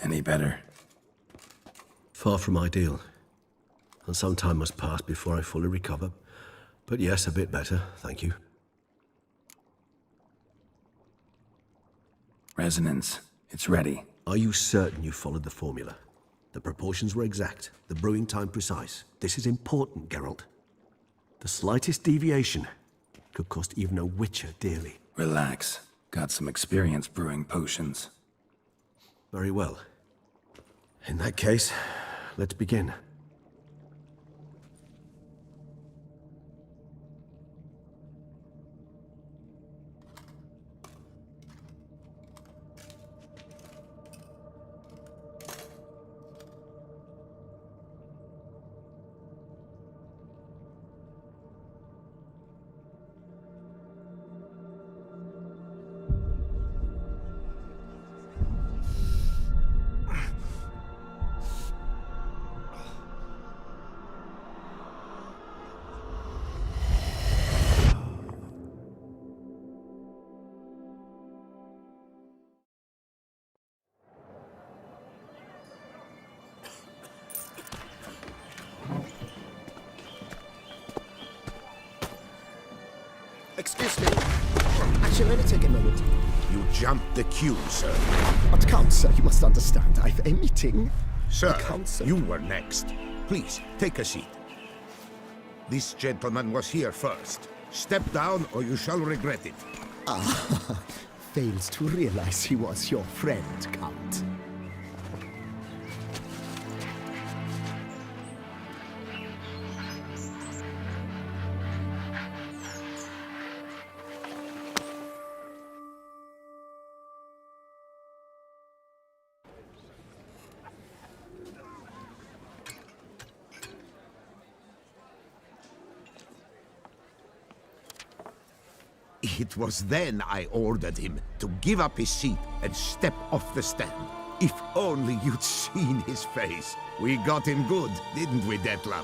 Any better? Far from ideal. And some time must pass before I fully recover. But yes, a bit better, thank you. Resonance. It's ready. Are you certain you followed the formula? The proportions were exact, the brewing time precise. This is important, Geralt. The slightest deviation could cost even a Witcher dearly. Relax. Got some experience brewing potions. Very well. In that case, let's begin. Excuse me. Actually, let me take a moment. You jumped the queue, sir. But Count, sir, you must understand. I've a meeting. Sir, Count, sir. you were next. Please, take a seat. This gentleman was here first. Step down or you shall regret it. Fails to realize he was your friend, Count. It was then I ordered him to give up his seat and step off the stand. If only you'd seen his face. We got him good, didn't we, Detlef?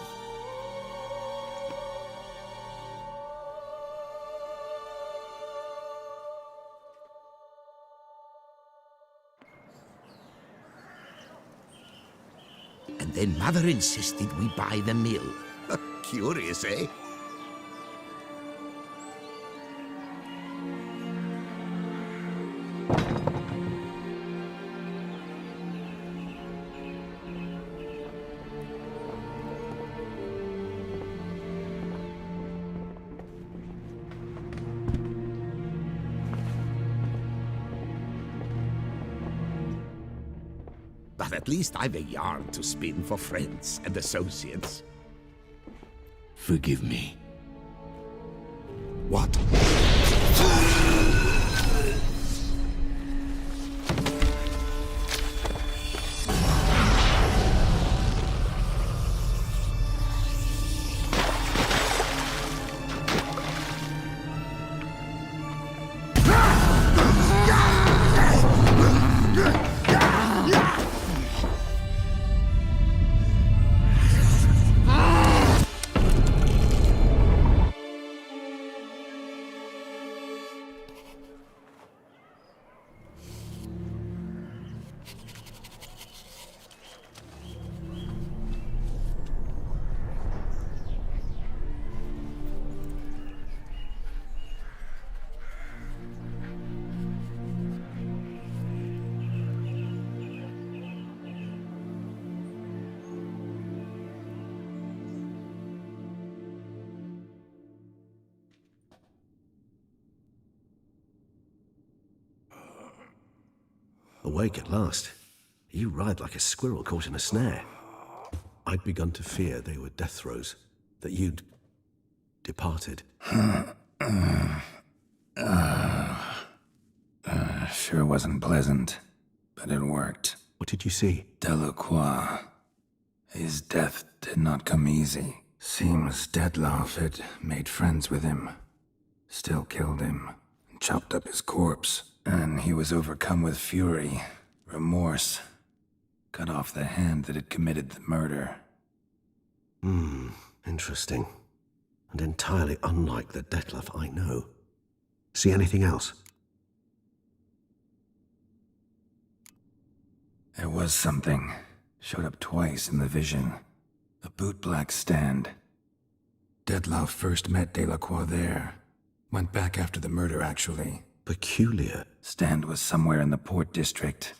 And then Mother insisted we buy the mill. Curious, eh? But at least I've a yarn to spin for friends and associates. Forgive me. What? Awake at last. You ride like a squirrel caught in a snare. I'd begun to fear they were death throes, that you'd departed. Sure wasn't pleasant, but it worked. What did you see? Delacroix. His death did not come easy. Seems Detlef had made friends with him. Still killed him, and chopped up his corpse. And he was overcome with fury, remorse. Cut off the hand that had committed the murder. Interesting. And entirely unlike the Detlef I know. See anything else? There was something. Showed up twice in the vision. A bootblack stand. Detlav first met Delacroix there. Went back after the murder, actually. Peculiar. Stand was somewhere in the port district.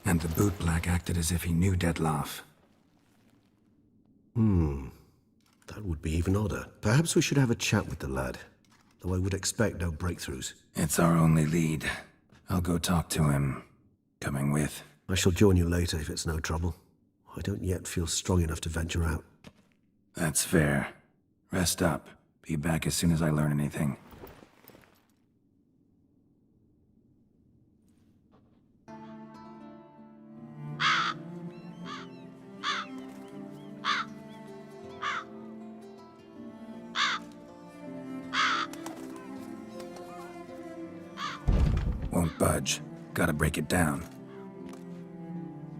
And the bootblack acted as if he knew Detlav. That would be even odder. Perhaps we should have a chat with the lad. Though I would expect no breakthroughs. It's our only lead. I'll go talk to him. Coming with? I shall join you later if it's no trouble. I don't yet feel strong enough to venture out. That's fair. Rest up. Be back as soon as I learn anything. Won't budge. Gotta break it down.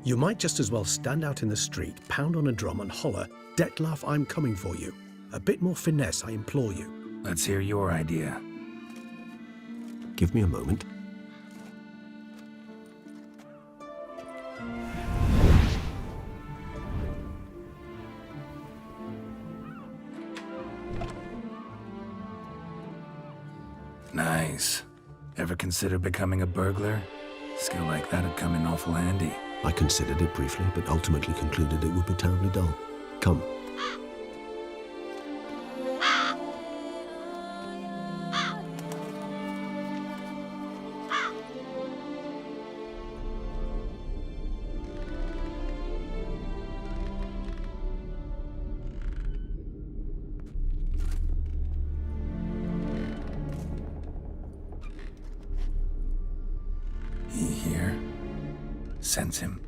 You might just as well stand out in the street, pound on a drum and holler, "Detlav, I'm coming for you." A bit more finesse, I implore you. Let's hear your idea. Give me a moment. Nice. Ever consider becoming a burglar? Skill like that'd come in awful handy. I considered it briefly, but ultimately concluded it would be terribly dull. Come. He here? Sense him.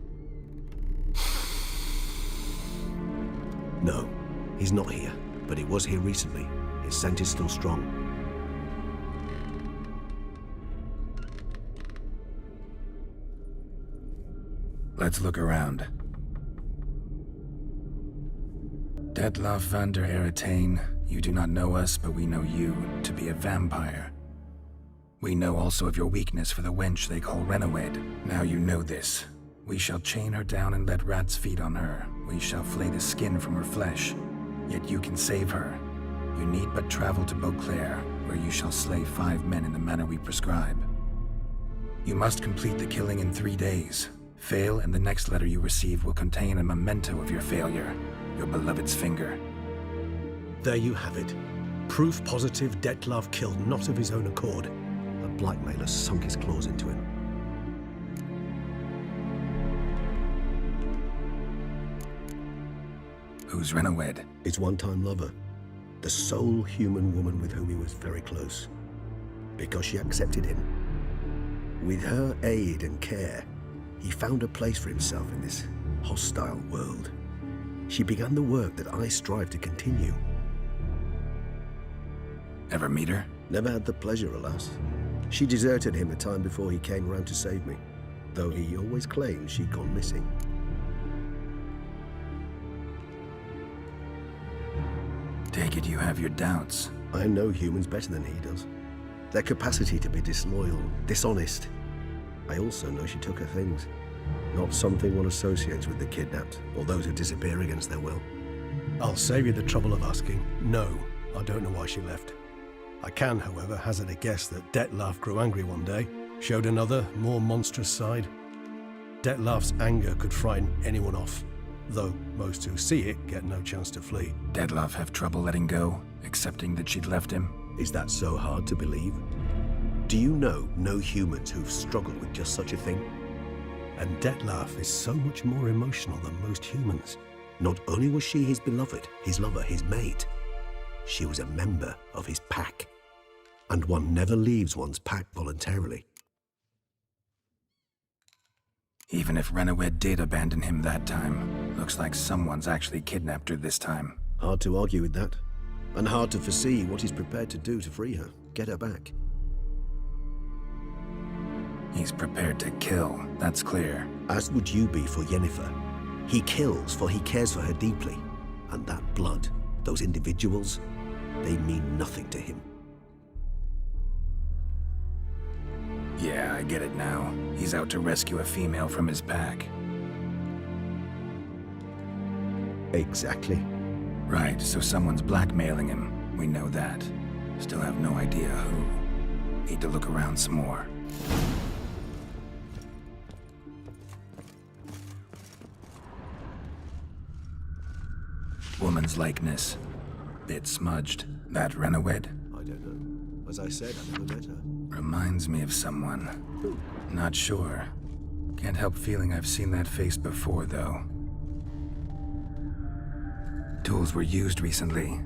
No, he's not here, but he was here recently. His scent is still strong. Let's look around. Detlav van der Eretain, you do not know us, but we know you to be a vampire. We know also of your weakness for the wench they call Renawed. Now you know this. We shall chain her down and let rats feed on her. We shall flay the skin from her flesh. Yet you can save her. You need but travel to Beauclair, where you shall slay 5 men in the manner we prescribe. You must complete the killing in 3 days. Fail, and the next letter you receive will contain a memento of your failure. Your beloved's finger. There you have it. Proof positive Detlav killed not of his own accord. A blackmailer sunk his claws into him. Who's Renawed? His one-time lover. The sole human woman with whom he was very close. Because she accepted him. With her aid and care, he found a place for himself in this hostile world. She began the work that I strive to continue. Ever meet her? Never had the pleasure, alas. She deserted him the time before he came round to save me, though he always claimed she'd gone missing. Take it you have your doubts. I know humans better than he does. Their capacity to be disloyal, dishonest. I also know she took her things. Not something one associates with the kidnapped, or those who disappear against their will. I'll save you the trouble of asking. No, I don't know why she left. I can, however, hazard a guess that Detlav grew angry one day, showed another, more monstrous side. Detlav's anger could frighten anyone off, though most who see it get no chance to flee. Detlav have trouble letting go, accepting that she'd left him? Is that so hard to believe? Do you know no humans who've struggled with just such a thing? And Detlav is so much more emotional than most humans. Not only was she his beloved, his lover, his mate, she was a member of his pack. And one never leaves one's pack voluntarily. Even if Renawed did abandon him that time, looks like someone's actually kidnapped her this time. Hard to argue with that. And hard to foresee what he's prepared to do to free her, get her back. He's prepared to kill, that's clear. As would you be for Yennefer. He kills for he cares for her deeply. And that blood, those individuals, they mean nothing to him. I get it now. He's out to rescue a female from his pack. Exactly. Right, so someone's blackmailing him. We know that. Still have no idea who. Need to look around some more. Woman's likeness. Bit smudged. That Renowed? I don't know. As I said, I never met her. Reminds me of someone. Not sure. Can't help feeling I've seen that face before, though. Tools were used recently.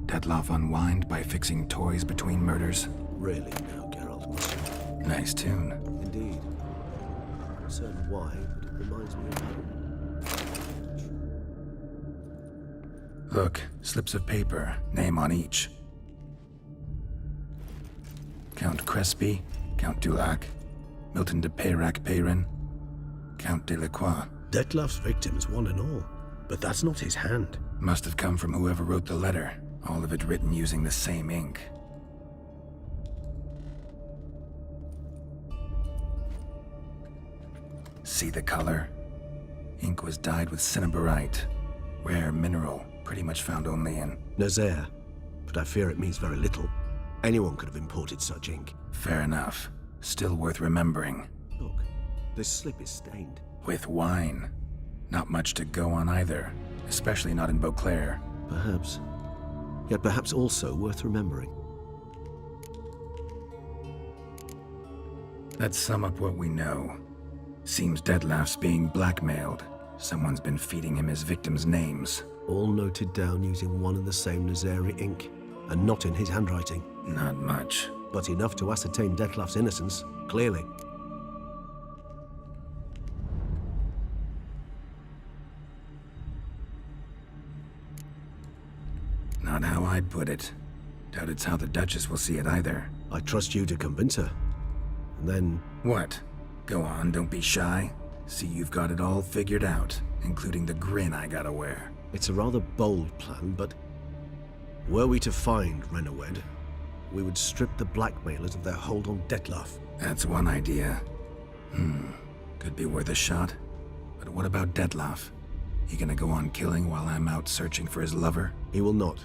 Dettlaff unwind by fixing toys between murders. Really now, Geralt. Nice tune. Indeed. I'm not certain why, but it reminds me of home. Look, slips of paper, name on each. Count Crespi, Count Dulac, Milton de Peyrac-Peyrin, Count Delacroix. Dettlaff's victims, one and all. But that's not his hand. Must have come from whoever wrote the letter, all of it written using the same ink. See the color? Ink was dyed with cinnabarite, rare mineral, pretty much found only in... Nazaire, but I fear it means very little. Anyone could have imported such ink. Fair enough. Still worth remembering. Look, this slip is stained. With wine. Not much to go on either, especially not in Beauclair. Perhaps. Yet perhaps also worth remembering. Let's sum up what we know. Seems Dettlaff's being blackmailed. Someone's been feeding him his victims' names. All noted down using one and the same Nazari ink, and not in his handwriting. Not much. But enough to ascertain Dettlaff's innocence, clearly. Not how I'd put it. Doubt it's how the Duchess will see it either. I trust you to convince her. And then... What? Go on, don't be shy. See you've got it all figured out, including the grin I gotta wear. It's a rather bold plan, but... Were we to find Renowed, we would strip the blackmailers of their hold on Dettlaff. That's one idea. Could be worth a shot. But what about Dettlaff? He gonna go on killing while I'm out searching for his lover? He will not.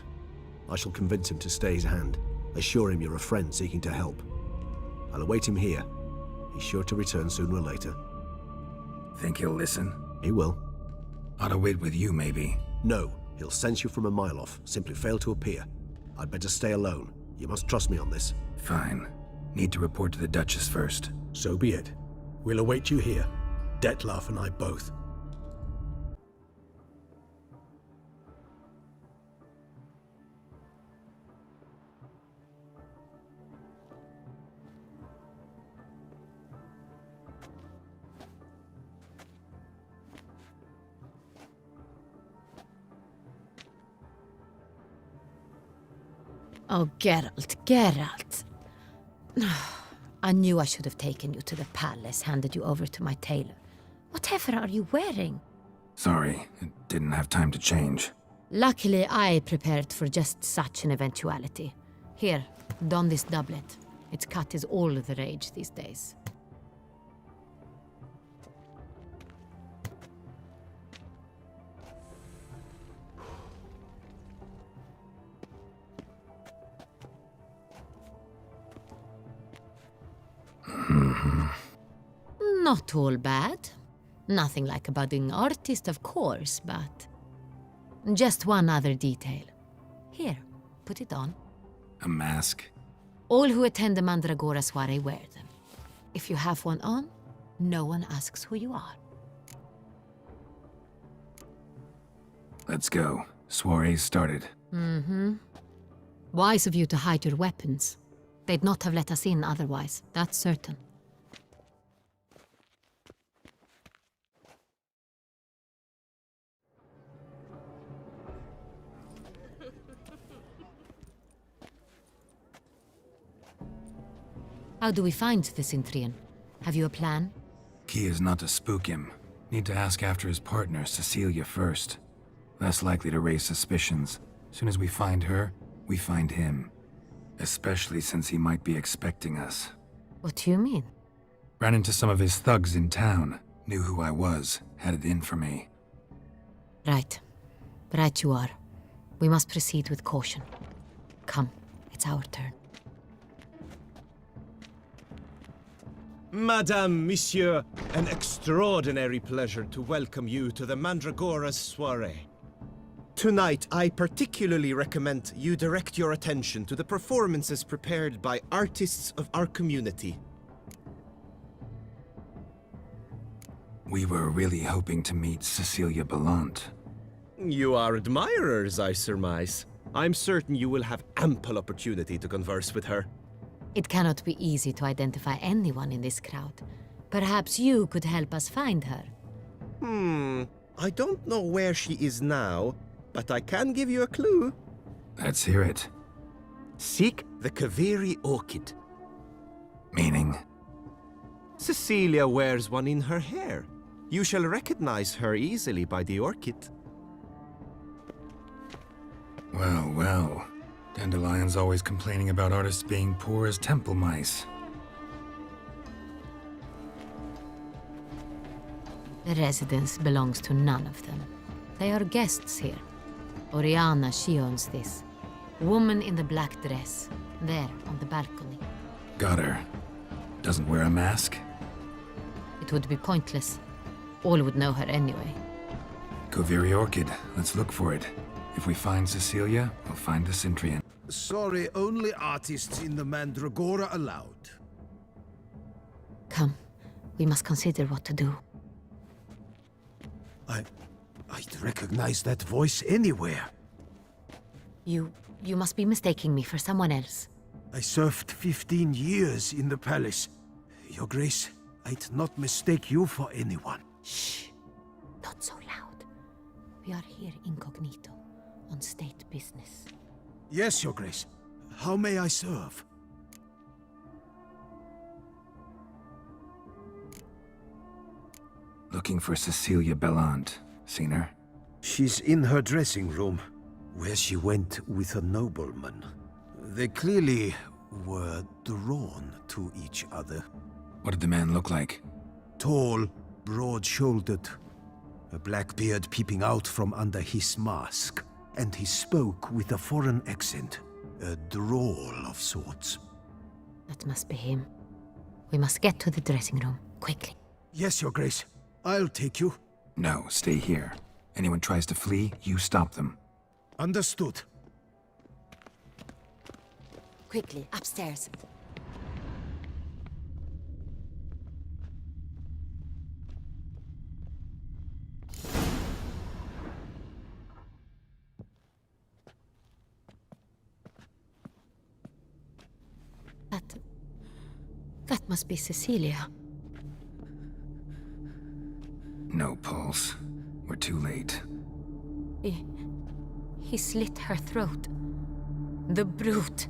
I shall convince him to stay his hand. Assure him you're a friend seeking to help. I'll await him here. He's sure to return sooner or later. Think he'll listen? He will. Ought to wait with you, maybe. No, he'll sense you from a mile off. Simply fail to appear. I'd better stay alone. You must trust me on this. Fine. Need to report to the Duchess first. So be it. We'll await you here. Dettlaff and I both. Oh, Geralt. I knew I should have taken you to the palace, handed you over to my tailor. Whatever are you wearing? Sorry, it didn't have time to change. Luckily, I prepared for just such an eventuality. Here, don this doublet. Its cut is all the rage these days. Not all bad. Nothing like a budding artist, of course, but... Just one other detail. Here, put it on. A mask? All who attend the Mandragora soiree wear them. If you have one on, no one asks who you are. Let's go. Soiree's started. Wise of you to hide your weapons. They'd not have let us in otherwise, that's certain. How do we find the Cintrian? Have you a plan? Key is not to spook him. Need to ask after his partner, Cecilia, first. Less likely to raise suspicions. Soon as we find her, we find him. Especially since he might be expecting us. What do you mean? Ran into some of his thugs in town. Knew who I was. Had it in for me. Right. Right you are. We must proceed with caution. Come, it's our turn. Madame, Monsieur, an extraordinary pleasure to welcome you to the Mandragora's soiree. Tonight, I particularly recommend you direct your attention to the performances prepared by artists of our community. We were really hoping to meet Cecilia Ballant. You are admirers, I surmise. I'm certain you will have ample opportunity to converse with her. It cannot be easy to identify anyone in this crowd. Perhaps you could help us find her. I don't know where she is now, but I can give you a clue. Let's hear it. Seek the Kaveri orchid. Meaning? Cecilia wears one in her hair. You shall recognize her easily by the orchid. Well, well. Dandelion's always complaining about artists being poor as temple mice. The residence belongs to none of them. They are guests here. Oriana, she owns this. Woman in the black dress. There, on the balcony. Got her. Doesn't wear a mask? It would be pointless. All would know her anyway. Koviri Orchid. Let's look for it. If we find Cecilia, we'll find the Cintrian. Sorry, only artists in the Mandragora allowed. Come, we must consider what to do. I'd recognize that voice anywhere. You must be mistaking me for someone else. I served 15 years in the palace. Your Grace, I'd not mistake you for anyone. Shh! Not so loud. We are here incognito, on state business. Yes, Your Grace. How may I serve? Looking for Cecilia Ballant. Seen her? She's in her dressing room, where she went with a nobleman. They clearly were drawn to each other. What did the man look like? Tall, broad-shouldered, a black beard peeping out from under his mask, and he spoke with a foreign accent, a drawl of sorts. That must be him. We must get to the dressing room, quickly. Yes, Your Grace. I'll take you. No, stay here. Anyone tries to flee, you stop them. Understood. Quickly, upstairs. That must be Cecilia. No pulse. We're too late. He slit her throat. The brute.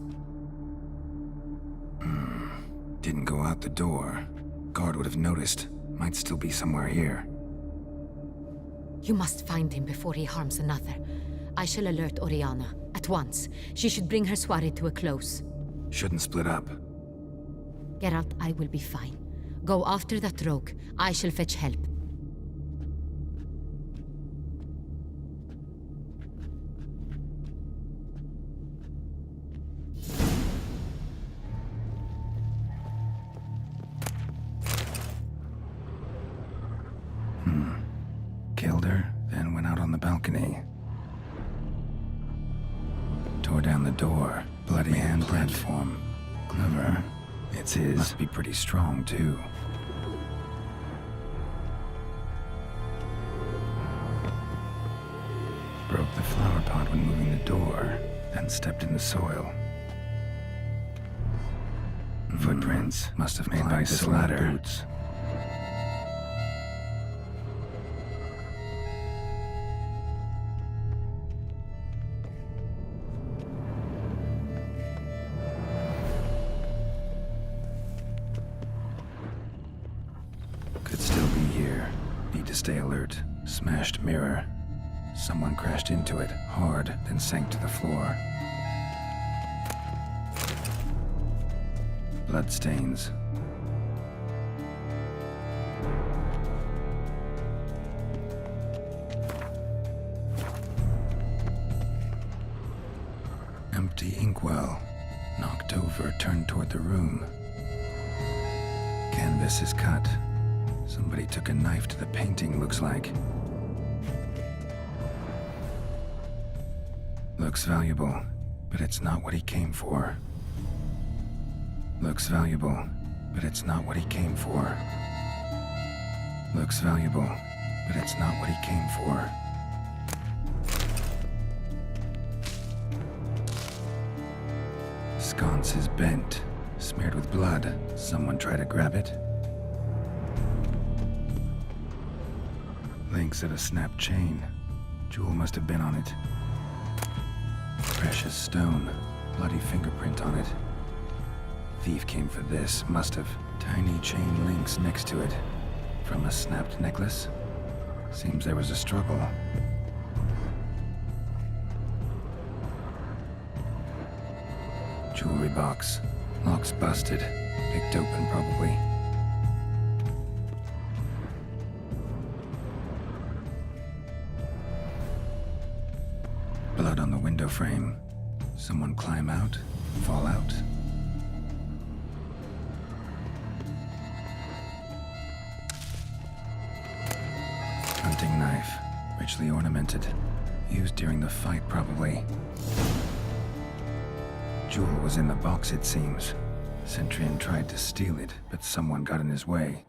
Didn't go out the door. Guard would have noticed. Might still be somewhere here. You must find him before he harms another. I shall alert Oriana, at once. She should bring her soiree to a close. Shouldn't split up. Geralt, I will be fine. Go after that rogue. I shall fetch help. Killed her, then went out on the balcony. Tore down the door. Bloody hand platform. Clever. It's his. Must be pretty strong, too. Broke the flower pot when moving the door, then stepped in the soil. Footprints must have made by this ladder. Boots. Could still be here. Need to stay alert. Smashed mirror. Someone crashed into it, hard, then sank to the floor. Bloodstains. Oliver turned toward the room. Canvas is cut. Somebody took a knife to the painting, looks like. Looks valuable, but it's not what he came for. Looks valuable, but it's not what he came for. Looks valuable, but it's not what he came for. Sconce is bent, smeared with blood. Someone try to grab it. Links of a snapped chain. Jewel must have been on it. Precious stone. Bloody fingerprint on it. Thief came for this, must have. Tiny chain links next to it. From a snapped necklace? Seems there was a struggle. Jewelry box. Lock's busted. Picked open, probably. Blood on the window frame. Someone climb out? Fall out? Hunting knife. Richly ornamented. Used during the fight, probably. Jewel was in the box, it seems. Centurion tried to steal it, but someone got in his way.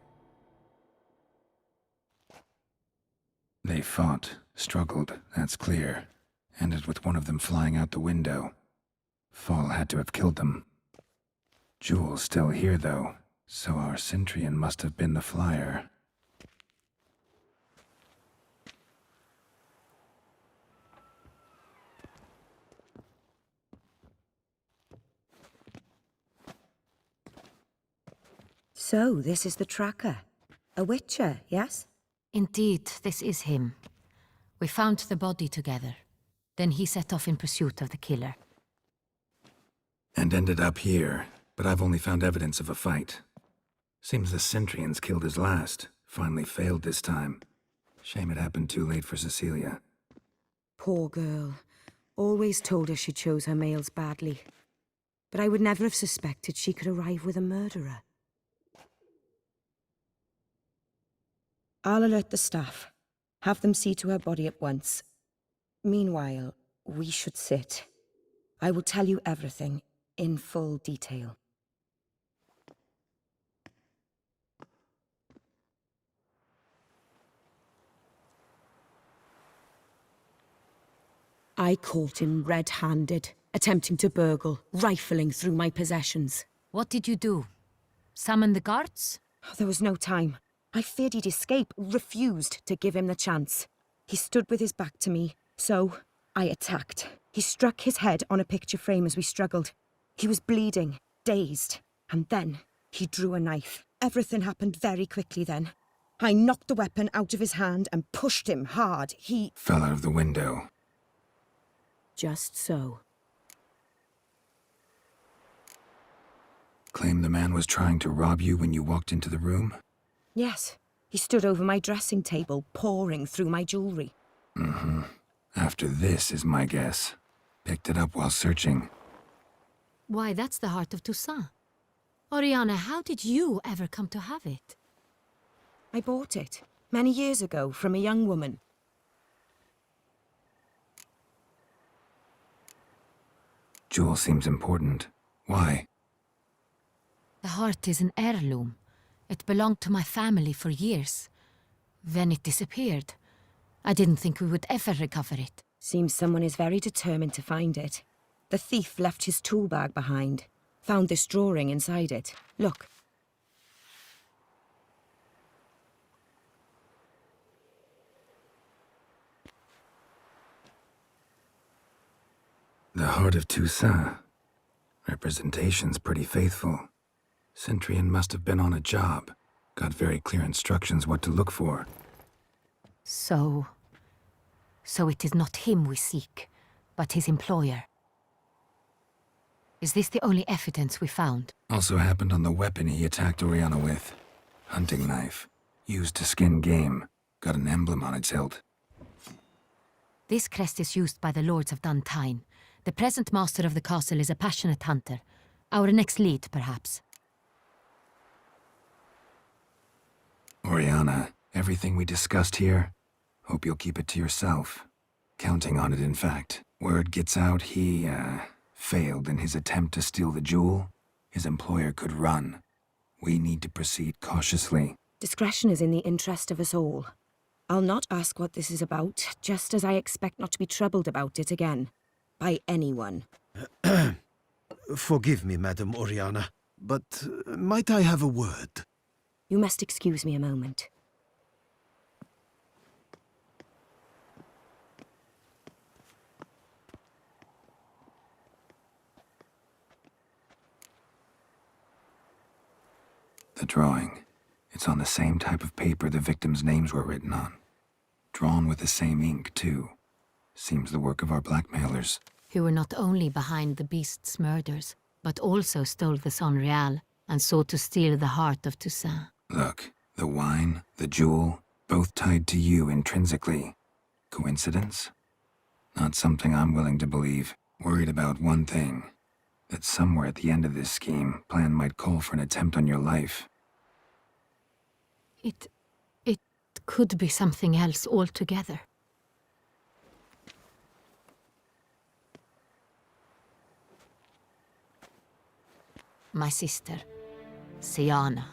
They fought, struggled, that's clear. Ended with one of them flying out the window. Fall had to have killed them. Jewel's still here, though, so our Centurion must have been the flyer. So, this is the tracker. A witcher, yes? Indeed, this is him. We found the body together. Then he set off in pursuit of the killer. And ended up here, but I've only found evidence of a fight. Seems the Centurions killed his last. Finally failed this time. Shame it happened too late for Cecilia. Poor girl. Always told her she chose her males badly. But I would never have suspected she could arrive with a murderer. I'll alert the staff. Have them see to her body at once. Meanwhile, we should sit. I will tell you everything, in full detail. I caught him red-handed, attempting to burgle, rifling through my possessions. What did you do? Summon the guards? There was no time. I feared he'd escape, refused to give him the chance. He stood with his back to me, so I attacked. He struck his head on a picture frame as we struggled. He was bleeding, dazed, and then he drew a knife. Everything happened very quickly then. I knocked the weapon out of his hand and pushed him hard. He Fell out of the window. just so. Claim the man was trying to rob you when you walked into the room? Yes, he stood over my dressing table, pouring through my jewelry. Mm-hmm. After this is my guess. Picked it up while searching. Why, that's the heart of Toussaint. Oriana, how did you ever come to have it? I bought it, many years ago, from a young woman. Jewel seems important. Why? The heart is an heirloom. It belonged to my family for years. Then it disappeared. I didn't think we would ever recover it. Seems someone is very determined to find it. The thief left his tool bag behind. Found this drawing inside it. Look. The Heart of Toussaint. Representation's pretty faithful. Centurion must have been on a job. Got very clear instructions what to look for. So it is not him we seek, but his employer. Is this the only evidence we found? Also happened on the weapon he attacked Oriana with. Hunting knife. Used to skin game. Got an emblem on its hilt. This crest is used by the lords of Duntine. The present master of the castle is a passionate hunter. Our next lead, perhaps. Oriana, everything we discussed here, hope you'll keep it to yourself. Counting on it, in fact. Word gets out he, failed in his attempt to steal the jewel. His employer could run. We need to proceed cautiously. Discretion is in the interest of us all. I'll not ask what this is about, just as I expect not to be troubled about it again. By anyone. Forgive me, Madam Oriana, but might I have a word? You must excuse me a moment. The drawing. It's on the same type of paper the victims' names were written on. Drawn with the same ink, too. Seems the work of our blackmailers. Who were not only behind the beast's murders, but also stole the Sonreal and sought to steal the heart of Toussaint. Look, the wine, the jewel, both tied to you intrinsically. Coincidence? Not something I'm willing to believe. Worried about one thing. That somewhere at the end of this scheme, plan might call for an attempt on your life. It could be something else altogether. My sister, Siana,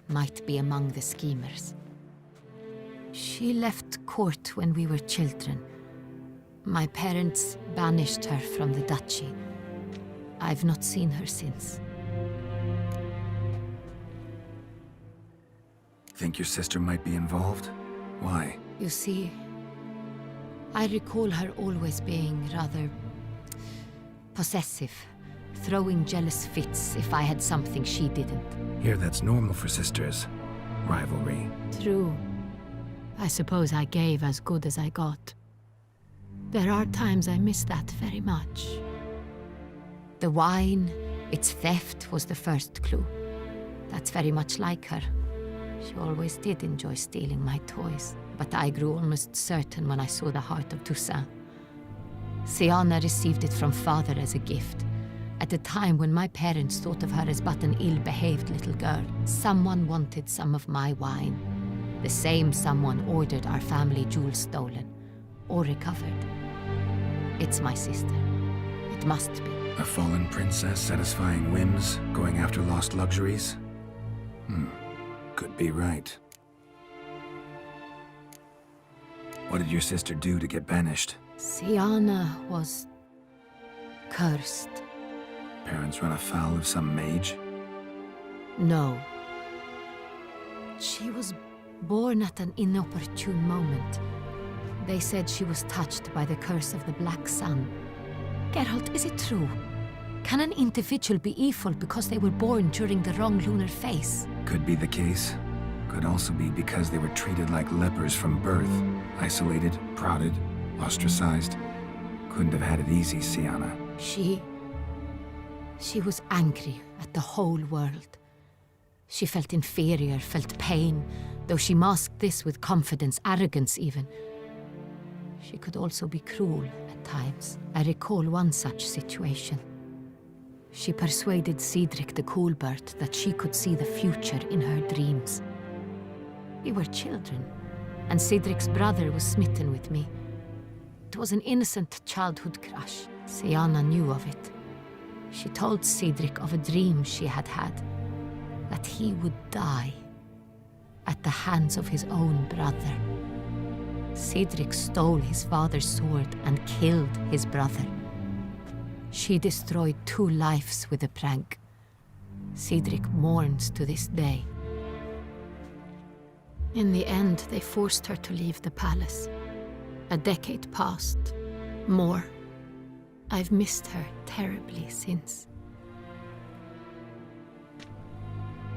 might be among the schemers. She left court when we were children. My parents banished her from the duchy. I've not seen her since. Think your sister might be involved? Why? You see, I recall her always being rather possessive, throwing jealous fits if I had something she didn't. Here, that's normal for sisters. Rivalry. True. I suppose I gave as good as I got. There are times I miss that very much. The wine, its theft, was the first clue. That's very much like her. She always did enjoy stealing my toys, but I grew almost certain when I saw the heart of Toussaint. Siana received it from father as a gift. At a time when my parents thought of her as but an ill-behaved little girl, someone wanted some of my wine. The same someone ordered our family jewels stolen, or recovered. It's my sister. It must be. A fallen princess satisfying whims, going after lost luxuries? Could be right. What did your sister do to get banished? Siana was cursed. Parents run afoul of some mage? No. She was born at an inopportune moment. They said she was touched by the curse of the Black Sun. Geralt, is it true? Can an individual be evil because they were born during the wrong lunar phase? Could be the case. Could also be because they were treated like lepers from birth. Isolated, prodded, ostracized. Couldn't have had it easy, Siana. She was angry at the whole world. She felt inferior, felt pain, though she masked this with confidence, arrogance even. She could also be cruel at times. I recall one such situation. She persuaded Cedric the Coolbert that she could see the future in her dreams. We were children, and Cedric's brother was smitten with me. It was an innocent childhood crush. Siana knew of it. She told Cedric of a dream she had had, that he would die at the hands of his own brother. Cedric stole his father's sword and killed his brother. She destroyed 2 lives with a prank. Cedric mourns to this day. In the end, they forced her to leave the palace. A decade passed. More. I've missed her terribly since.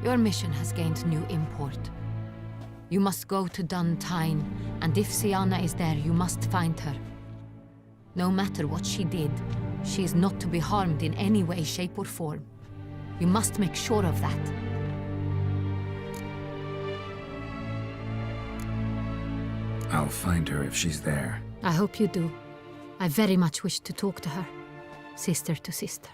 Your mission has gained new import. You must go to Dun Tine, and if Siana is there, you must find her. No matter what she did, she is not to be harmed in any way, shape, or form. You must make sure of that. I'll find her if she's there. I hope you do. I very much wish to talk to her, sister to sister.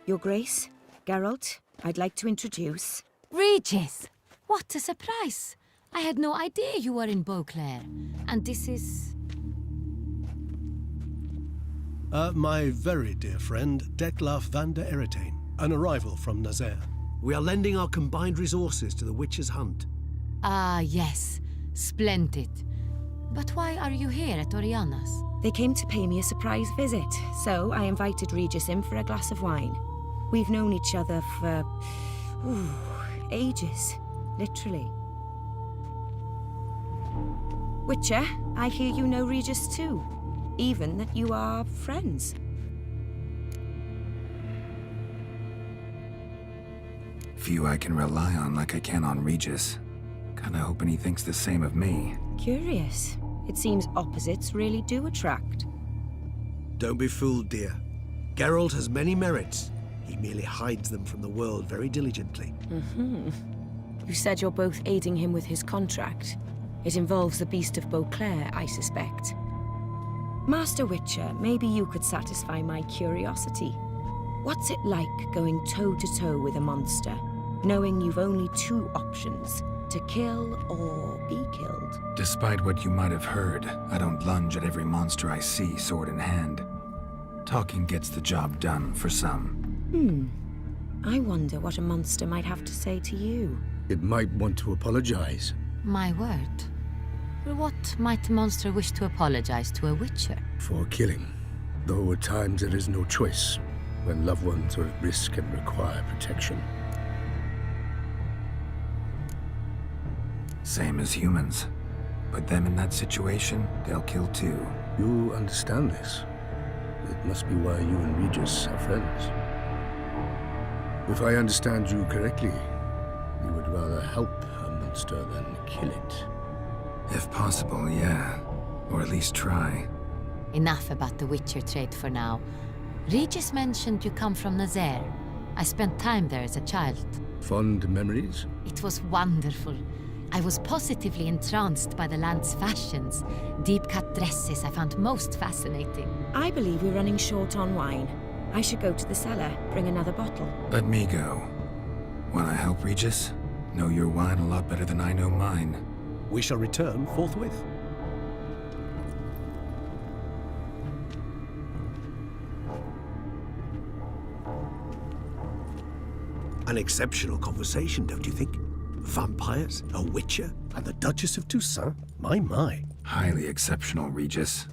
Your Grace, Geralt, I'd like to introduce... Regis! What a surprise! I had no idea you were in Beauclair. And this is... My very dear friend, Detlaf van der Eretain, an arrival from Nazaire. We are lending our combined resources to the Witcher's Hunt. Ah, yes. Splendid. But why are you here at Oriana's? They came to pay me a surprise visit, so I invited Regis in for a glass of wine. We've known each other for... ages. Literally. Witcher, I hear you know Regis too. Even that you are friends. Few I can rely on like I can on Regis. Kinda hoping he thinks the same of me. Curious. It seems opposites really do attract. Don't be fooled, dear. Geralt has many merits. He merely hides them from the world very diligently. You said you're both aiding him with his contract. It involves the Beast of Beauclair, I suspect. Master Witcher, maybe you could satisfy my curiosity. What's it like going toe-to-toe with a monster, knowing you've only two options, to kill or be killed? Despite what you might have heard, I don't lunge at every monster I see sword in hand. Talking gets the job done for some. I wonder what a monster might have to say to you. It might want to apologize. My word. What might a monster wish to apologize to a witcher? For killing. Though at times there is no choice, when loved ones are at risk and require protection. Same as humans. Put them in that situation, they'll kill too. You understand this. It must be why you and Regis are friends. If I understand you correctly, you would rather help a monster than kill it. If possible, yeah. Or at least try. Enough about the Witcher trade for now. Regis mentioned you come from Nazaire. I spent time there as a child. Fond memories? It was wonderful. I was positively entranced by the land's fashions. Deep-cut dresses I found most fascinating. I believe we're running short on wine. I should go to the cellar, bring another bottle. Let me go. Wanna help, Regis? Know your wine a lot better than I know mine. We shall return forthwith. An exceptional conversation, don't you think? Vampires, a witcher, And the Duchess of Toussaint? My. Highly exceptional, Regis.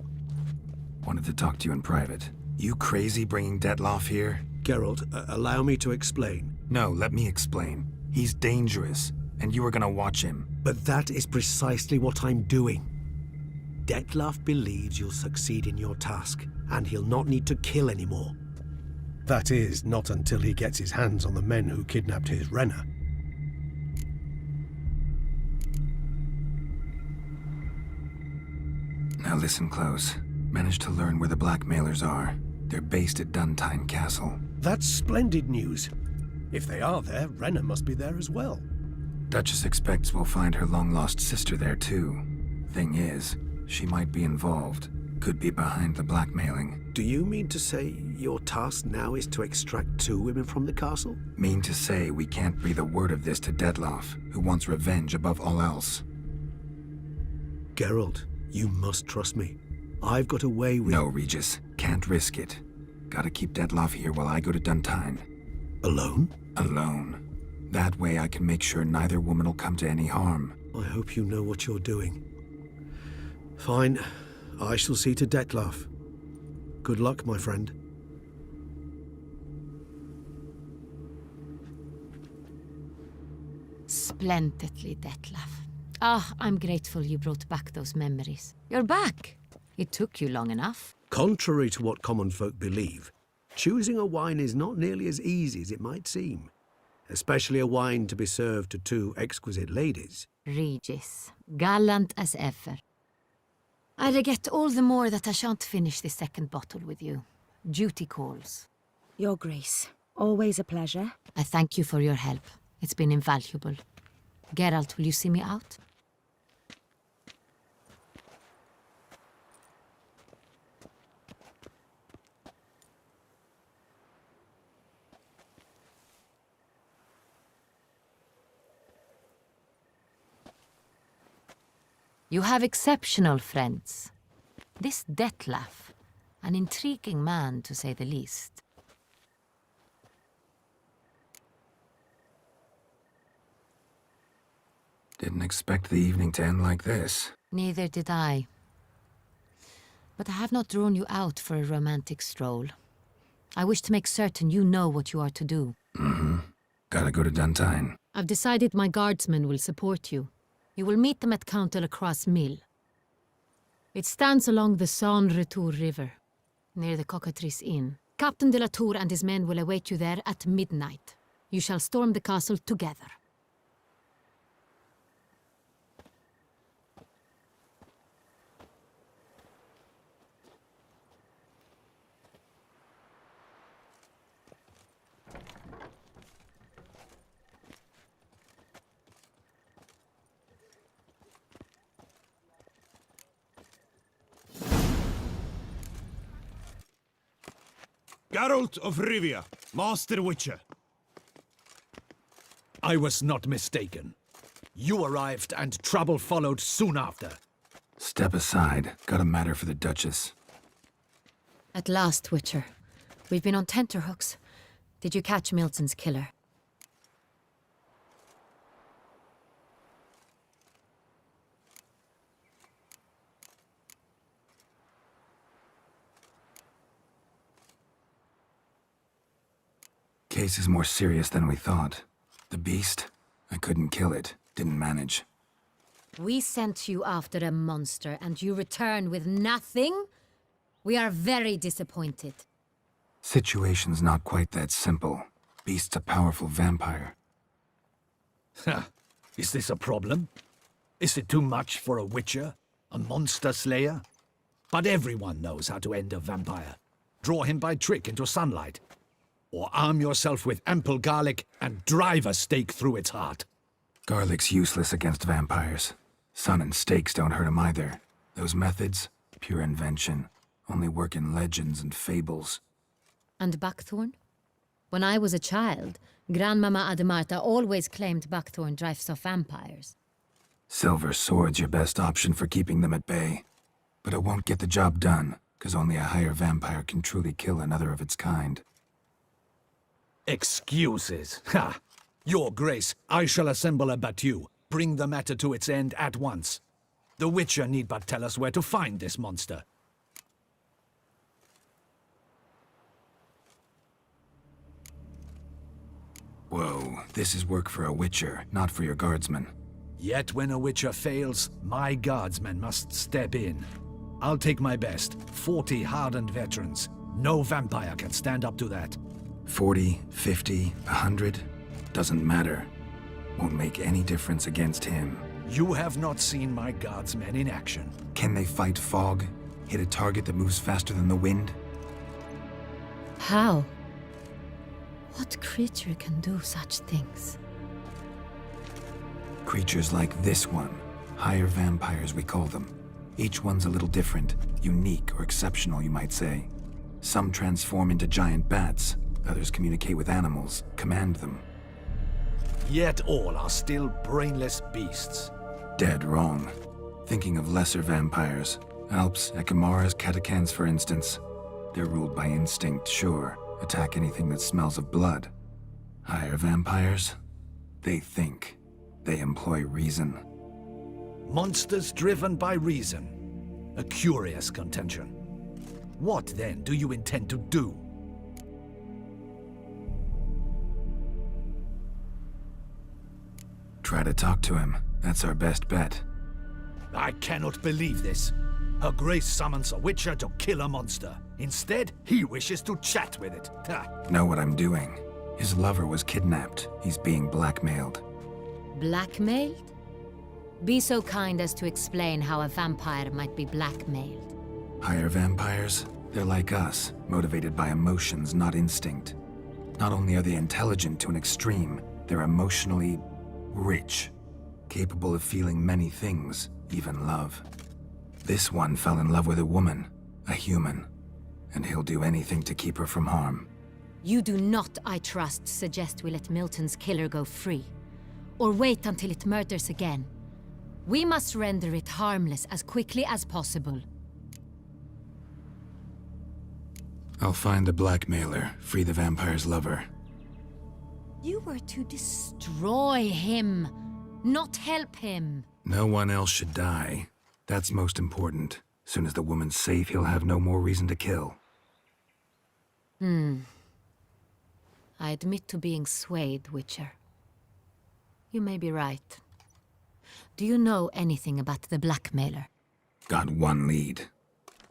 Wanted to talk to you in private. You crazy bringing Detloff here? Geralt, allow me to explain. No, let me explain. He's dangerous, and you were gonna watch him. But that is precisely what I'm doing. Detlaf believes you'll succeed in your task, and he'll not need to kill anymore. That is, not until he gets his hands on the men who kidnapped his Renna. Now listen close. Managed to learn where the blackmailers are. They're based at Duntine Castle. That's splendid news. If they are there, Renna must be there as well. Duchess expects we'll find her long-lost sister there too. Thing is, she might be involved. Could be behind the blackmailing. Do you mean to say your task now is to extract two women from the castle? Mean to say we can't breathe a word of this to Detloff, who wants revenge above all else. Geralt, you must trust me. I've got a way with... No, Regis. Can't risk it. Gotta keep Detloff here while I go to Duntine. Alone? Alone. That way I can make sure neither woman will come to any harm. I hope you know what you're doing. Fine. I shall see to Detlaf. Good luck, my friend. Splendidly, Detlaf. Ah, I'm grateful you brought back those memories. You're back. It took you long enough. Contrary to what common folk believe, choosing a wine is not nearly as easy as it might seem. Especially a wine to be served to two exquisite ladies. Regis, gallant as ever. I regret all the more that I shan't finish this second bottle with you. Duty calls. Your Grace, always a pleasure. I thank you for your help. It's been invaluable. Geralt, will you see me out? You have exceptional friends. This Detlef, an intriguing man to say the least. Didn't expect the evening to end like this. Neither did I. But I have not drawn you out for a romantic stroll. I wish to make certain you know what you are to do. Gotta go to Duntine. I've decided my guardsmen will support you. You will meet them at Count de la Croix Mill. It stands along the Saône-Retour River, near the Cockatrice Inn. Captain de la Tour and his men will await you there at midnight. You shall storm the castle together. Geralt of Rivia, Master Witcher. I was not mistaken. You arrived and trouble followed soon after. Step aside. Got a matter for the Duchess. At last, Witcher. We've been on tenterhooks. Did you catch Milton's killer? Case is more serious than we thought. The beast? I couldn't kill it. Didn't manage. We sent you after a monster, and you return with nothing? We are very disappointed. Situation's not quite that simple. Beast's a powerful vampire. Ha! Is this a problem? Is it too much for a witcher? A monster slayer? But everyone knows how to end a vampire. Draw him by trick into sunlight. Or arm yourself with ample garlic and drive a stake through its heart. Garlic's useless against vampires. Sun and stakes don't hurt him either. Those methods, pure invention. Only work in legends and fables. And buckthorn? When I was a child, Grandmama Ademarta always claimed buckthorn drives off vampires. Silver sword's your best option for keeping them at bay. But it won't get the job done, because only a higher vampire can truly kill another of its kind. Excuses. Ha! Your Grace, I shall assemble a battue. Bring the matter to its end at once. The Witcher need but tell us where to find this monster. Whoa, this is work for a Witcher, not for your guardsmen. Yet when a Witcher fails, my guardsmen must step in. I'll take my best. 40 hardened veterans. No vampire can stand up to that. 40, 50, 100? Doesn't matter. Won't make any difference against him. You have not seen my guardsmen in action. Can they fight fog? Hit a target that moves faster than the wind? How? What creature can do such things? Creatures like this one. Higher vampires, we call them. Each one's a little different. Unique or exceptional, you might say. Some transform into giant bats. Others communicate with animals, command them. Yet all are still brainless beasts. Dead wrong. Thinking of lesser vampires. Alps, Ekamaras, Catacans, for instance. They're ruled by instinct, sure. Attack anything that smells of blood. Higher vampires? They think. They employ reason. Monsters driven by reason. A curious contention. What then do you intend to do? Try to talk to him. That's our best bet. I cannot believe this. Her Grace summons a Witcher to kill a monster. Instead, he wishes to chat with it. Ha. Know what I'm doing. His lover was kidnapped. He's being blackmailed. Blackmailed? Be so kind as to explain how a vampire might be blackmailed. Higher vampires? They're like us, motivated by emotions, not instinct. Not only are they intelligent to an extreme, they're emotionally rich, capable of feeling many things, even love. This one fell in love with a woman, a human, and he'll do anything to keep her from harm. You do not, I trust, suggest we let Milton's killer go free. Or wait until it murders again. We must render it harmless as quickly as possible. I'll find the blackmailer, free the vampire's lover. You were to destroy him, not help him. No one else should die. That's most important. Soon as the woman's safe, he'll have no more reason to kill. I admit to being swayed, Witcher. You may be right. Do you know anything about the blackmailer? Got one lead.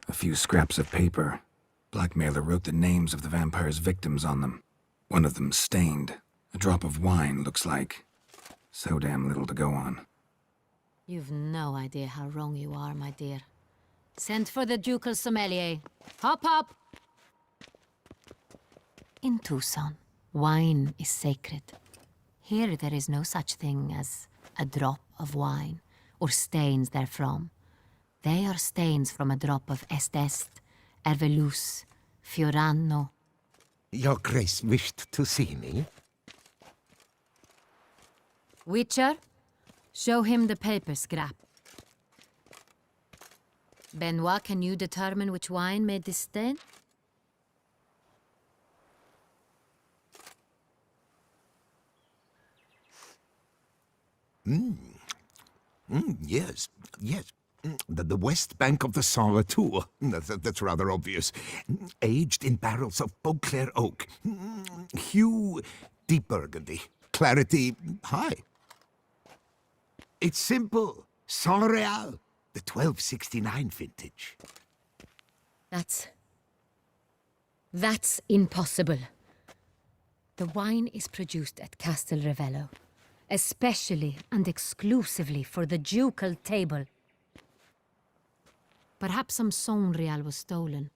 A few scraps of paper. Blackmailer wrote the names of the vampire's victims on them. One of them stained. A drop of wine, looks like. So damn little to go on. You've no idea how wrong you are, my dear. Send for the ducal sommelier. Hop, hop! In Tucson, wine is sacred. Here there is no such thing as a drop of wine, or stains therefrom. They are stains from a drop of Estest, Ervelus, Fiorano. Your Grace wished to see me? Witcher, show him the paper scrap. Benoit, can you determine which wine made this stain? Yes, yes. The west bank of the Saint Latour. That's rather obvious. Aged in barrels of Beauclair oak. Hue, deep burgundy. Clarity, high. It's simple. Saint Real, the 1269 vintage. That's impossible. The wine is produced at Castel Revello, especially and exclusively for the ducal table. Perhaps some Saint Real was stolen.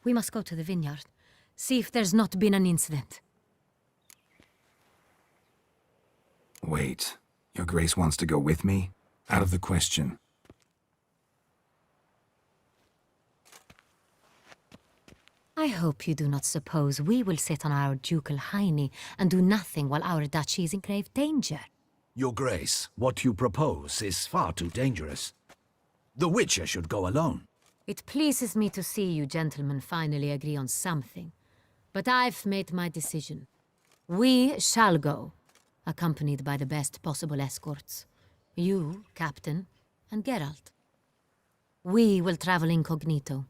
We must go to the vineyard, see if there's not been an incident. Wait. Your Grace wants to go with me? Out of the question. I hope you do not suppose we will sit on our ducal hiney and do nothing while our duchy is in grave danger. Your Grace, what you propose is far too dangerous. The Witcher should go alone. It pleases me to see you gentlemen finally agree on something. But I've made my decision. We shall go, accompanied by the best possible escorts. You, Captain, and Geralt. We will travel incognito.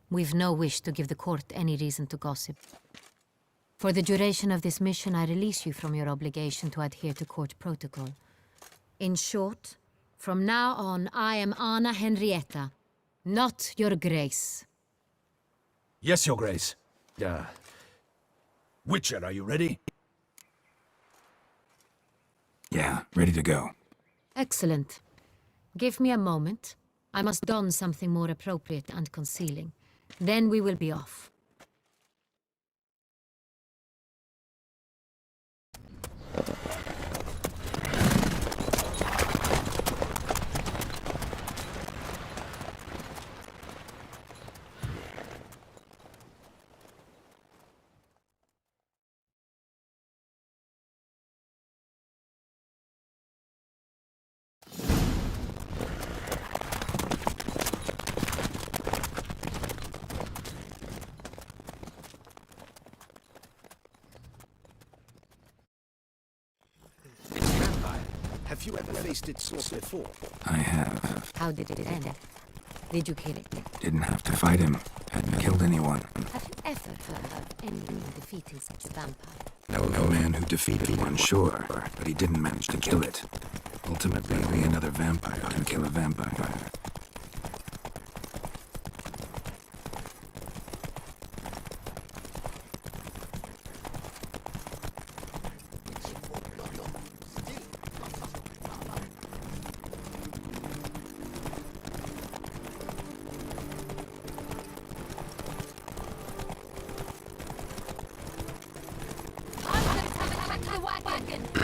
We've no wish to give the court any reason to gossip. For the duration of this mission, I release you from your obligation to adhere to court protocol. In short, from now on, I am Anna Henrietta, not your Grace. Yes, Your Grace. Witcher, are you ready? Yeah, ready to go. Excellent. Give me a moment. I must don something more appropriate and concealing. Then we will be off. Have you ever faced its source before? I have. How did it end? Did you kill it? Didn't have to fight him. Hadn't killed anyone. Have you ever heard of anyone defeating such a vampire? No man who defeated one, sure, but he didn't manage to kill it. Ultimately, only another vampire can kill a vampire.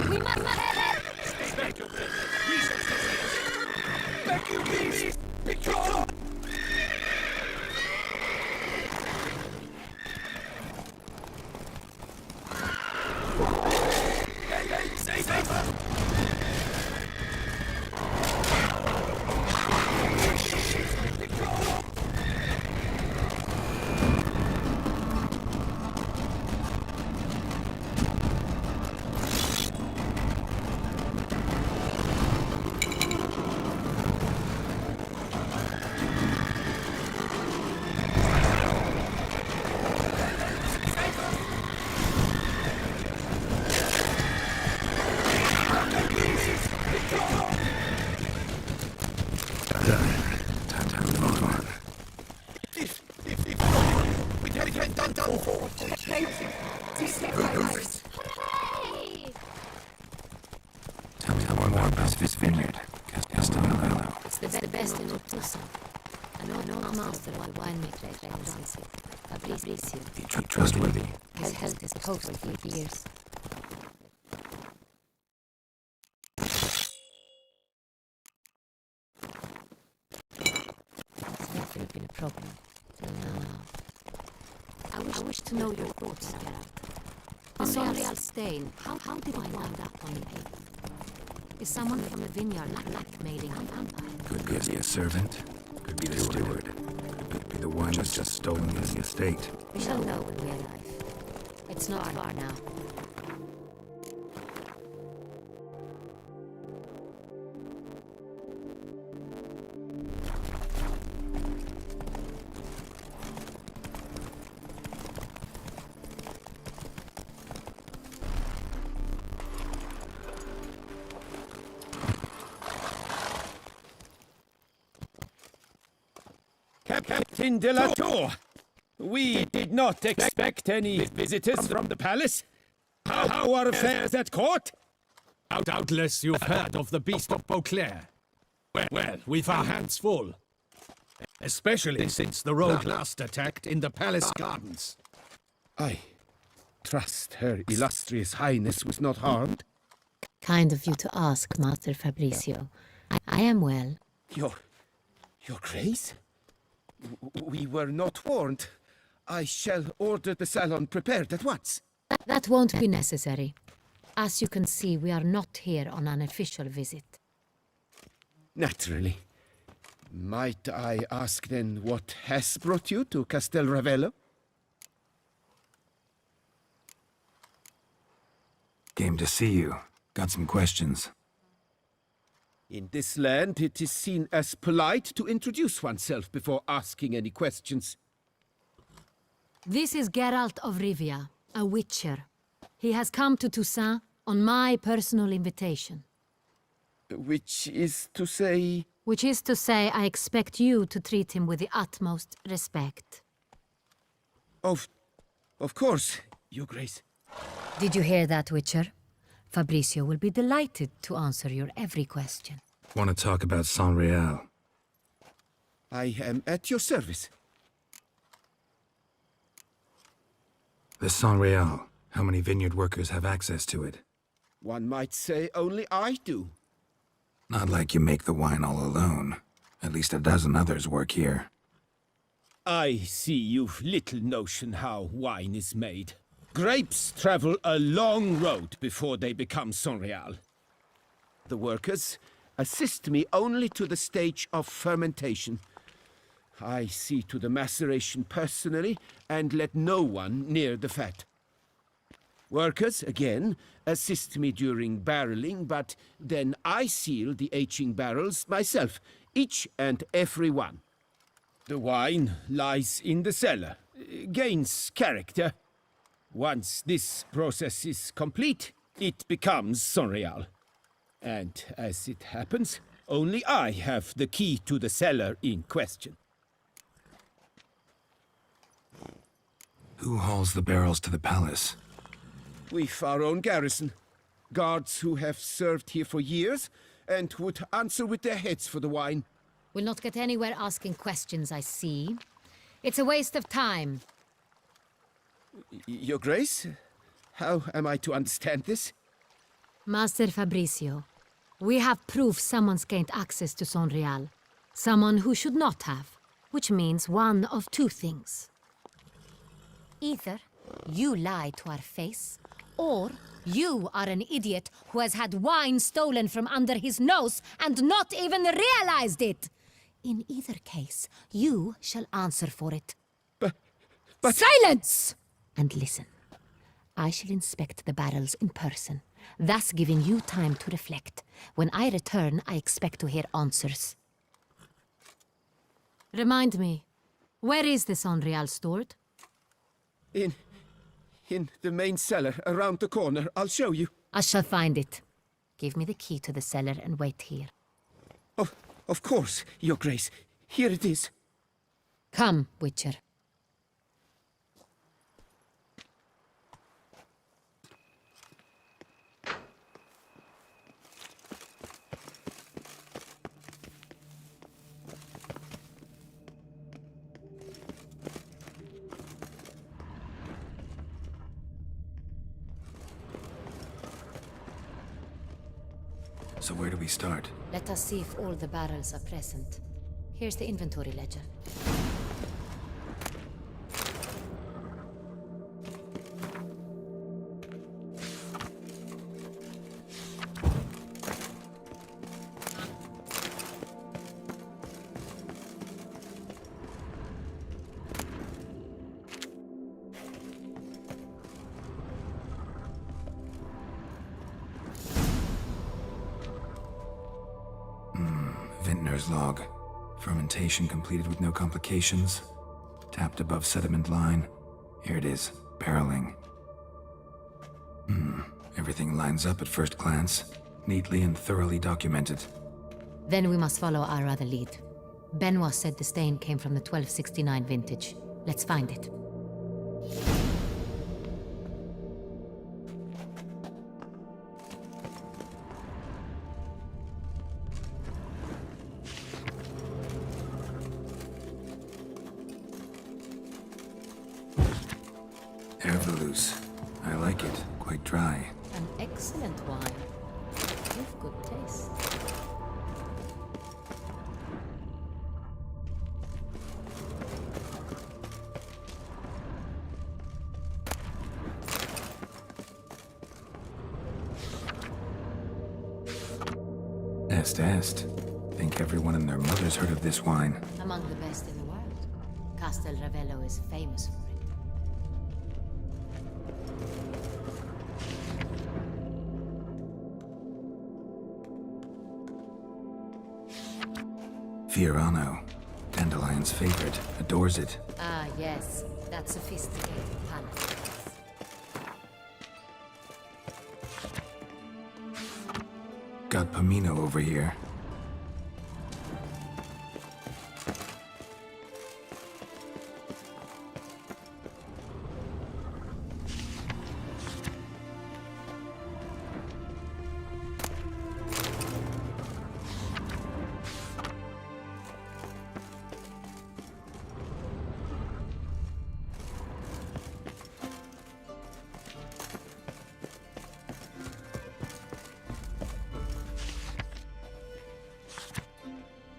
We must head it! Tell me more about this vineyard, Castellano. It's the best in Ottosa. An old master of winemaker, Fabrizio. Trustworthy. Has held his post for years. It's never been a problem. No. I wish to know your thoughts, Geralt. The Sonreal stain, how did I wind up on the paper? Is someone from the vineyard blackmailing a vampire? Could be a servant, could be the steward, could be the one that's just stolen from the estate. We shall know when we arrive. It's not far now. Captain de la Tour! We did not expect any visitors from the palace. How are affairs at court? Doubtless you've heard of the Beast of Beauclair. Well, we've our hands full. Especially since the rogue last attacked in the palace gardens. I trust Her Illustrious Highness was not harmed. Kind of you to ask, Master Fabrizio. I am well. Your Grace? We were not warned. I shall order the salon prepared at once. That won't be necessary. As you can see, we are not here on an official visit. Naturally. Might I ask then what has brought you to Castel Ravello? Came to see you. Got some questions. In this land, it is seen as polite to introduce oneself before asking any questions. This is Geralt of Rivia, a witcher. He has come to Toussaint on my personal invitation. Which is to say... Which is to say, I expect you to treat him with the utmost respect. Of course, Your Grace. Did you hear that, Witcher? Fabrizio will be delighted to answer your every question. Want to talk about Sonreal? I am at your service. The Sonreal. How many vineyard workers have access to it? One might say only I do. Not like you make the wine all alone. At least a dozen others work here. I see you've little notion how wine is made. Grapes travel a long road before they become Sonreal. The workers assist me only to the stage of fermentation. I see to the maceration personally and let no one near the fat. Workers, again, assist me during barreling, but then I seal the aging barrels myself, each and every one. The wine lies in the cellar, gains character. Once this process is complete, it becomes Sonreal. And as it happens, only I have the key to the cellar in question. Who hauls the barrels to the palace? We've our own garrison. Guards who have served here for years and would answer with their heads for the wine. We'll not get anywhere asking questions, I see. It's a waste of time. Your Grace? How am I to understand this? Master Fabrizio, we have proof someone's gained access to Sonreal. Someone who should not have. Which means one of two things. Either you lie to our face, or you are an idiot who has had wine stolen from under his nose and not even realized it. In either case, you shall answer for it. But... Silence! And listen. I shall inspect the barrels in person, thus giving you time to reflect. When I return, I expect to hear answers. Remind me, where is the Sonreal stored? In the main cellar, around the corner. I'll show you. I shall find it. Give me the key to the cellar and wait here. Oh, of course, Your Grace. Here it is. Come, Witcher. So where do we start? Let us see if all the barrels are present. Here's the inventory ledger. Vintner's log. Fermentation completed with no complications. Tapped above sediment line. Here it is. Barreling. Everything lines up at first glance. Neatly and thoroughly documented. Then we must follow our other lead. Benoit said the stain came from the 1269 vintage. Let's find it. Herveloos. I like it. Quite dry. An excellent wine. With good taste. Est. Think everyone and their mother's heard of this wine. Among the best in the world. Castel Ravello is famous for it. Fiorano. Dandelion's favorite. Adores it. Ah, yes. That sophisticated palate. Got Pomino over here.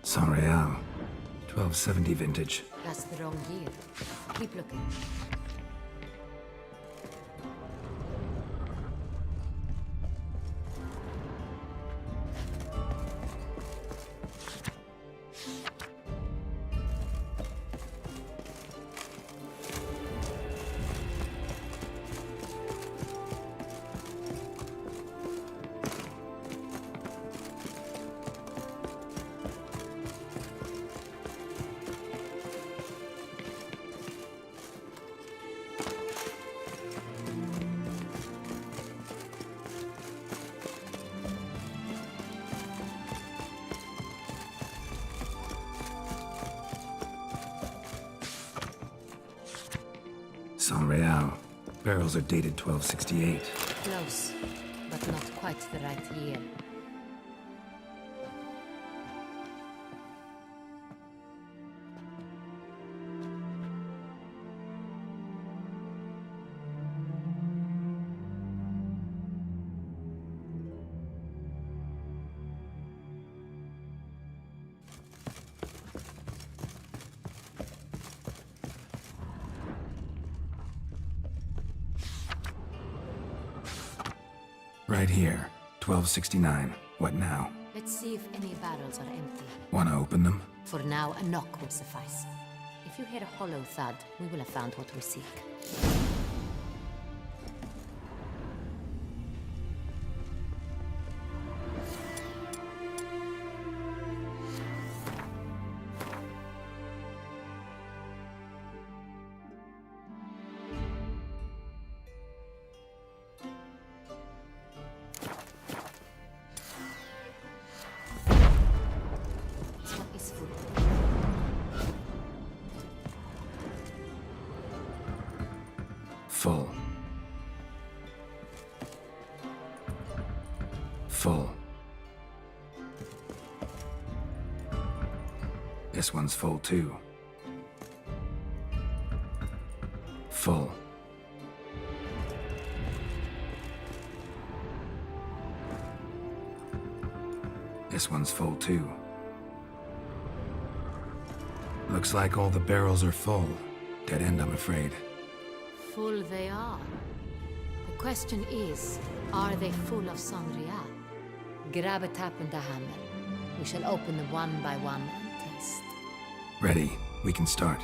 San Real. 1270 vintage. That's the wrong year. Keep looking. San Real. Barrels are dated 1268. Close, but not quite the right year. Right here. 1269. What now? Let's see if any barrels are empty. Wanna open them? For now, a knock will suffice. If you hear a hollow thud, we will have found what we seek. Full. Full. This one's full too. Full. This one's full too. Looks like all the barrels are full. Dead end, I'm afraid. Full they are. The question is, are they full of sangria? Grab a tap and a hammer. We shall open them one by one and taste. Ready. We can start.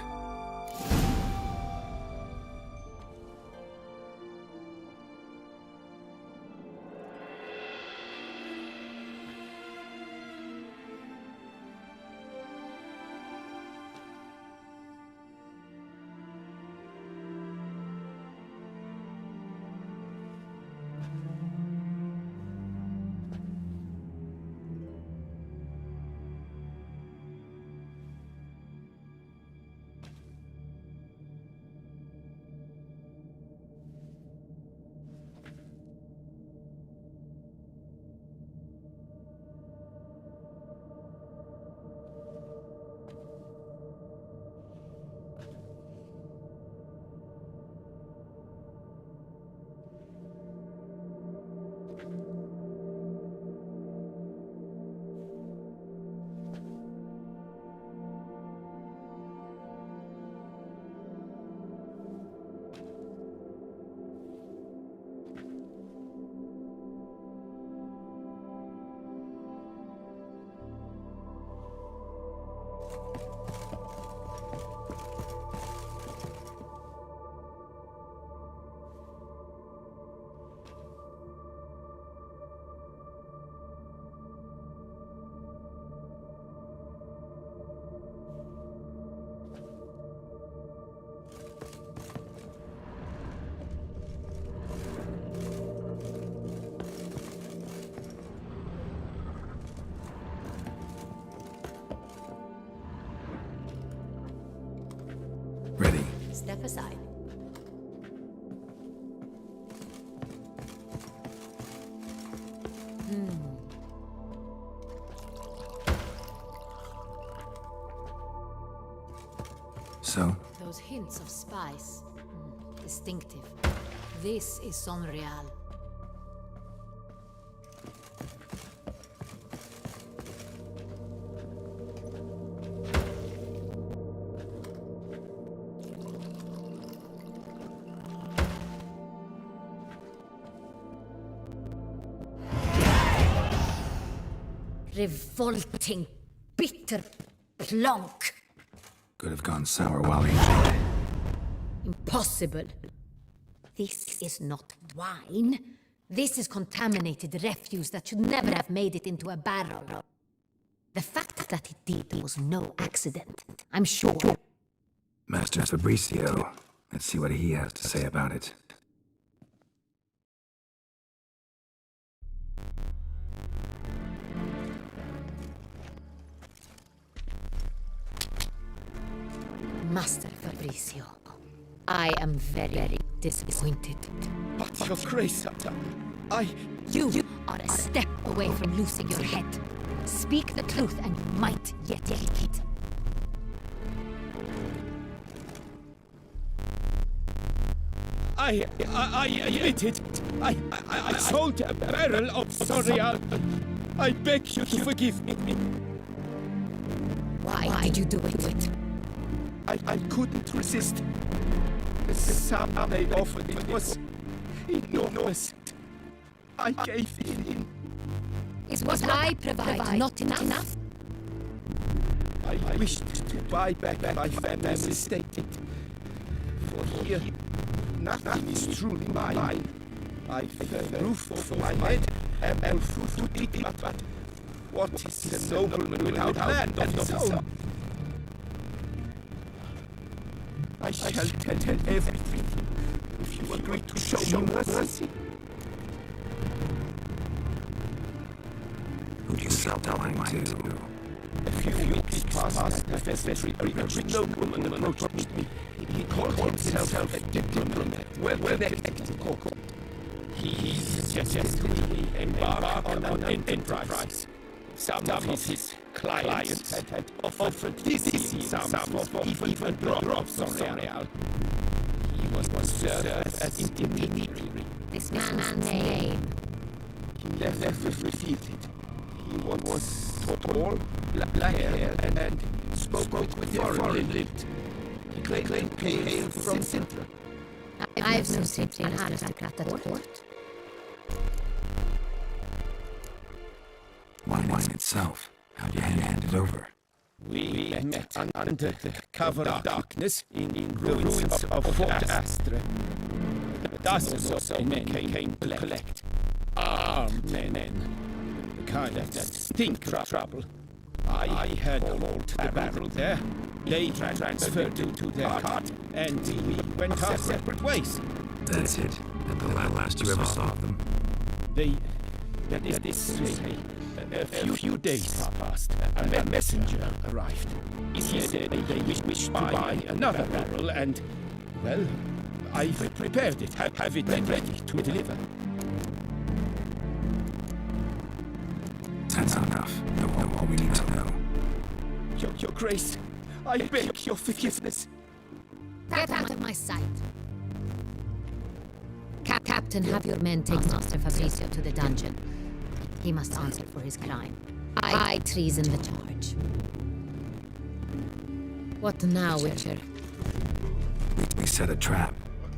Ready. Step aside. So? Those hints of spice. Distinctive. This is Sonreal. Revolting, bitter plonk. Could have gone sour while aging. Impossible. This is not wine. This is contaminated refuse that should never have made it into a barrel. The fact that it did was no accident, I'm sure. Master Fabricio. Let's see what he has to say about it. Master Fabricio, I am very disappointed. But your grace, You are a step away from losing your head. Speak the truth and you might yet get it. I admit it. I sold a barrel of Sonreal. I beg you to forgive me. Why did you do it? I couldn't resist. The sum they offered, it was enormous. I gave in. Is what I provide not enough? I wished to buy back my family's estate. For here, nothing is truly mine. I've a roof over my head and food to eat, but what is a nobleman without land of his own? I shall tell everything if you agree to show me mercy. Who do you sell the wine to? A few weeks past, the vestry, a rich nobleman approached me. He called himself a diplomat, well connected. He suggested we embark on an enterprise. Some of his clients had offered this sum for even drops of Sonreal. He was served as intermediary. This man's name. He never revealed it. He was tall, black-haired, and spoke with a foreign lilt. He claimed hail from Sintra. I've no Cyprian aristocrat at court. Wine itself. How'd you hand it over? We met under the cover of darkness in ruins of Fort Astra. Dozens of men came to collect. Armed men. The kind that stink trouble. I had all to the barrel there. They transferred to their cart, and we went our separate ways. That's it. And the last you ever saw of them. They went this way. A few days passed, and a messenger arrived. He said they wished to buy another barrel, and, well, I've prepared it, have it ready to deliver. That's enough. Know all we need to know. Your Grace, I beg your forgiveness. Get out of my sight. Captain, have your men take Master Fabrizio to the dungeon. He must answer for his crime. I treason the charge. What now, Witcher? We set a trap.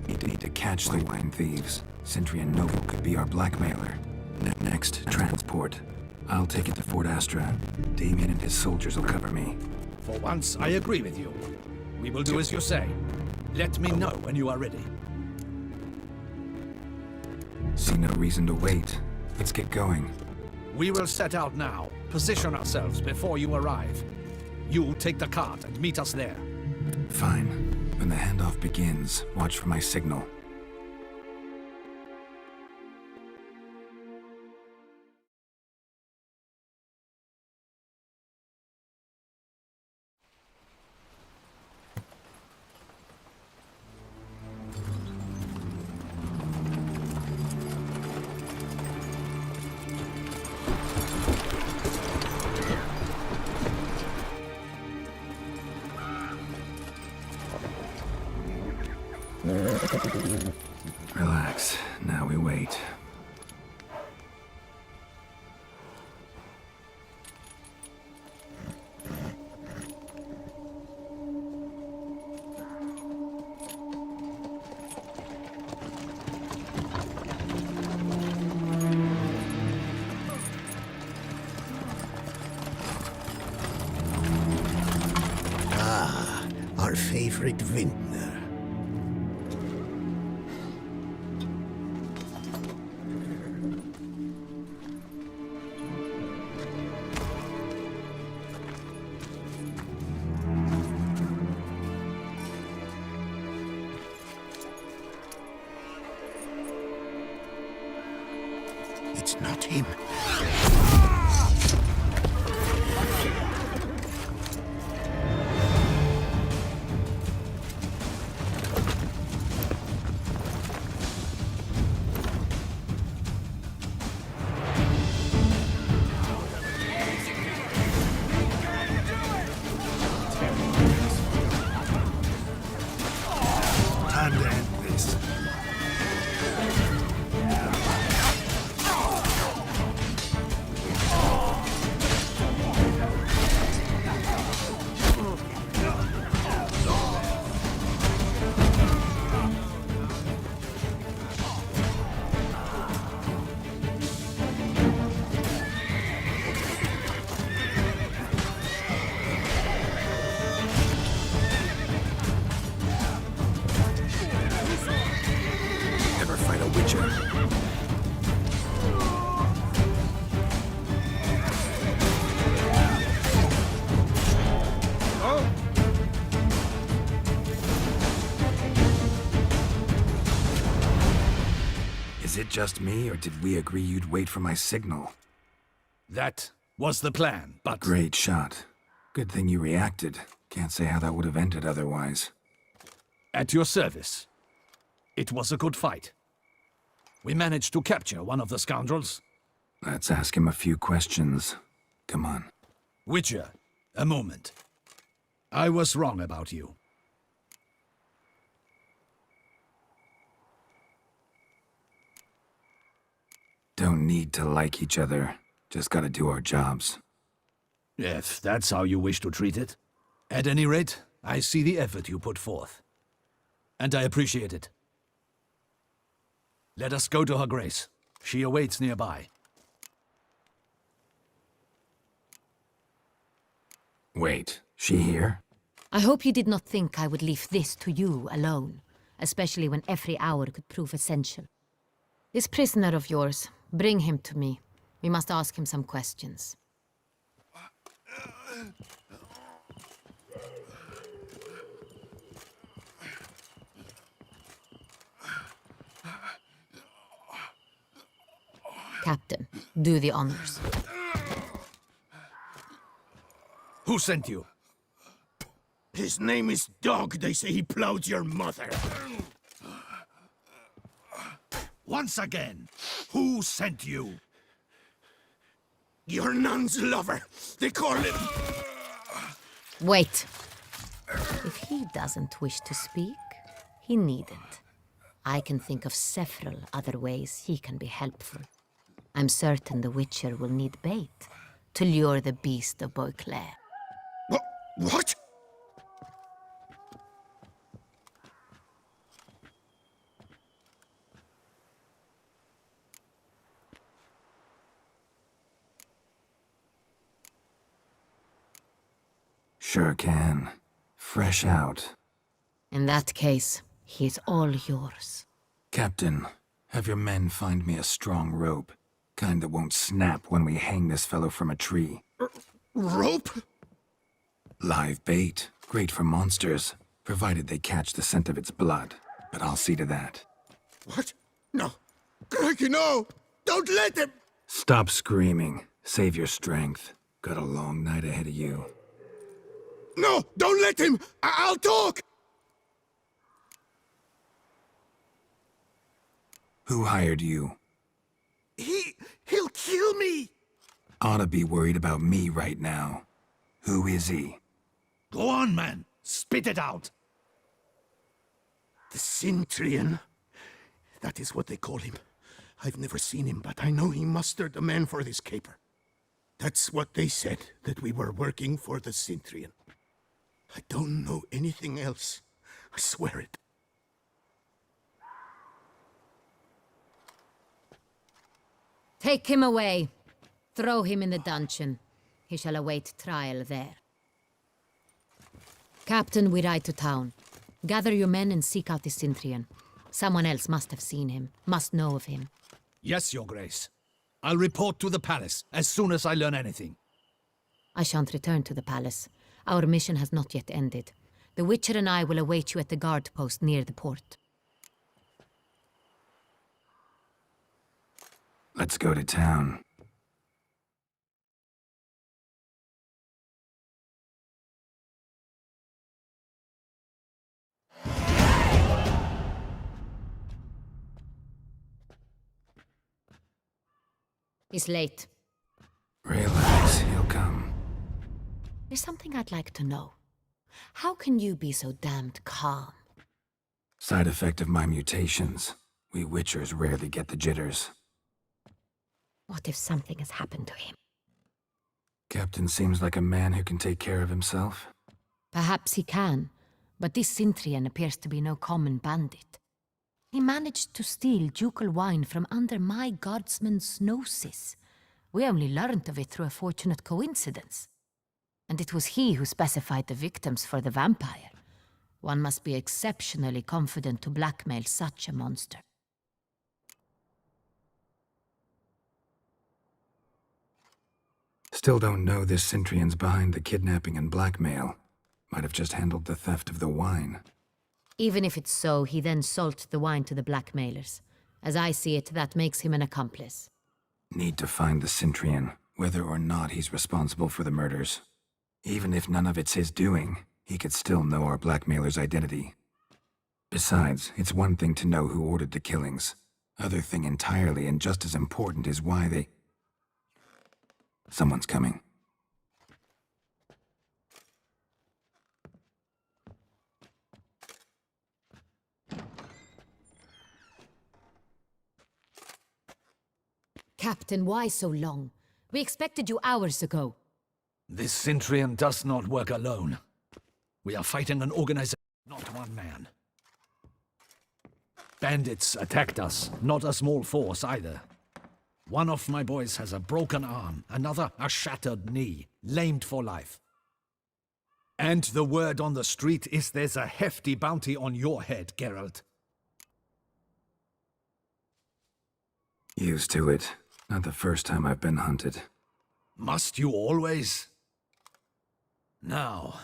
We need to catch the wine thieves. Sindri and Noble could be our blackmailer. Next, transport. I'll take it to Fort Astra. Damien and his soldiers will cover me. For once, I agree with you. We will do as you say. Let me know when you are ready. See no reason to wait. Let's get going. We will set out now. Position ourselves before you arrive. You take the cart and meet us there. Fine. When the handoff begins, watch for my signal. Relax. Now we wait. Our favorite vintner. It's not him. Time to end this. Never fight a witcher. Is it just me, or did we agree you'd wait for my signal? That was the plan, but... Great shot. Good thing you reacted. Can't say how that would have ended otherwise. At your service. It was a good fight. We managed to capture one of the scoundrels. Let's ask him a few questions. Come on. Witcher, a moment. I was wrong about you. Don't need to like each other. Just gotta do our jobs. If that's how you wish to treat it. At any rate, I see the effort you put forth. And I appreciate it. Let us go to Her Grace. She awaits nearby. Wait, she here? I hope you did not think I would leave this to you alone, especially when every hour could prove essential. This prisoner of yours, bring him to me. We must ask him some questions. Captain, do the honors. Who sent you? His name is Dog. They say he plowed your mother. Once again, who sent you? Your nun's lover. They call him... Wait. If he doesn't wish to speak, he needn't. I can think of several other ways he can be helpful. I'm certain the Witcher will need bait to lure the beast of Beauclair. What? Sure can. Fresh out. In that case, he is all yours. Captain, have your men find me a strong rope. Kind that won't snap when we hang this fellow from a tree. Rope? Live bait. Great for monsters, provided they catch the scent of its blood. But I'll see to that. What? No. Craigie, no! Don't let him! Stop screaming. Save your strength. Got a long night ahead of you. No! Don't let him! I'll talk! Who hired you? He'll kill me! Oughta be worried about me right now. Who is he? Go on, man. Spit it out. The Cintrian. That is what they call him. I've never seen him, but I know he mustered a man for this caper. That's what they said, that we were working for the Cintrian. I don't know anything else. I swear it. Take him away. Throw him in the dungeon. He shall await trial there. Captain, we ride to town. Gather your men and seek out the Cintrian. Someone else must have seen him, must know of him. Yes, Your Grace. I'll report to the palace as soon as I learn anything. I shan't return to the palace. Our mission has not yet ended. The Witcher and I will await you at the guard post near the port. Let's go to town. He's late. Relax, he'll come. There's something I'd like to know. How can you be so damned calm? Side effect of my mutations. We Witchers rarely get the jitters. What if something has happened to him? Captain seems like a man who can take care of himself. Perhaps he can, but this Cintrian appears to be no common bandit. He managed to steal ducal wine from under my guardsman's noses. We only learned of it through a fortunate coincidence. And it was he who specified the victims for the vampire. One must be exceptionally confident to blackmail such a monster. Still don't know this Cintrian's behind the kidnapping and blackmail. Might have just handled the theft of the wine. Even if it's so, he then sold the wine to the blackmailers. As I see it, that makes him an accomplice. Need to find the Cintrian, whether or not he's responsible for the murders. Even if none of it's his doing, he could still know our blackmailer's identity. Besides, it's one thing to know who ordered the killings. Other thing entirely, and just as important, is why they... Someone's coming. Captain, why so long? We expected you hours ago. This Cintrian does not work alone. We are fighting an organization, not one man. Bandits attacked us, not a small force either. One of my boys has a broken arm, another a shattered knee, lamed for life. And the word on the street is there's a hefty bounty on your head, Geralt. Used to it. Not the first time I've been hunted. Must you always? Now,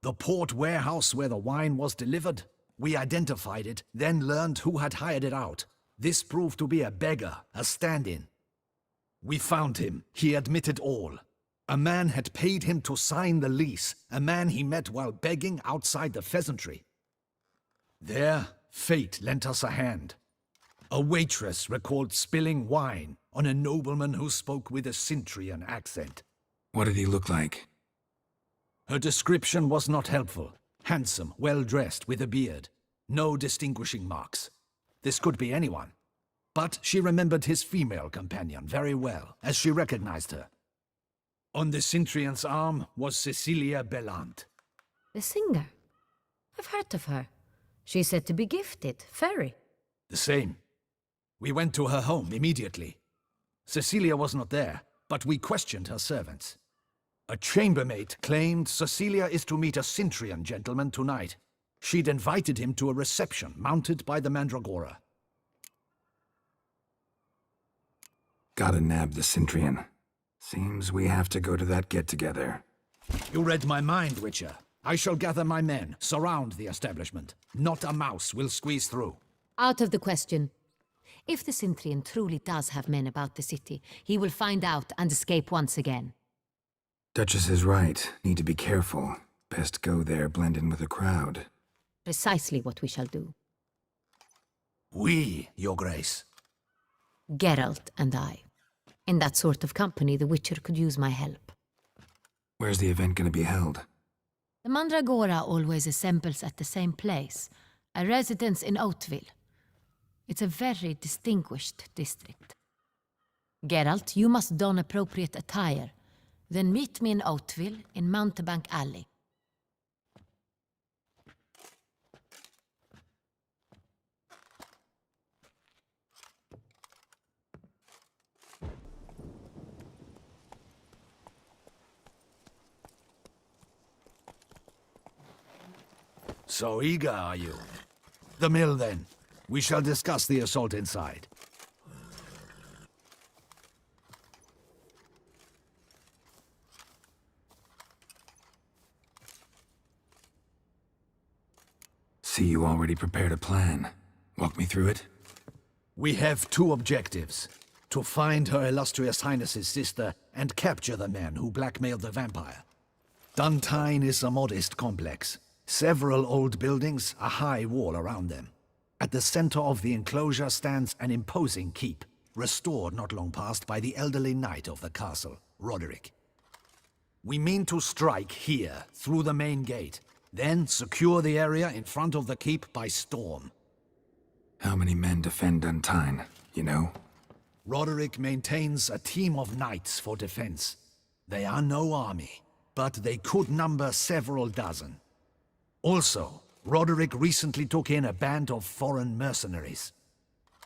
the port warehouse where the wine was delivered, we identified it, then learned who had hired it out. This proved to be a beggar, a stand-in. We found him. He admitted all. A man had paid him to sign the lease, a man he met while begging outside the pheasantry. There, fate lent us a hand. A waitress recalled spilling wine on a nobleman who spoke with a Cintrian accent. What did he look like? Her description was not helpful. Handsome, well-dressed, with a beard. No distinguishing marks. This could be anyone. But she remembered his female companion very well, as she recognized her. On the Cintrian's arm was Cecilia Bellant. The singer. I've heard of her. She's said to be gifted, fairy. The same. We went to her home immediately. Cecilia was not there, but we questioned her servants. A chambermaid claimed Cecilia is to meet a Cintrian gentleman tonight. She'd invited him to a reception mounted by the Mandragora. Gotta nab the Cintrian. Seems we have to go to that get-together. You read my mind, Witcher. I shall gather my men, surround the establishment. Not a mouse will squeeze through. Out of the question. If the Cintrian truly does have men about the city, he will find out and escape once again. Duchess is right. Need to be careful. Best go there, blend in with the crowd. Precisely what we shall do. We, Your Grace. Geralt and I. In that sort of company, the Witcher could use my help. Where's the event gonna be held? The Mandragora always assembles at the same place, a residence in Oatville. It's a very distinguished district. Geralt, you must don appropriate attire. Then meet me in Oatville in Mountebank Alley. So eager, are you? The mill, then. We shall discuss the assault inside. See, you already prepared a plan. Walk me through it? We have two objectives. To find Her Illustrious Highness's sister and capture the men who blackmailed the vampire. Duntine is a modest complex. Several old buildings, a high wall around them. At the center of the enclosure stands an imposing keep, restored not long past by the elderly knight of the castle, Roderick. We mean to strike here, through the main gate, then secure the area in front of the keep by storm. How many men defend Duntine, you know? Roderick maintains a team of knights for defense. They are no army, but they could number several dozen. Also, Roderick recently took in a band of foreign mercenaries.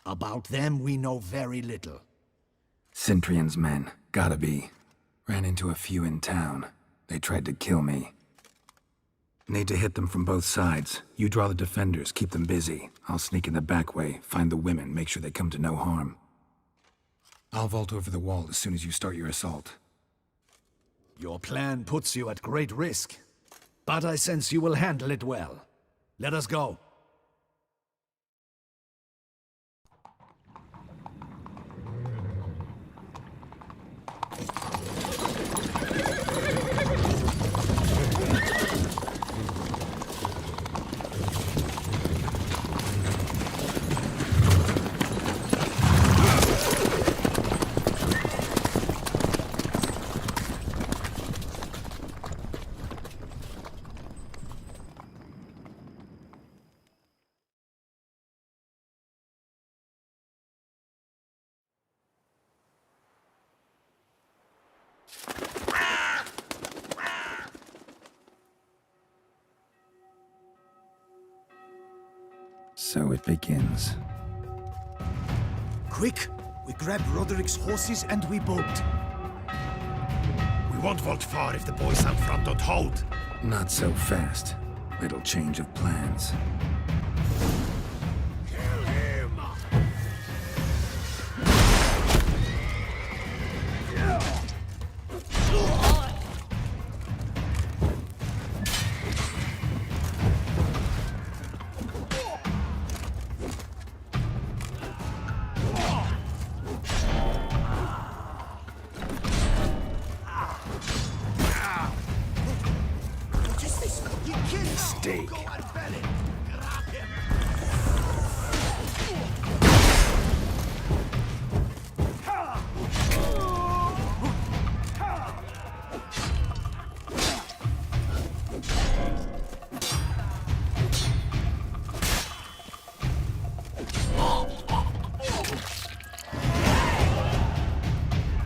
About them we know very little. Cintrian's men, gotta be. Ran into a few in town. They tried to kill me. Need to hit them from both sides. You draw the defenders, keep them busy. I'll sneak in the back way, find the women, make sure they come to no harm. I'll vault over the wall as soon as you start your assault. Your plan puts you at great risk, but I sense you will handle it well. Let us go. So it begins. Quick! We grab Roderick's horses and we bolt. We won't vault far if the boys out front don't hold. Not so fast. Little change of plans. Kill him! Mistake.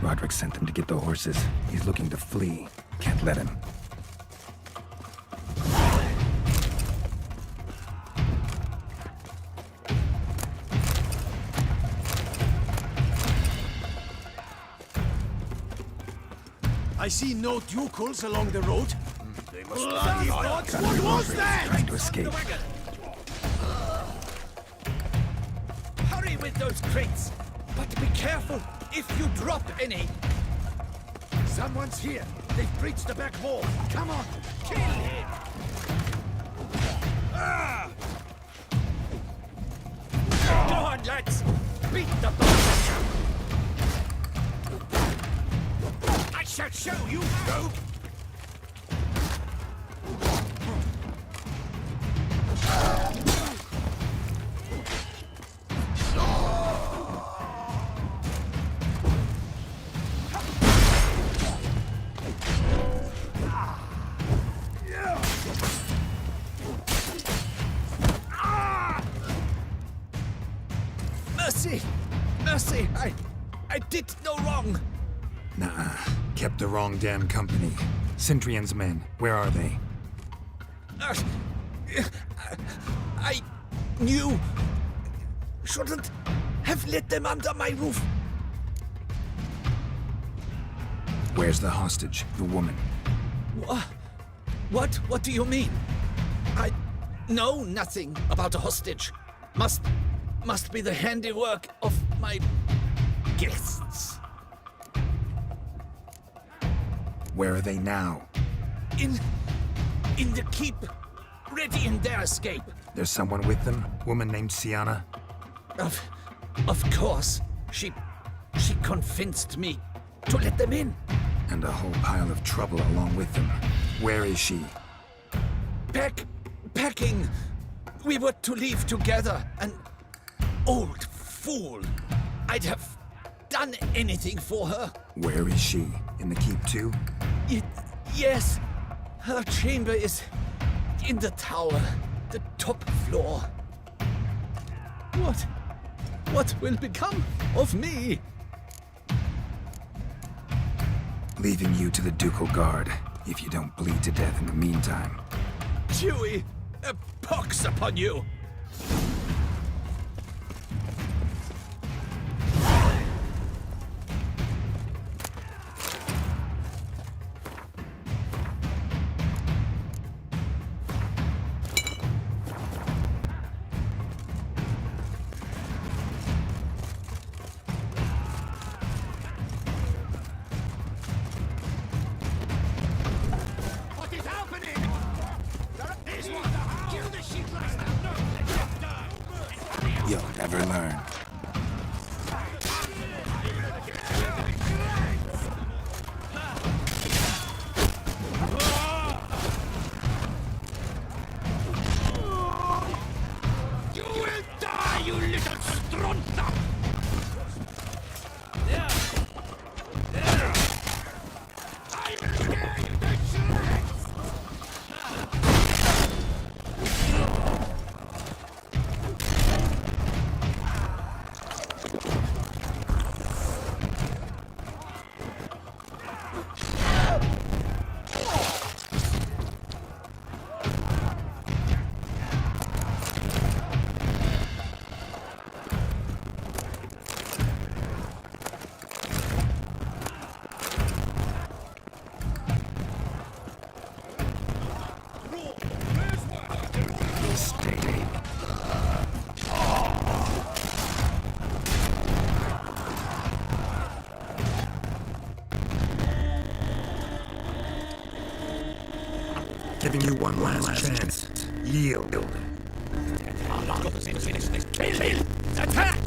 Roderick sent them to get the horses. He's looking to flee. Can't let him. I see no ducals along the road. They must be What was that? Trying to escape. Hurry with those crates! But be careful if you drop any! Someone's here. They've breached the back wall. Come on, kill him! Go on, lads! Beat the boss! I shall show you, rogue! Mercy! Mercy! I did no wrong! Nah, kept the wrong damn company. Centrion's men, where are they? I knew... shouldn't have let them under my roof. Where's the hostage, the woman? What do you mean? I know nothing about a hostage. Must be the handiwork of my guests. Where are they now? In the keep, ready in their escape. There's someone with them? Woman named Sienna? Of course. She convinced me to let them in. And a whole pile of trouble along with them. Where is she? Packing. We were to leave together. An old fool. I'd have done anything for her. Where is she? In the keep too? Yes. Her chamber is in the tower, the top floor. What will become of me? Leaving you to the Ducal Guard, if you don't bleed to death in the meantime. Chewie, a pox upon you! What is happening? He's one. Kill the sheep last now. No, let him die. You'll never learn. You will die, you little strunter! I will tear you to shreds! Giving you one last chance. Yield. Kill! Attack!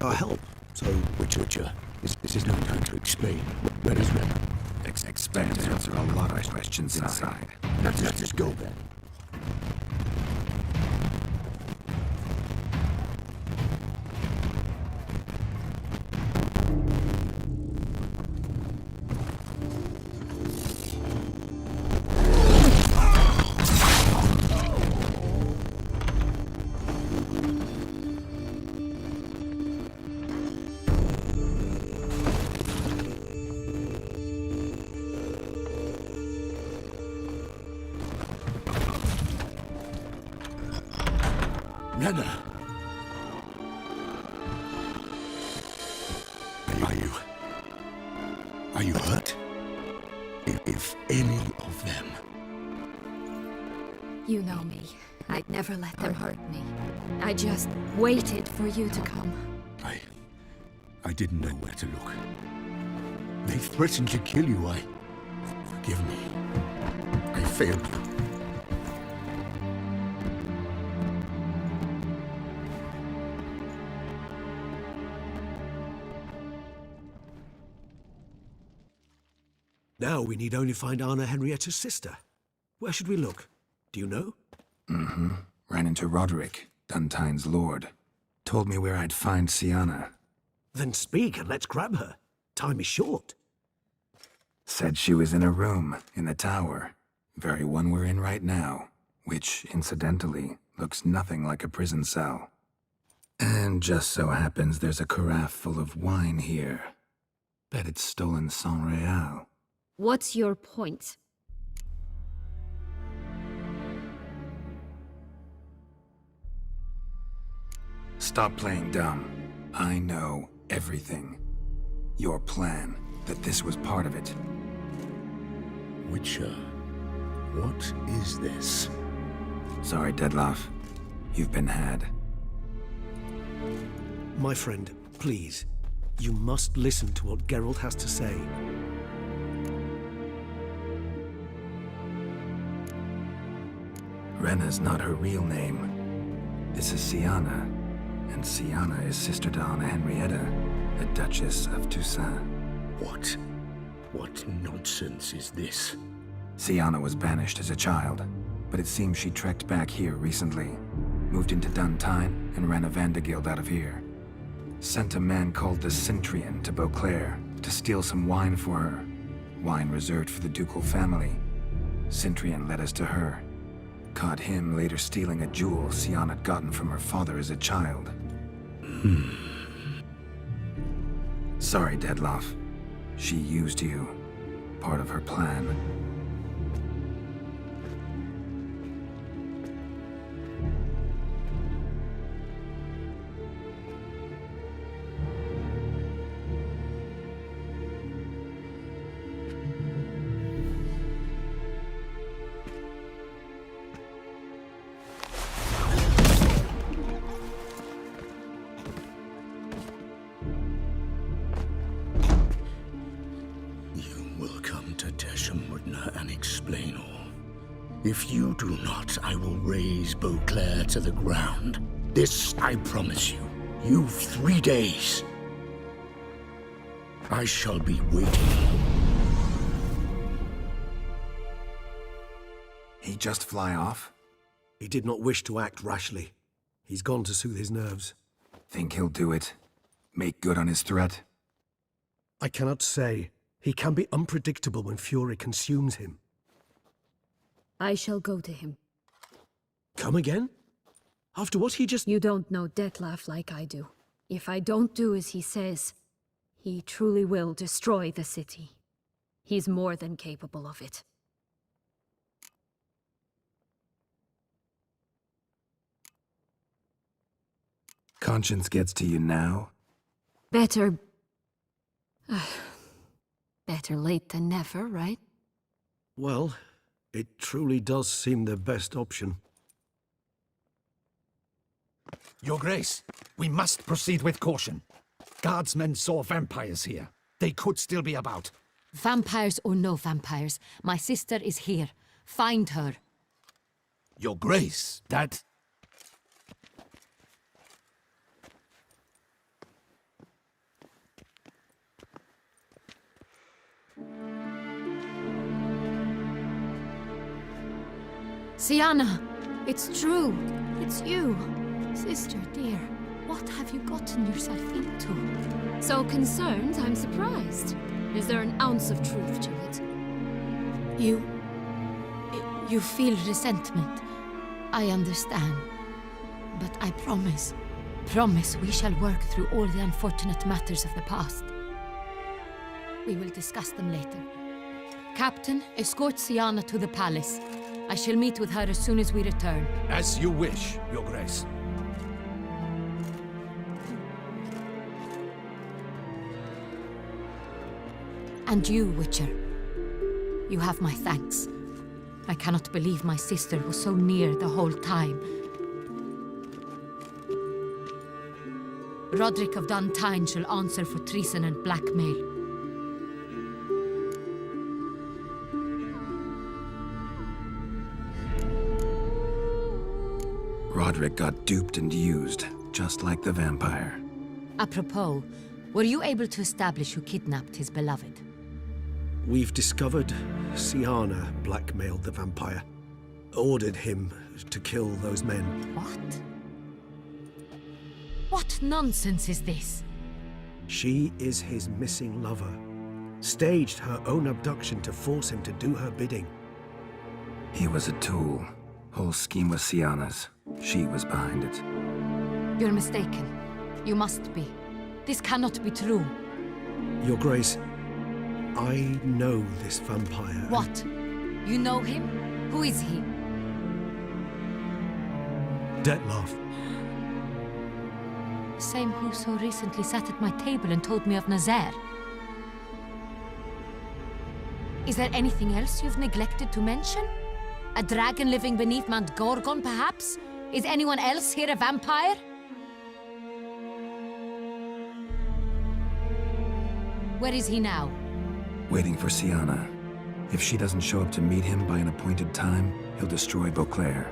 Our help. So, Witcher, this is no time to explain. Where is Ren? Expect to answer a lot of questions inside. Let's just go then. Renna! Are you hurt? If any of them... You know me. I'd never let them hurt me. I just waited for you to come. I didn't know where to look. They threatened to kill you. Forgive me. I failed you. Now we need only find Anna Henrietta's sister. Where should we look? Do you know? Ran into Roderick, Duntine's lord. Told me where I'd find Sienna. Then speak and let's grab her. Time is short. Said she was in a room in the tower. Very one we're in right now. Which, incidentally, looks nothing like a prison cell. And just so happens there's a carafe full of wine here. Bet it's stolen San Real. What's your point? Stop playing dumb. I know everything. Your plan, that this was part of it. Witcher, what is this? Sorry, Dettlaff. You've been had. My friend, please. You must listen to what Geralt has to say. Renna's not her real name. This is Sienna. And Sienna is sister to Anna Henrietta, the Duchess of Toussaint. What nonsense is this? Sienna was banished as a child, but it seems she trekked back here recently. Moved into Duntine and ran a Vanderguild out of here. Sent a man called the Centrian to Beauclair to steal some wine for her. Wine reserved for the ducal family. Centrian led us to her. Caught him later stealing a jewel Sienna had gotten from her father as a child. Sorry, Dettlaff. She used you. Part of her plan. will come to Teshumudna and explain all. If you do not, I will raze Beauclair to the ground. This I promise you. You've 3 days. I shall be waiting. He just fly off? He did not wish to act rashly. He's gone to soothe his nerves. Think he'll do it? Make good on his threat? I cannot say. He can be unpredictable when fury consumes him. I shall go to him. Come again? After what he just... You don't know Detlef like I do. If I don't do as he says, he truly will destroy the city. He's more than capable of it. Conscience gets to you now? Better... better late than never, right? Well, it truly does seem the best option. Your Grace, we must proceed with caution. Guardsmen saw vampires here. They could still be about. Vampires or no vampires, my sister is here. Find her. Your Grace, that... Sienna, it's true. It's you. Sister, dear, what have you gotten yourself into? So concerned, I'm surprised. Is there an ounce of truth to it? You feel resentment. I understand. But I promise we shall work through all the unfortunate matters of the past. We will discuss them later. Captain, escort Sienna to the palace. I shall meet with her as soon as we return. As you wish, Your Grace. And you, Witcher. You have my thanks. I cannot believe my sister was so near the whole time. Roderick of Duntine shall answer for treason and blackmail. Roderick got duped and used, just like the vampire. Apropos, were you able to establish who kidnapped his beloved? We've discovered Sienna blackmailed the vampire. Ordered him to kill those men. What? What nonsense is this? She is his missing lover. Staged her own abduction to force him to do her bidding. He was a tool. Whole scheme was Sienna's. She was behind it. You're mistaken. You must be. This cannot be true. Your Grace, I know this vampire. What? You know him? Who is he? Detlef. Same who so recently sat at my table and told me of Nazaire. Is there anything else you've neglected to mention? A dragon living beneath Mount Gorgon, perhaps? Is anyone else here a vampire? Where is he now? Waiting for Sienna. If she doesn't show up to meet him by an appointed time, he'll destroy Beauclair.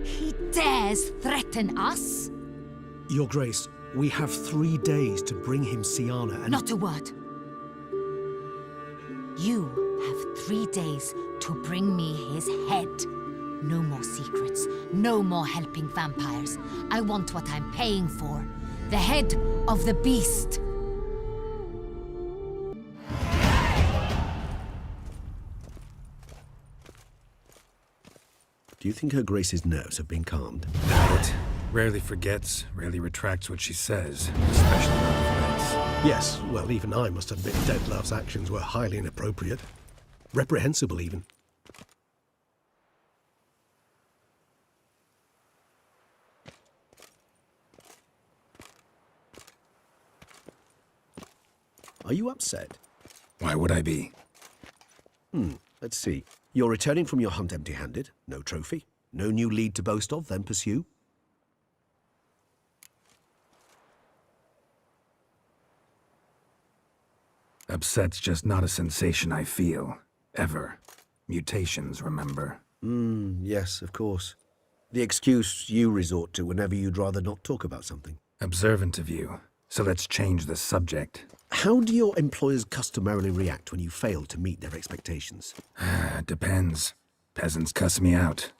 He dares threaten us? Your Grace, we have 3 days to bring him Sienna and... Not a word. You have 3 days to bring me his head. No more secrets. No more helping vampires. I want what I'm paying for. The head of the beast. Do you think Her Grace's nerves have been calmed? Doubt it. Rarely forgets, rarely retracts what she says, especially on threats. Yes, well, even I must admit Detlef's actions were highly inappropriate. Reprehensible, even. Are you upset? Why would I be? Let's see. You're returning from your hunt empty-handed. No trophy. No new lead to boast of, then pursue. Upset's just not a sensation I feel. Ever. Mutations, remember? Yes, of course. The excuse you resort to whenever you'd rather not talk about something. Observant of you. So let's change the subject. How do your employers customarily react when you fail to meet their expectations? Depends. Peasants cuss me out.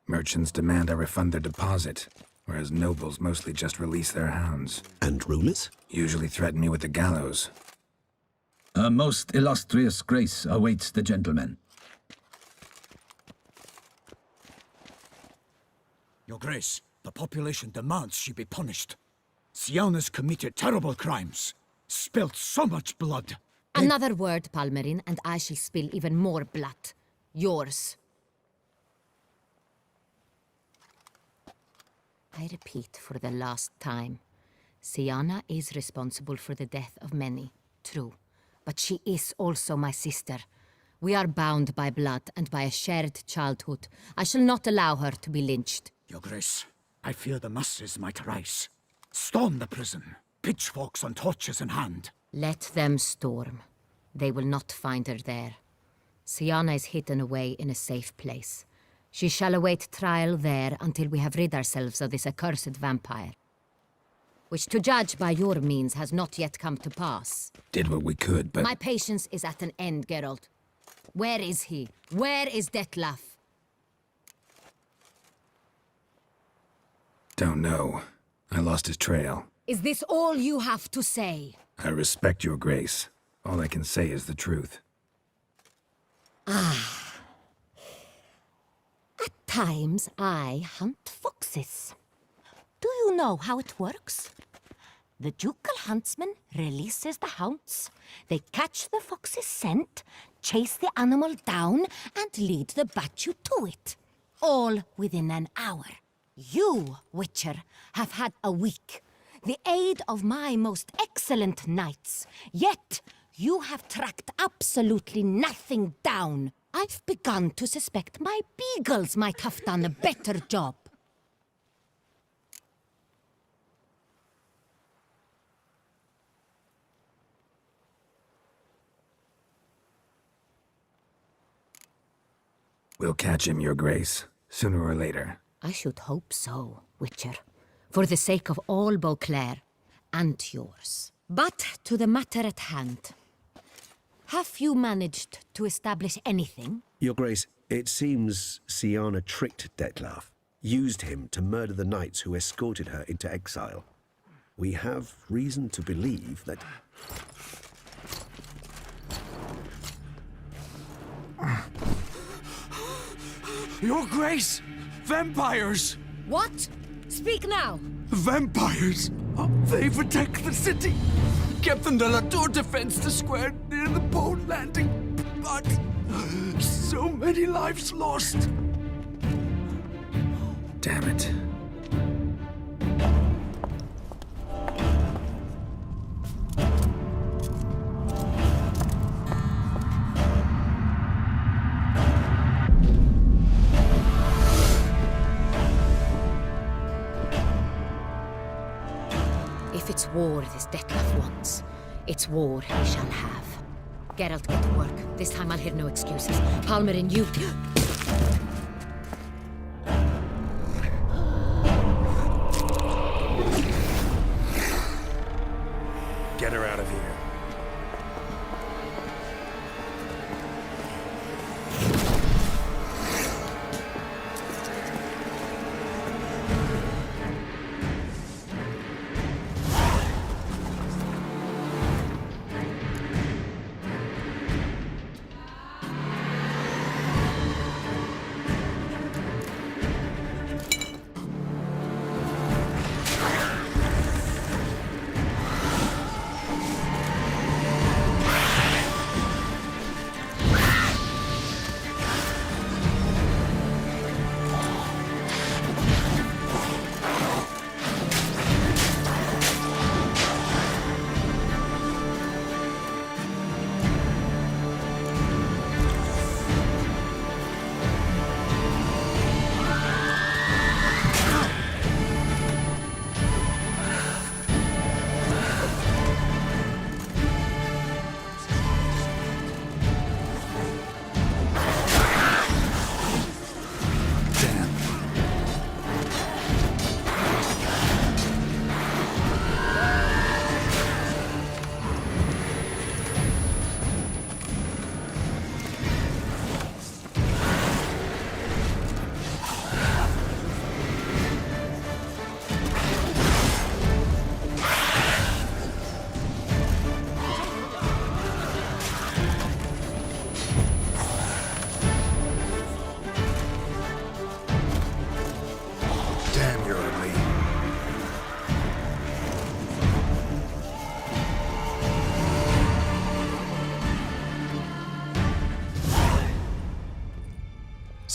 Merchants demand I refund their deposit, whereas nobles mostly just release their hounds. And rulers? Usually threaten me with the gallows. A most illustrious grace awaits the gentleman. Your Grace, the population demands she be punished. Syanna's committed terrible crimes, spilt so much blood. Another word, Palmerin, and I shall spill even more blood. Yours. I repeat for the last time. Syanna is responsible for the death of many, true. But she is also my sister. We are bound by blood and by a shared childhood. I shall not allow her to be lynched. Your Grace, I fear the masses might rise. Storm the prison, pitchforks and torches in hand. Let them storm. They will not find her there. Syanna is hidden away in a safe place. She shall await trial there until we have rid ourselves of this accursed vampire. Which, to judge by your means, has not yet come to pass. Did what we could, but... My patience is at an end, Geralt. Where is he? Where is Detlaf? Don't know. I lost his trail. Is this all you have to say? I respect your grace. All I can say is the truth. At times, I hunt foxes. Do you know how it works? The ducal huntsman releases the hounds. They catch the fox's scent, chase the animal down, and lead the battue to it. All within an hour. You, Witcher, have had a week. The aid of my most excellent knights. Yet, you have tracked absolutely nothing down. I've begun to suspect my beagles might have done a better job. We'll catch him, your grace, sooner or later. I should hope so, Witcher. For the sake of all Beauclair and yours. But to the matter at hand. Have you managed to establish anything? Your Grace, it seems Syanna tricked Detlaf, used him to murder the knights who escorted her into exile. We have reason to believe that... Your Grace! Vampires! What? Speak now! Vampires! They protect the city! Captain de la Tour defends the square near the boat landing, but so many lives lost! Damn it. If it's war this Detlaf wants, it's war he shall have. Geralt, get to work. This time I'll hear no excuses. Palmerin, you... Get her out of here.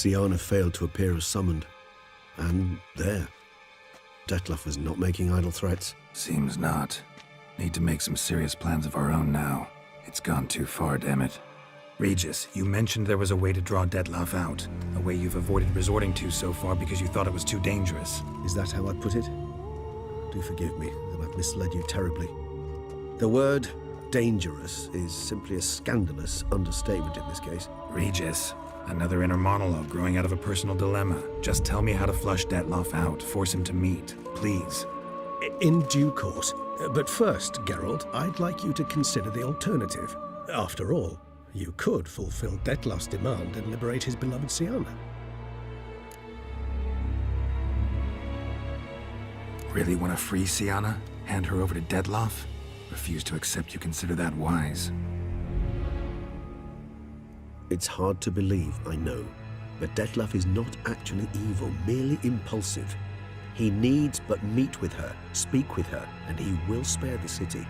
Siana failed to appear as summoned. And there. Dettlaff was not making idle threats. Seems not. Need to make some serious plans of our own now. It's gone too far, damn it. Regis, you mentioned there was a way to draw Dettlaff out. A way you've avoided resorting to so far because you thought it was too dangerous. Is that how I'd put it? Do forgive me that I've misled you terribly. The word dangerous is simply a scandalous understatement in this case. Regis, another inner monologue growing out of a personal dilemma. Just tell me how to flush Dettlaff out, force him to meet, please. In due course. But first, Geralt, I'd like you to consider the alternative. After all, you could fulfill Dettlaff's demand and liberate his beloved Siana. Really want to free Siana? Hand her over to Dettlaff? Refuse to accept you consider that wise. It's hard to believe, I know, but Dettlaff is not actually evil, merely impulsive. He needs but meet with her, speak with her, and he will spare the city.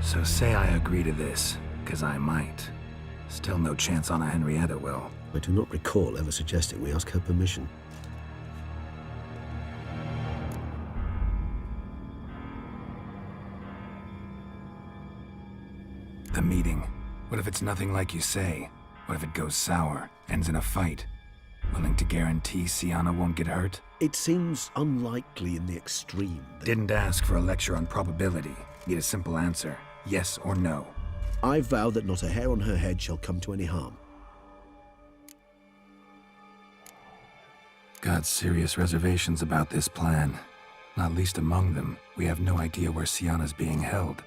So say I agree to this, because I might. Still no chance Anna Henrietta will. I do not recall ever suggesting we ask her permission. The meeting. What if it's nothing like you say? What if it goes sour, ends in a fight? Willing to guarantee Siana won't get hurt? It seems unlikely in the extreme. Didn't ask for a lecture on probability. Need a simple answer. Yes or no. I vow that not a hair on her head shall come to any harm. Got serious reservations about this plan. Not least among them, we have no idea where Siana's being held.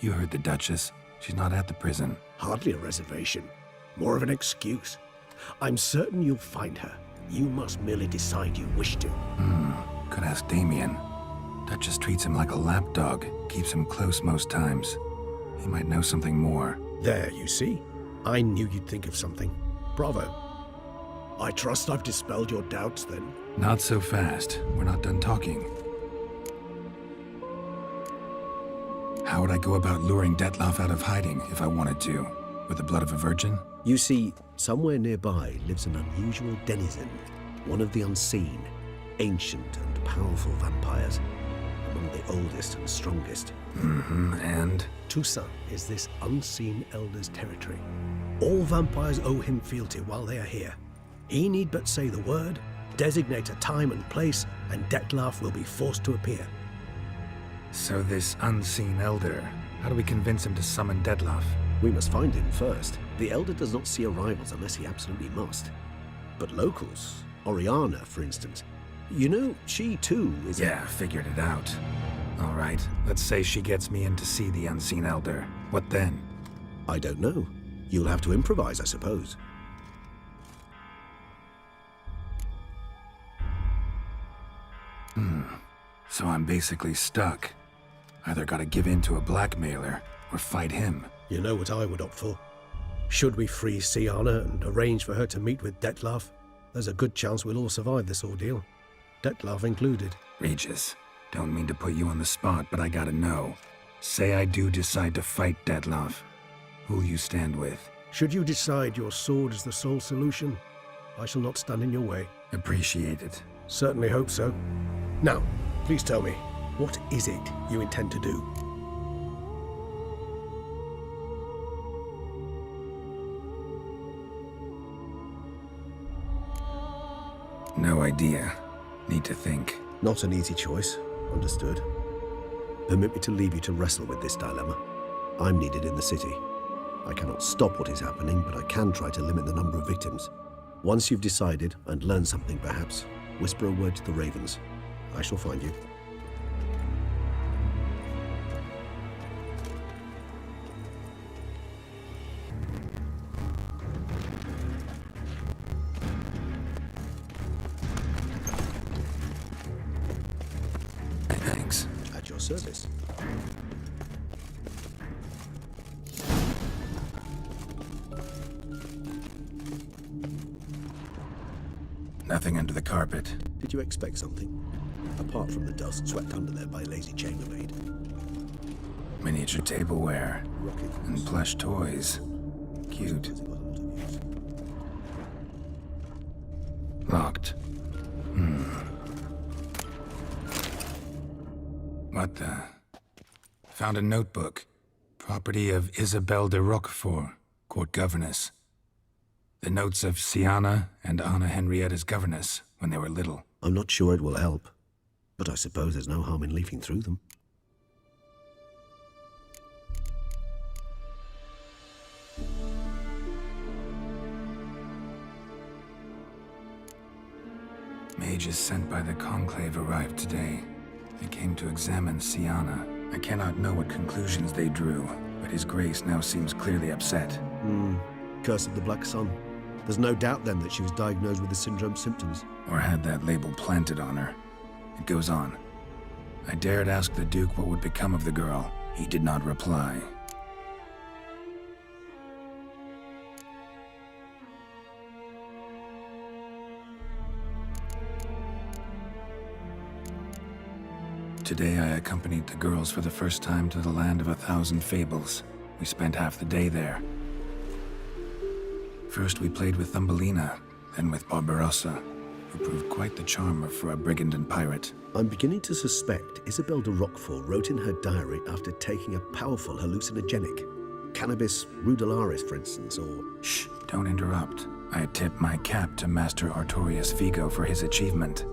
You heard the Duchess. She's not at the prison. Hardly a reservation. More of an excuse. I'm certain you'll find her. You must merely decide you wish to. Could ask Damien. Duchess treats him like a lapdog. Keeps him close most times. He might know something more. There, you see? I knew you'd think of something. Bravo. I trust I've dispelled your doubts, then. Not so fast. We're not done talking. How would I go about luring Dettlaff out of hiding if I wanted to? With the blood of a virgin? You see, somewhere nearby lives an unusual denizen, one of the unseen, ancient and powerful vampires, among the oldest and strongest. And? Toussaint is this unseen elder's territory. All vampires owe him fealty while they are here. He need but say the word, designate a time and place, and Dettlaff will be forced to appear. So this unseen elder, how do we convince him to summon Dettlaff? We must find him first. The Elder does not see arrivals unless he absolutely must. But locals, Oriana, for instance, you know, she too is... Yeah, figured it out. All right, let's say she gets me in to see the unseen elder. What then? I don't know. You'll have to improvise, I suppose. So I'm basically stuck. Either gotta give in to a blackmailer, or fight him. You know what I would opt for. Should we free Siana and arrange for her to meet with Dettlaff, there's a good chance we'll all survive this ordeal. Dettlaff included. Regis, don't mean to put you on the spot, but I gotta know. Say I do decide to fight Dettlaff. Who'll you stand with? Should you decide your sword is the sole solution, I shall not stand in your way. Appreciate it. Certainly hope so. Now, please tell me, what is it you intend to do? No idea. Need to think. Not an easy choice. Understood. Permit me to leave you to wrestle with this dilemma. I'm needed in the city. I cannot stop what is happening, but I can try to limit the number of victims. Once you've decided, and learned something perhaps, whisper a word to the ravens. I shall find you. Thanks. At your service. Nothing under the carpet. Did you expect something? Apart from the dust swept under there by a lazy chambermaid. Miniature tableware. Rocket And plush toys. Cute. Locked. What the? Found a notebook. Property of Isabelle de Roquefort, court governess. The notes of Siana and Anna Henrietta's governess when they were little. I'm not sure it will help, but I suppose there's no harm in leafing through them. Mages sent by the Conclave arrived today. They came to examine Siana. I cannot know what conclusions they drew, but His Grace now seems clearly upset. Curse of the Black Sun. There's no doubt then that she was diagnosed with the syndrome symptoms. Or had that label planted on her. It goes on. I dared ask the Duke what would become of the girl. He did not reply. Today I accompanied the girls for the first time to the Land of 1,000 Fables. We spent half the day there. First we played with Thumbelina, then with Barbarossa, who proved quite the charmer for a brigand and pirate. I'm beginning to suspect Isabelle de Roquefort wrote in her diary after taking a powerful hallucinogenic. Cannabis rudularis, for instance, or... Shh, don't interrupt. I tip my cap to Master Artorius Vigo for his achievement.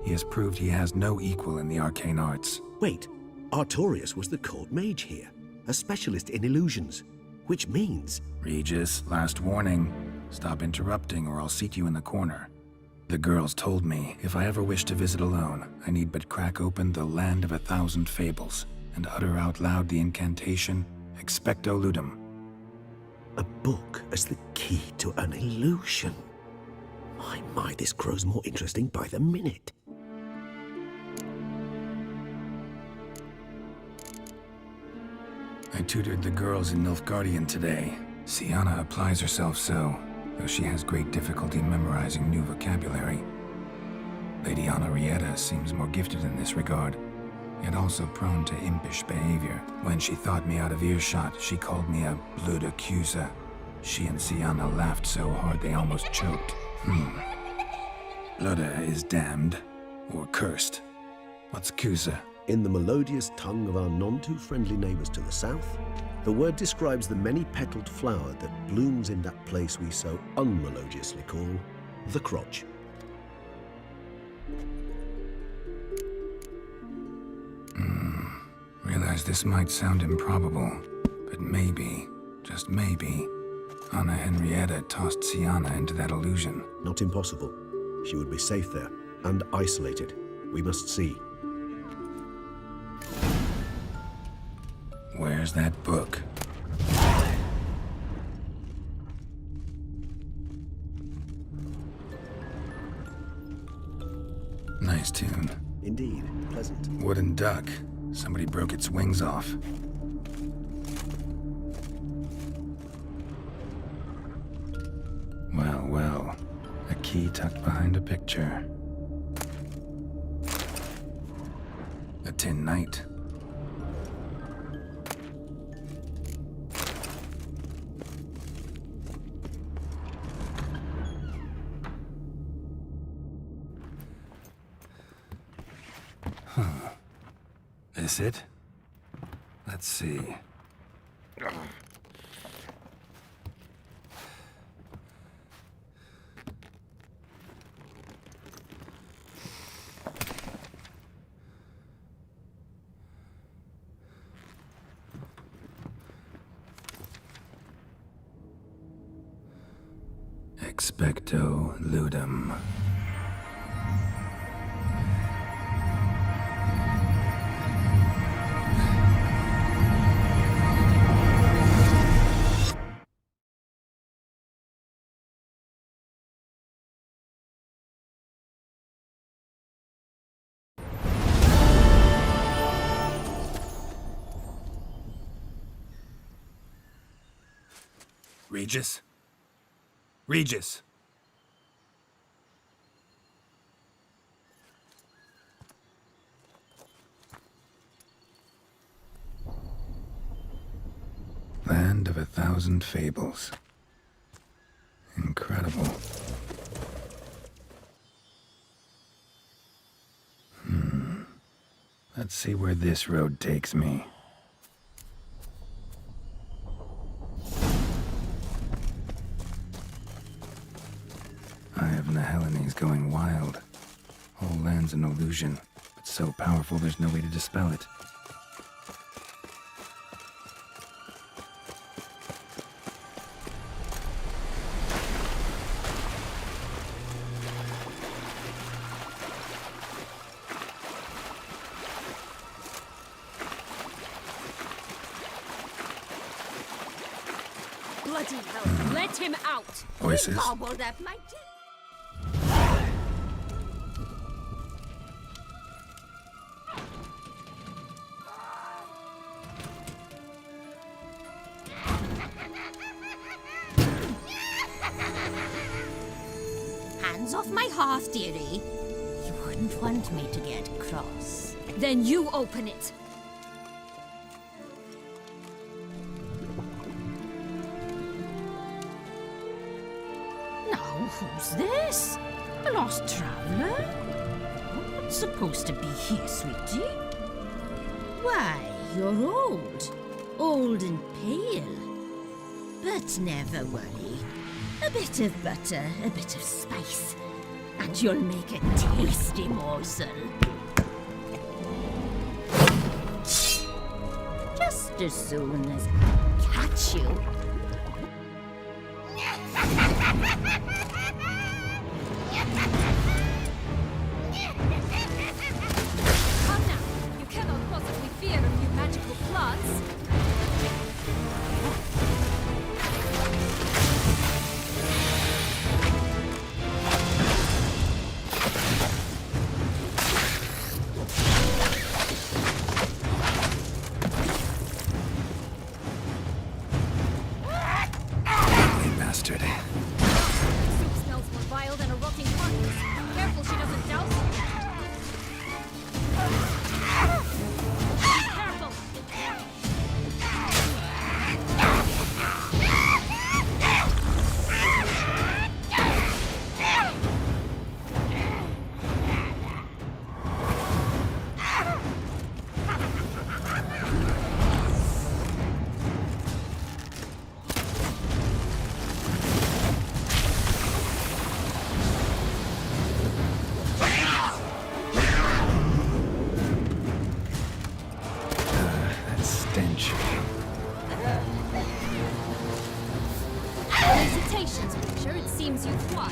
He has proved he has no equal in the arcane arts. Wait, Artorius was the court mage here, a specialist in illusions, which means... Regis, last warning. Stop interrupting or I'll seat you in the corner. The girls told me if I ever wish to visit alone, I need but crack open the Land of 1,000 Fables and utter out loud the incantation, Expecto Ludum. A book as the key to an illusion. My, this grows more interesting by the minute. I tutored the girls in Nilfgaardian today. Siana applies herself so, though she has great difficulty memorizing new vocabulary. Lady Henrietta seems more gifted in this regard, yet also prone to impish behavior. When she thought me out of earshot, she called me a blood accuser. She and Siana laughed so hard they almost choked. Blood is damned, or cursed. What's Cusa? In the melodious tongue of our none-too-friendly neighbors to the south, the word describes the many-petaled flower that blooms in that place we so unmelodiously call the crotch. Realize this might sound improbable, but maybe, just maybe, Anna Henrietta tossed Siana into that illusion. Not impossible. She would be safe there, and isolated. We must see. Where's that book? Nice tune. Indeed, pleasant. Wooden duck. Somebody broke its wings off. Well, well. A key tucked behind a picture. A tin knight. This it? Let's see. Expecto Ludum. Regis? Regis! Land of 1,000 Fables. Incredible. Let's see where this road takes me. Eye of Nehelene going wild. Whole land's an illusion, but so powerful there's no way to dispel it. Bloody hell, let him out! Voices? Gobbled up my Hands off my hearth, dearie. You wouldn't want me to get cross. Then you open it. Now, who's this? A lost traveler? Not supposed to be here, sweetie. Why, you're old. Old and pale. But never worry. A bit of butter, a bit of spice, and you'll make a tasty morsel. Just as soon as I catch you. Come now. You cannot possibly fear a new magical plants. Bastard. Soup smells more vile than a rotting carcass. Careful she doesn't douse you. Careful! That stench. Felicitations, Witcher. It seems you thrive.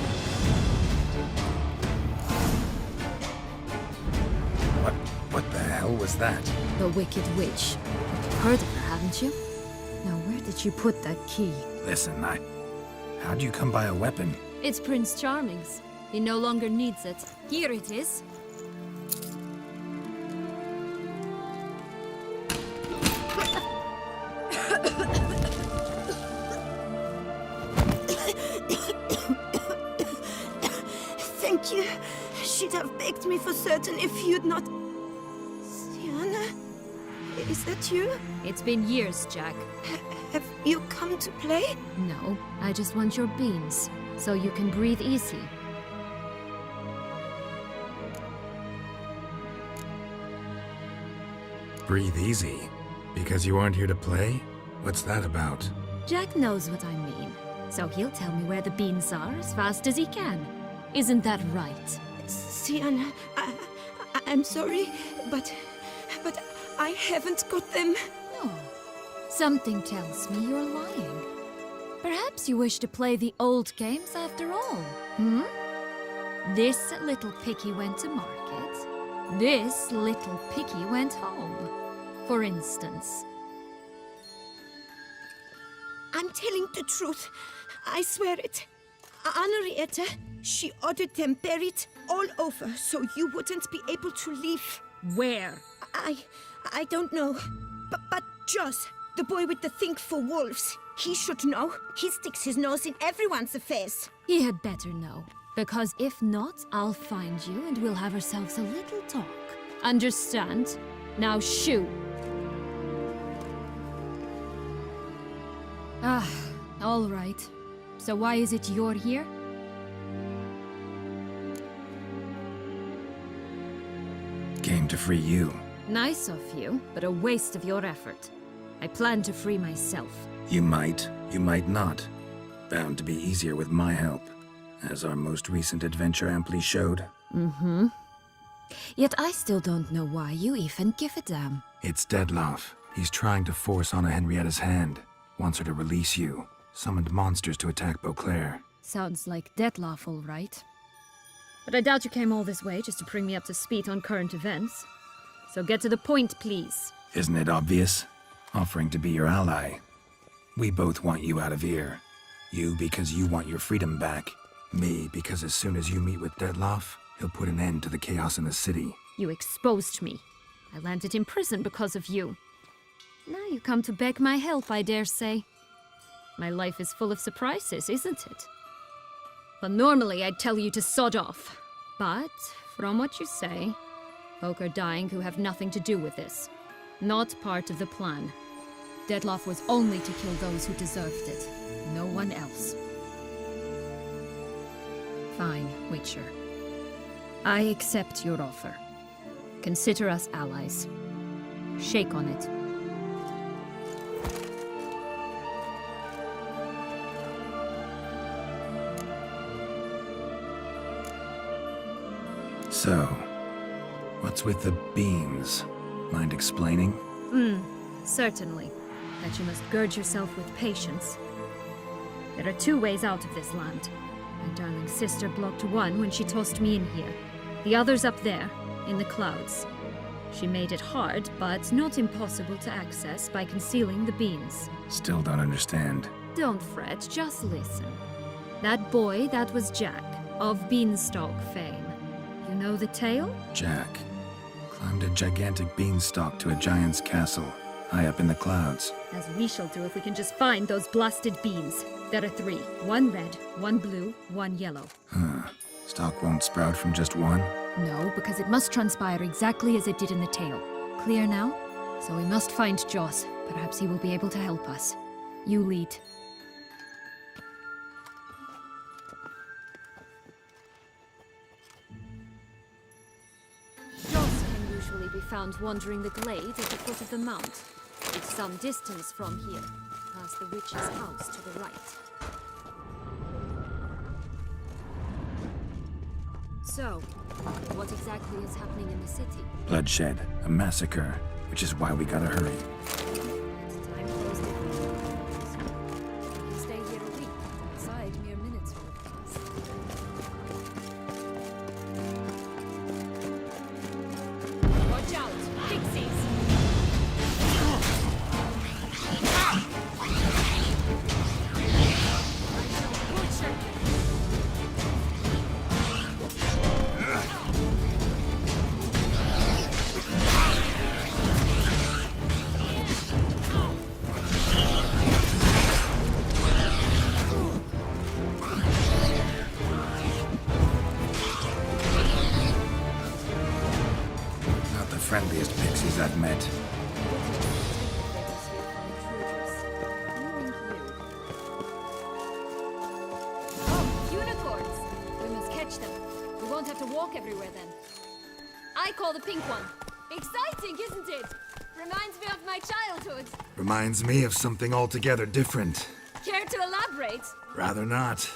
What the hell was that? The Wicked Witch. Heard of her, haven't you? Now, where did you put that key? Listen, how'd you come by a weapon? It's Prince Charming's. He no longer needs it. Here it is. Thank you. She'd have begged me for certain if you'd not... Sienna? Is that you? It's been years, Jack. Have you come to play? No, I just want your beans, so you can breathe easy. Breathe easy. Because you aren't here to play? What's that about? Jack knows what I mean, so he'll tell me where the beans are as fast as he can. Isn't that right? Sienna, I'm sorry, but I haven't got them. Oh, something tells me you're lying. Perhaps you wish to play the old games after all, hmm? This little picky went to market. This little picky went home, for instance. I'm telling the truth. I swear it. Henrietta, she ordered them buried all over so you wouldn't be able to leave. Where? I don't know. But Joss, the boy with the think for wolves, he should know. He sticks his nose in everyone's affairs. He had better know. Because if not, I'll find you and we'll have ourselves a little talk. Understand? Now shoo! Ah, all right. So why is it you're here? Came to free you. Nice of you, but a waste of your effort. I plan to free myself. You might not. Bound to be easier with my help, as our most recent adventure amply showed. Mm-hmm. Yet I still don't know why you even give a damn. It's Dettlaff. He's trying to force Anna Henrietta's hand. Wants her to release you. Summoned monsters to attack Beauclair. Sounds like Dettlaff, all right. But I doubt you came all this way just to bring me up to speed on current events. So get to the point, please. Isn't it obvious? Offering to be your ally. We both want you out of here. You because you want your freedom back. Me because as soon as you meet with Dettlaff, he'll put an end to the chaos in the city. You exposed me. I landed in prison because of you. Now you come to beg my help, I dare say. My life is full of surprises, isn't it? Well, normally I'd tell you to sod off. But, from what you say, folk are dying who have nothing to do with this. Not part of the plan. Dettlaff was only to kill those who deserved it. No one else. Fine, Witcher. I accept your offer. Consider us allies. Shake on it. So, what's with the beans? Mind explaining? Certainly. That you must gird yourself with patience. There are two ways out of this land. My darling sister blocked one when she tossed me in here. The other's up there, in the clouds. She made it hard, but not impossible to access by concealing the beans. Still don't understand. Don't fret, just listen. That boy, that was Jack, of Beanstalk fame. You know the tale? Jack climbed a gigantic beanstalk to a giant's castle, high up in the clouds. As we shall do if we can just find those blasted beans. There are 3. 1 red, 1 blue, 1 yellow. Stalk won't sprout from just one? No, because it must transpire exactly as it did in the tale. Clear now? So we must find Joss. Perhaps he will be able to help us. You lead. Joss can usually be found wandering the glade at the foot of the mount. It's some distance from here, past the witch's house to the right. So, what exactly is happening in the city? Bloodshed, a massacre, which is why we gotta hurry. Time flows differently. You can stay here a week, outside mere minutes will have passed. Watch out! Pixies! Not the friendliest pixies I've met. Oh, unicorns! We must catch them. We won't have to walk everywhere then. I call the pink one. Exciting, isn't it? Reminds me of my childhood. Reminds me of something altogether different. Care to elaborate? Rather not.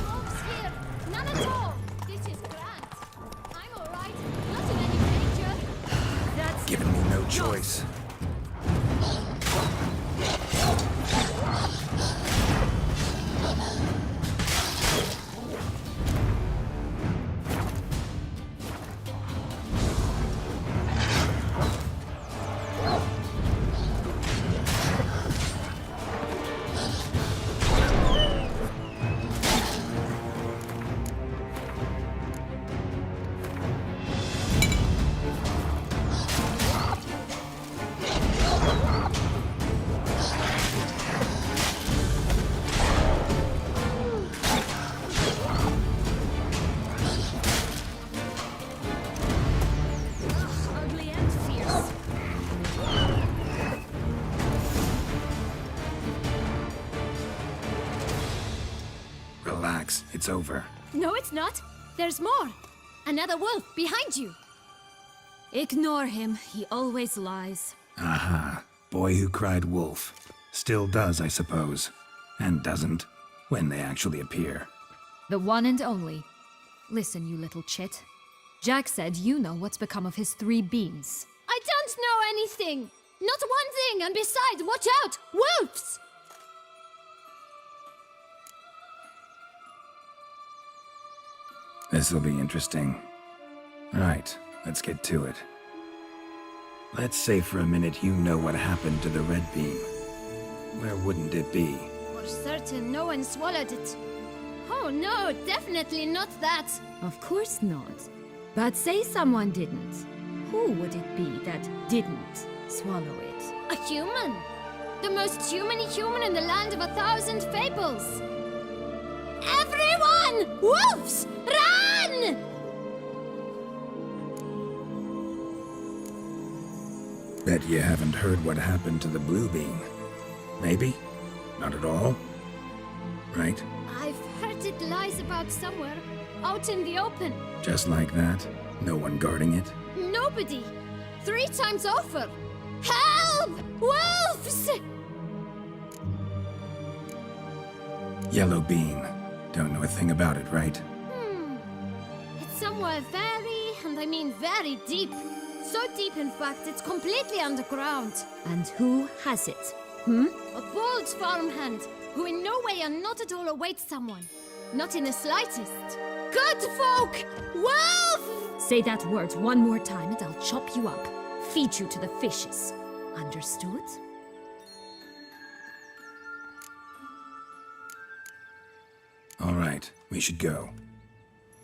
Folks here, none at all. This is grand. I'm all right. Not in any danger. That's Given me no choice. It's over. No, it's not. There's more. Another wolf behind you. Ignore him. He always lies. Aha. Boy who cried wolf. Still does, I suppose. And doesn't, when they actually appear. The one and only. Listen, you little chit. Jack said you know what's become of his 3 beans. I don't know anything! Not one thing, and besides, watch out! Wolves! This'll be interesting. Right, let's get to it. Let's say for a minute you know what happened to the red bean. Where wouldn't it be? For certain, no one swallowed it. Oh no, definitely not that. Of course not. But say someone didn't. Who would it be that didn't swallow it? A human. The most humany human in the land of 1,000 fables. Everyone! Wolves! Run! Bet you haven't heard what happened to the blue bean. Maybe? Not at all? Right? I've heard it lies about somewhere, out in the open. Just like that? No one guarding it? Nobody. 3 times over. Help! Wolves! Yellow bean. Don't know a thing about it, right? It's somewhere very, and I mean very deep. So deep, in fact, it's completely underground. And who has it? A bold farmhand, who in no way and not at all awaits someone. Not in the slightest. Good folk! Wolf! Say that word one more time and I'll chop you up. Feed you to the fishes. Understood? All right, we should go.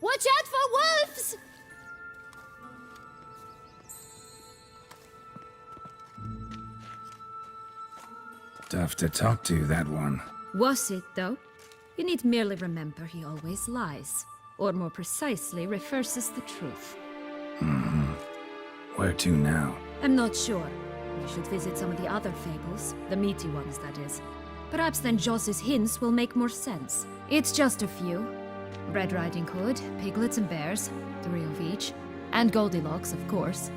Watch out for wolves! Tough to talk to, that one. Was it, though? You need merely remember he always lies. Or more precisely, reverses the truth. Where to now? I'm not sure. We should visit some of the other fables. The meaty ones, that is. Perhaps then Joss's hints will make more sense. It's just a few. Red Riding Hood, piglets and bears, 3 of each. And Goldilocks, of course.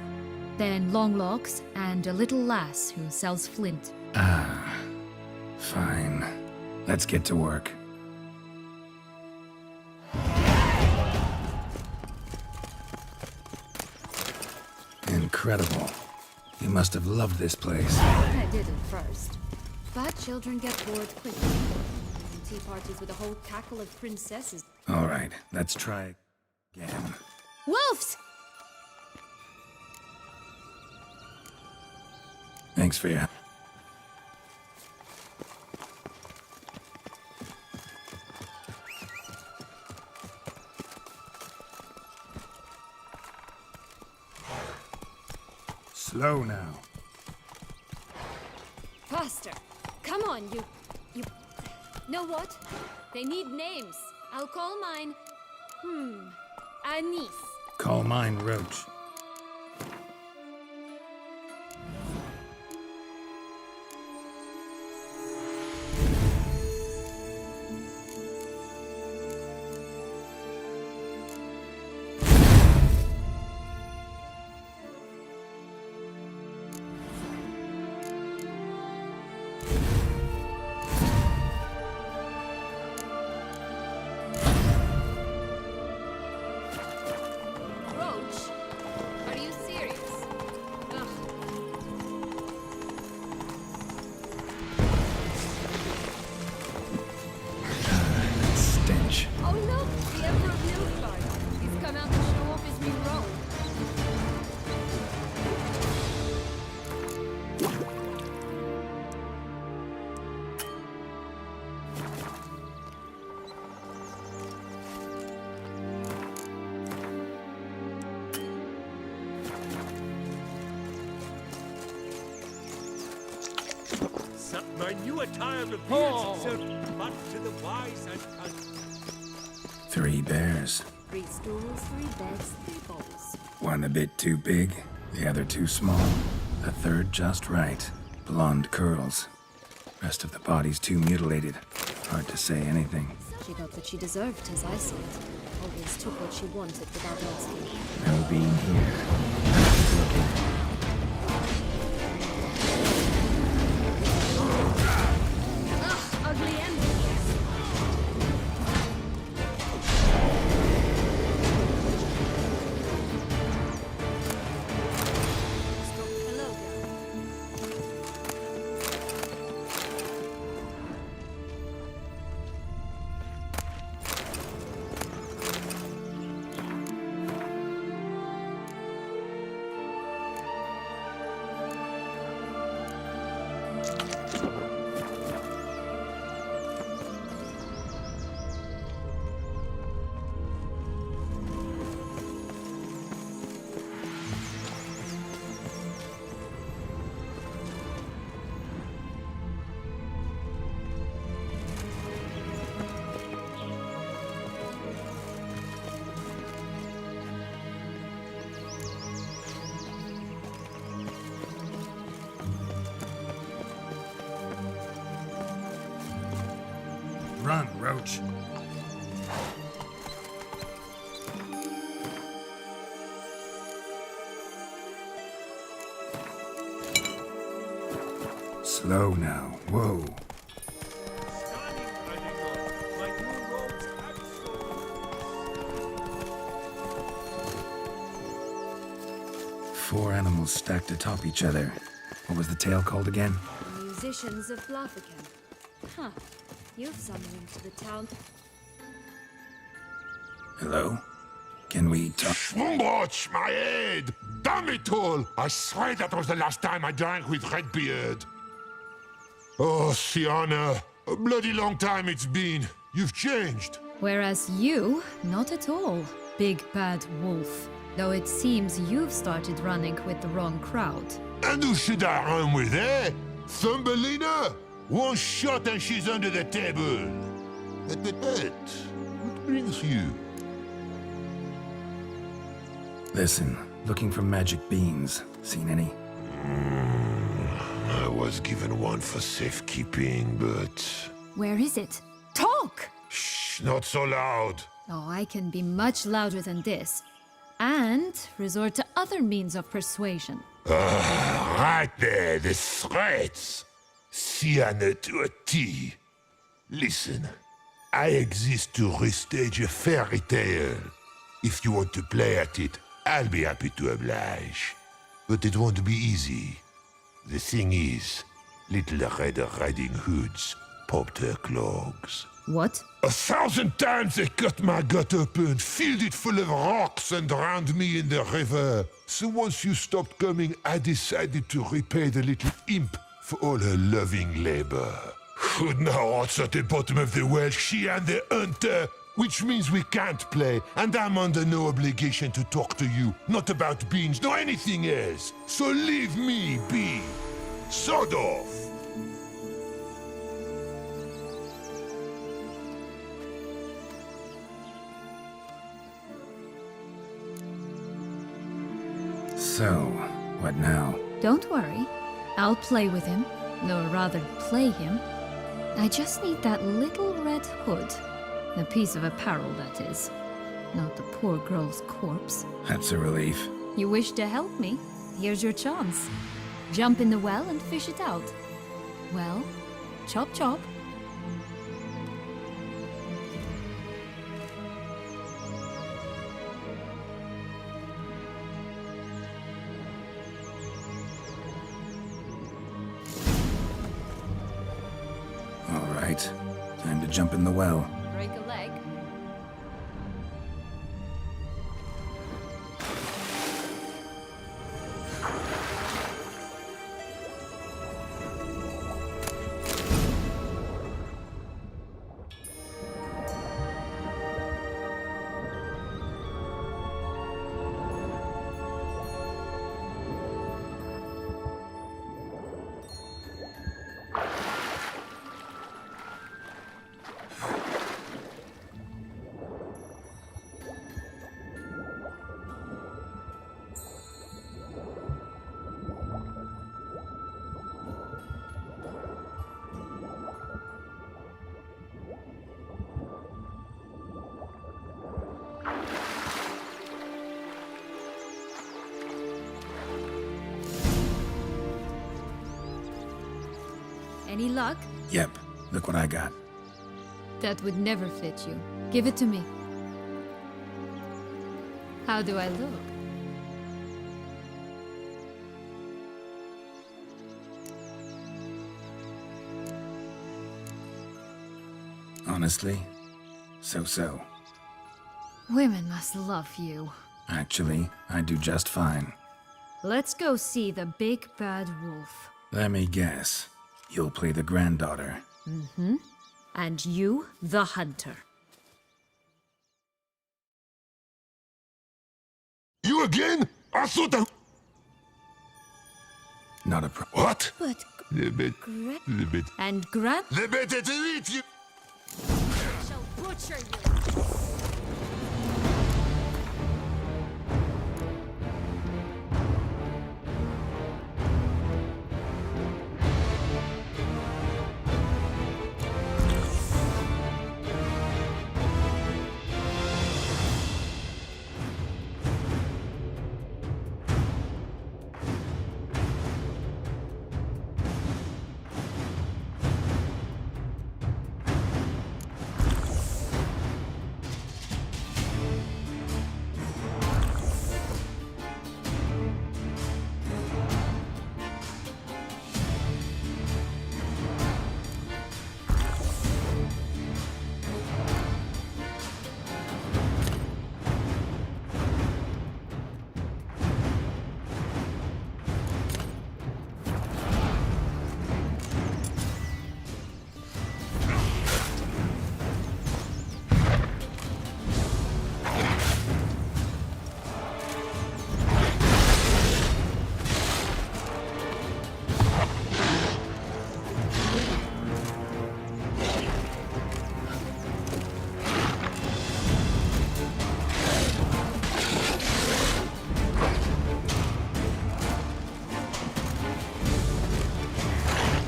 Then Longlocks, and a little lass who sells flint. Fine. Let's get to work. Incredible. You must have loved this place. I did at first. But children get bored quickly. Tea parties with a whole cackle of princesses. All right, let's try again. Wolves! Thanks for your help. Slow now. Faster! Come on, you... Know what? They need names. I'll call mine... Anise. Call mine Roach. My new attire reveals itself but to the wise and 3 bears. 3 stools, 3 beds, 3 bowls. One a bit too big, the other too small. The third just right. Blonde curls. Rest of the body's too mutilated. Hard to say anything. She got what she deserved, as I see it. Always took what she wanted without asking. No being here. Looking. Ugh, ugly ending. Run, Roach. Slow now. Whoa. Four animals stacked atop each other. What was the tale called again? The musicians of Blaviken. Huh. You've some link to the town. Hello? Can we talk? Schwumbroch, my head! Damn it all! I swear that was the last time I drank with Redbeard. Oh, Sienna, a bloody long time it's been. You've changed. Whereas you, not at all, big bad wolf. Though it seems you've started running with the wrong crowd. And who should I run with, eh? Thumbelina? One shot and she's under the table. But, what brings you? Listen, looking for magic beans. Seen any? I was given one for safekeeping, but... Where is it? Talk! Shh, not so loud. Oh, I can be much louder than this. And resort to other means of persuasion. Right there, the threats. Sienna to a T. Listen, I exist to restage a fairy tale. If you want to play at it, I'll be happy to oblige. But it won't be easy. The thing is, Little Red Riding Hoods popped her clogs. What? 1,000 times they cut my gut open, filled it full of rocks and drowned me in the river. So once you stopped coming, I decided to repay the little imp for all her loving labor. Who now rots at the bottom of the well, she and the hunter, which means we can't play, and I'm under no obligation to talk to you, not about beans, nor anything else. So leave me be. Sod off. So, what now? Don't worry. I'll play with him. No, rather, play him. I just need that little red hood. A piece of apparel, that is. Not the poor girl's corpse. That's a relief. You wish to help me? Here's your chance. Jump in the well and fish it out. Well, chop chop. All right. Time to jump in the well. Break a leg. Any luck? Yep, look what I got. That would never fit you. Give it to me. How do I look? Honestly, so-so. Women must love you. Actually, I do just fine. Let's go see the big bad wolf. Let me guess. You'll play the granddaughter. Mm-hmm. And you, the hunter. You again? I thought I... Not a What? But... Le bête. Le bête. And Gran... Le bête est élite, you... I shall butcher you.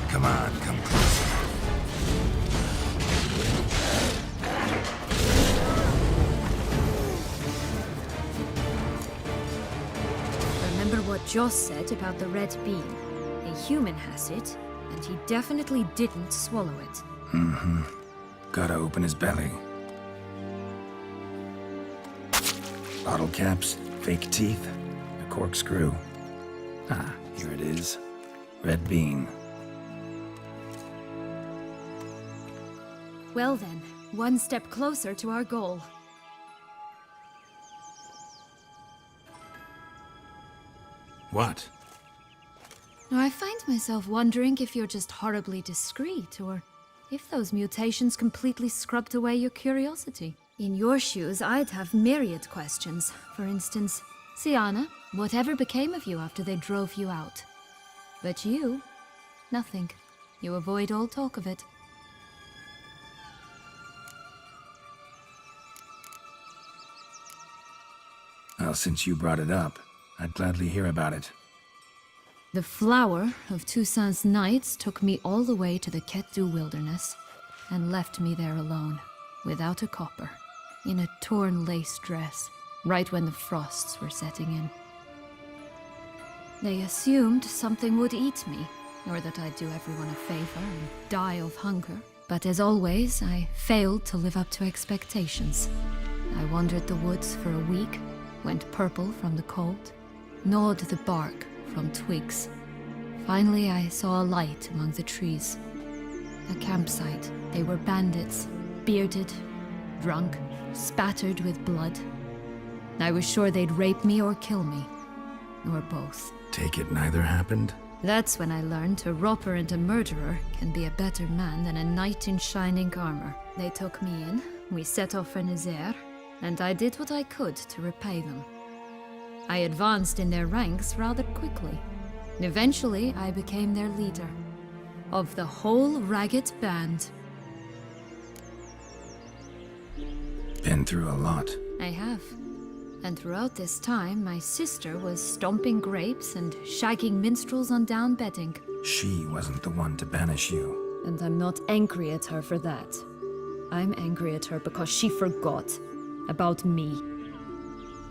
Come on, come closer. Remember what Joss said about the red bean? A human has it, and he definitely didn't swallow it. Mm-hmm. Gotta open his belly. Bottle caps, fake teeth, a corkscrew. Ah, here it is. Red bean. Well then, one step closer to our goal. What? Now, I find myself wondering if you're just horribly discreet, or if those mutations completely scrubbed away your curiosity. In your shoes, I'd have myriad questions. For instance, Siana, whatever became of you after they drove you out? But you, nothing. You avoid all talk of it. Well, since you brought it up, I'd gladly hear about it. The flower of Toussaint's Knights took me all the way to the Ketdu wilderness and left me there alone, without a copper, in a torn lace dress, right when the frosts were setting in. They assumed something would eat me, or that I'd do everyone a favor and die of hunger. But as always, I failed to live up to expectations. I wandered the woods for a week, went purple from the cold, gnawed the bark from twigs. Finally, I saw a light among the trees. A campsite. They were bandits, bearded, drunk, spattered with blood. I was sure they'd rape me or kill me, or both. Take it neither happened? That's when I learned a robber and a murderer can be a better man than a knight in shining armor. They took me in, we set off for Nazaire, and I did what I could to repay them. I advanced in their ranks rather quickly. Eventually, I became their leader. Of the whole ragged band. Been through a lot. I have. And throughout this time, my sister was stomping grapes and shagging minstrels on down bedding. She wasn't the one to banish you. And I'm not angry at her for that. I'm angry at her because she forgot about me.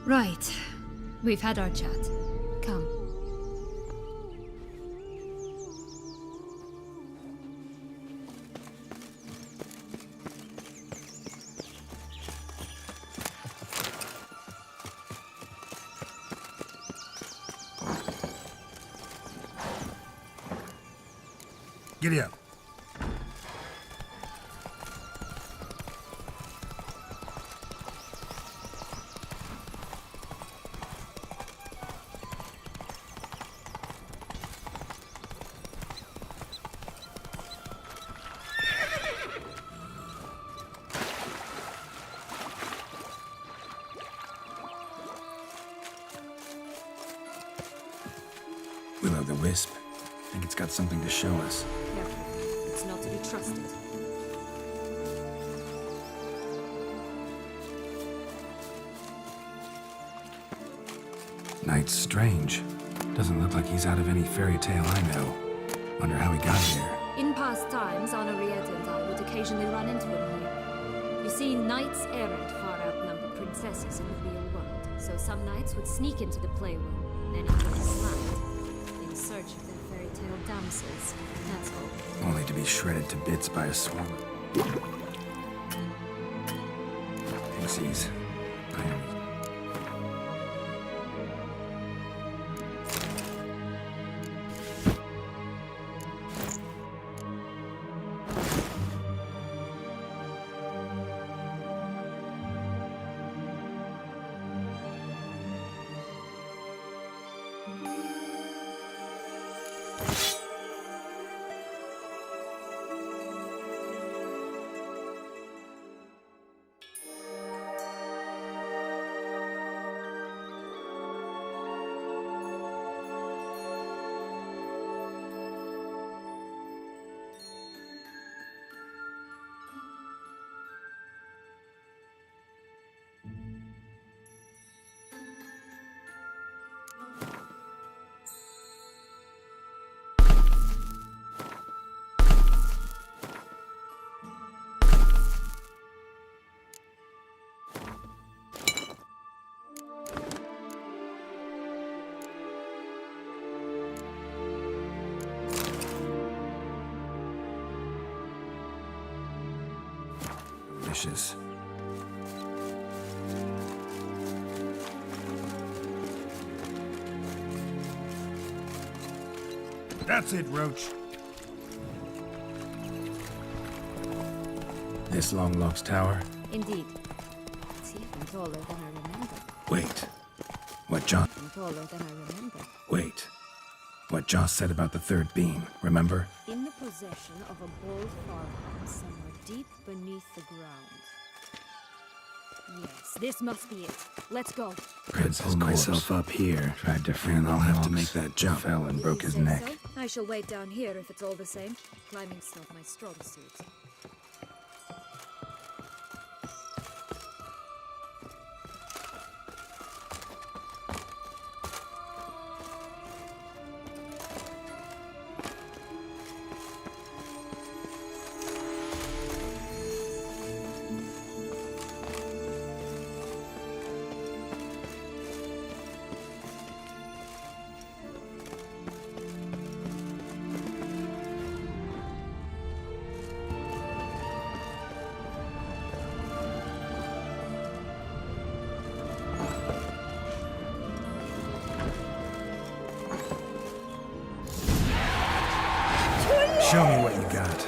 Right. We've had our chat. Come. Giddy up. Will-o'-the-wisp. Think it's got something to show us. Careful. It's not to be trusted. Knight's strange. Doesn't look like he's out of any fairy tale I know. Wonder how he got here. In past times, Henriette and I would occasionally run into him here. You see, knights errant far outnumber princesses in the real world, so some knights would sneak into the playroom, then into his land, in search of their fairy tale damsels. That's all. Only to be shredded to bits by a swarm. Pixies. Irony. Vicious. That's it, Roach. This Longlock's tower? Indeed. It's even taller than I remember. Wait. What John... Even taller than I remember. Wait. What Joss said about the third beam, remember? In the possession of a bold farmhouse somewhere deep beneath the ground. Yes, this must be it. Let's go. Could pull myself up here. Tried to free and I'll have to make that jump. Fell and broke his neck. So? I shall wait down here if it's all the same. Climbing's not my strong suit. Show me what you got.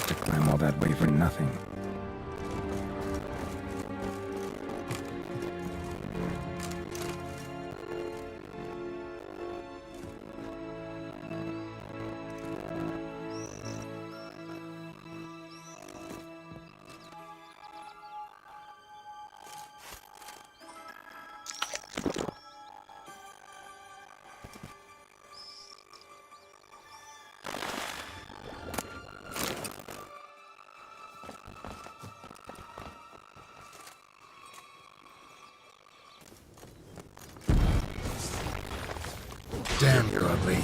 To climb all that way for nothing. Damn, you're ugly.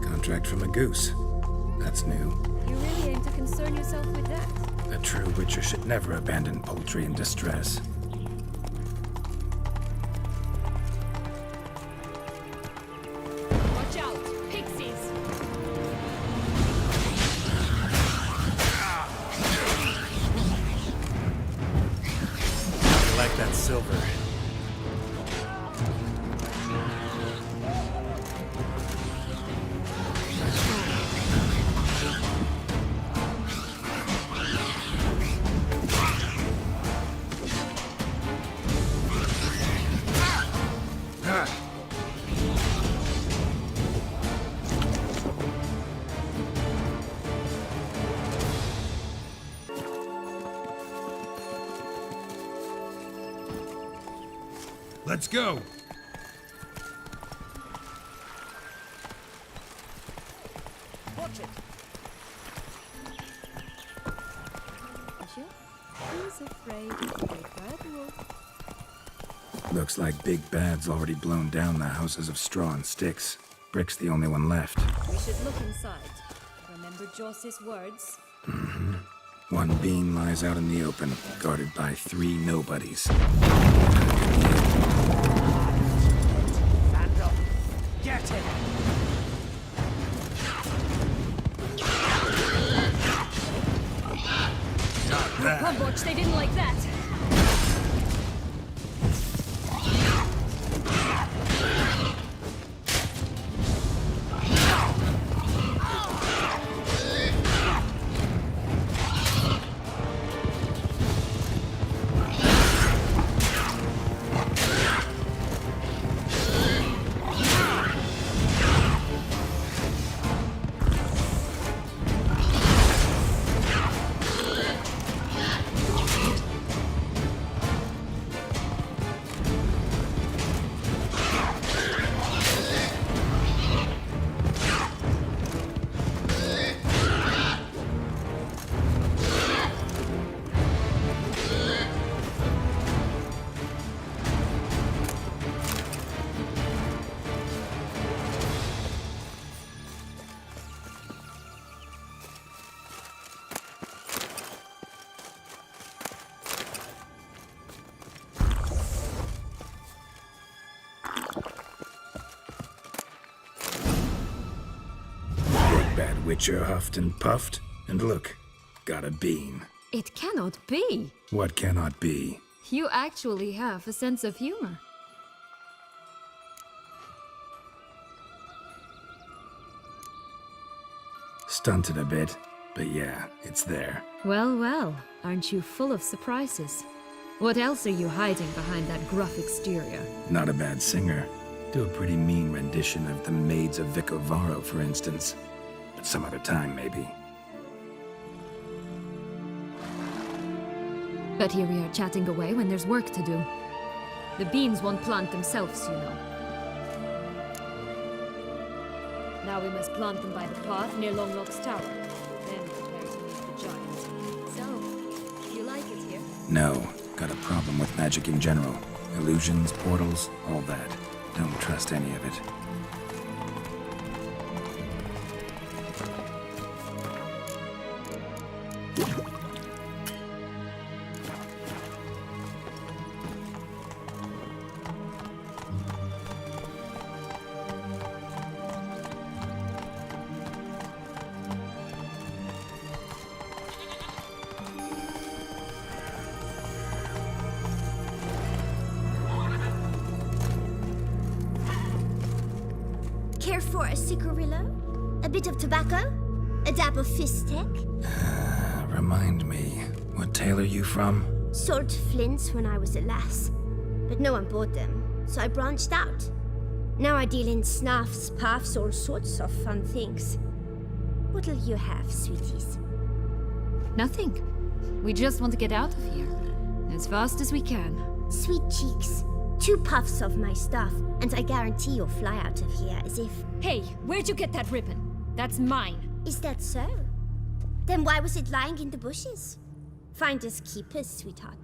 Contract from a goose. That's new. You really aim to concern yourself with that? A true witcher should never abandon poultry in distress. Watch out! Pixies! I like that silver. Let's go! Watch it! Who's afraid of a bad wolf? Looks like Big Bad's already blown down the houses of straw and sticks. Brick's the only one left. We should look inside. Remember Joss's words? One bean lies out in the open, guarded by 3 nobodies. Stand up. Get him. Come, Butch, they didn't like that. Bad Witcher huffed and puffed, and look, got a bean. It cannot be. What cannot be? You actually have a sense of humor. Stunted a bit, but yeah, it's there. Well, well, aren't you full of surprises? What else are you hiding behind that gruff exterior? Not a bad singer. Do a pretty mean rendition of The Maids of Vicovaro, for instance. But some other time, maybe. But here we are chatting away when there's work to do. The beans won't plant themselves, you know. Now we must plant them by the path near Longlock's tower. Then prepare to meet the giant. So, you like it here? No, got a problem with magic in general. Illusions, portals, all that. Don't trust any of it. Care for a cigarillo? bit of tobacco? A dab of fistek? Remind me, what tale are you from? Sold flints when I was a lass, but no one bought them, so I branched out. Now I deal in snuffs, puffs, all sorts of fun things. What'll you have, sweeties? Nothing. We just want to get out of here. As fast as we can. Sweet cheeks. 2 puffs of my stuff, and I guarantee you'll fly out of here as if... Hey, where'd you get that ribbon? That's mine. Is that so? Then why was it lying in the bushes? Finders keepers, sweetheart.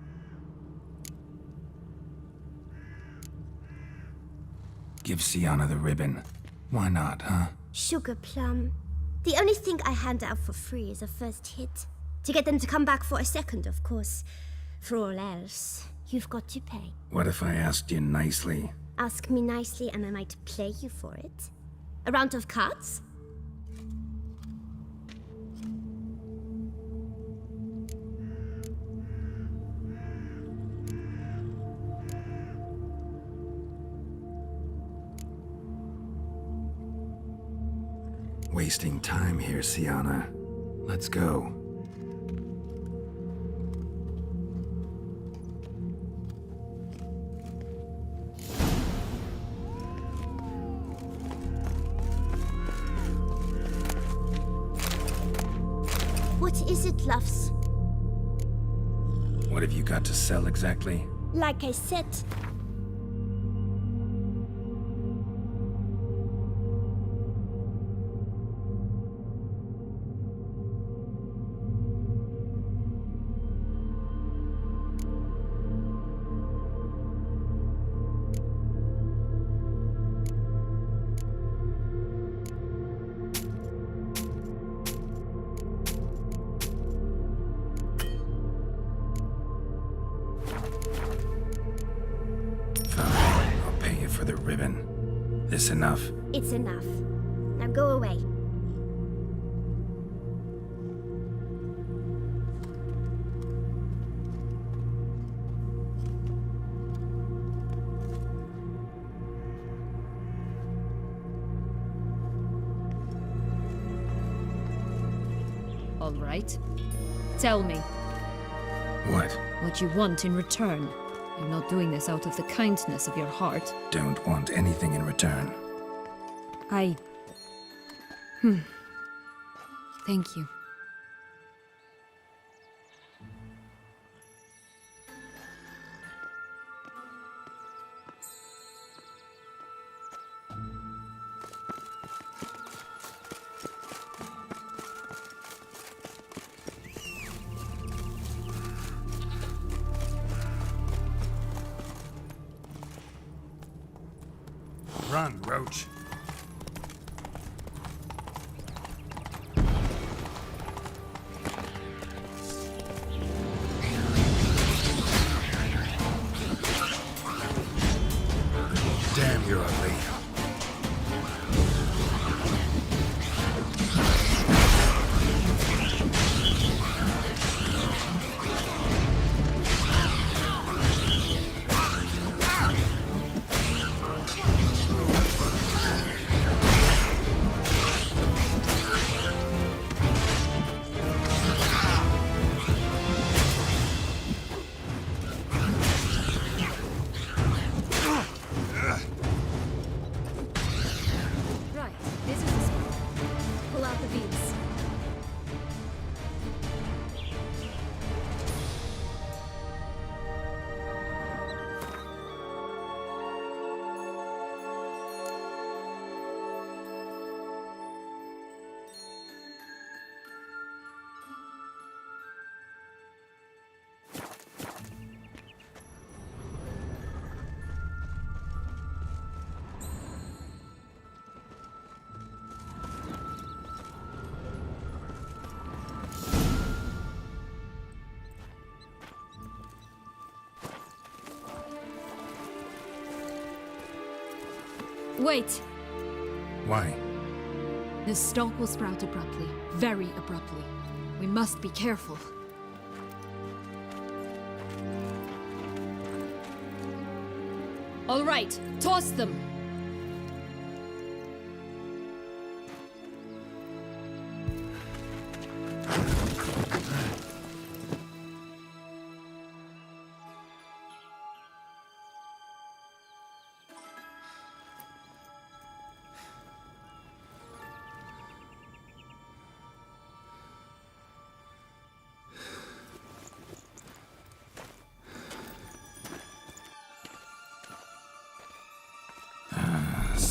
Give Sienna the ribbon. Why not, huh? Sugar plum. The only thing I hand out for free is a first hit. To get them to come back for a second, of course. For all else, you've got to pay. What if I asked you nicely? Ask me nicely and I might play you for it. A round of cards? Wasting time here, Sienna. Let's go. What is it, loves? What have you got to sell exactly? Like I said, For the ribbon. This enough? it's enough. Now go away. All right. Tell me. What? What you want in return. You're not doing this out of the kindness of your heart. Don't want anything in return. Thank you. Run, Roach. Damn, you're ugly. Right, this is the spot. Pull out the beads. Wait! Why? The stalk will sprout abruptly. Very abruptly. We must be careful. All right, toss them!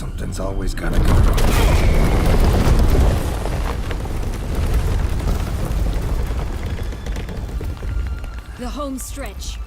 Something's always gotta go wrong. The home stretch.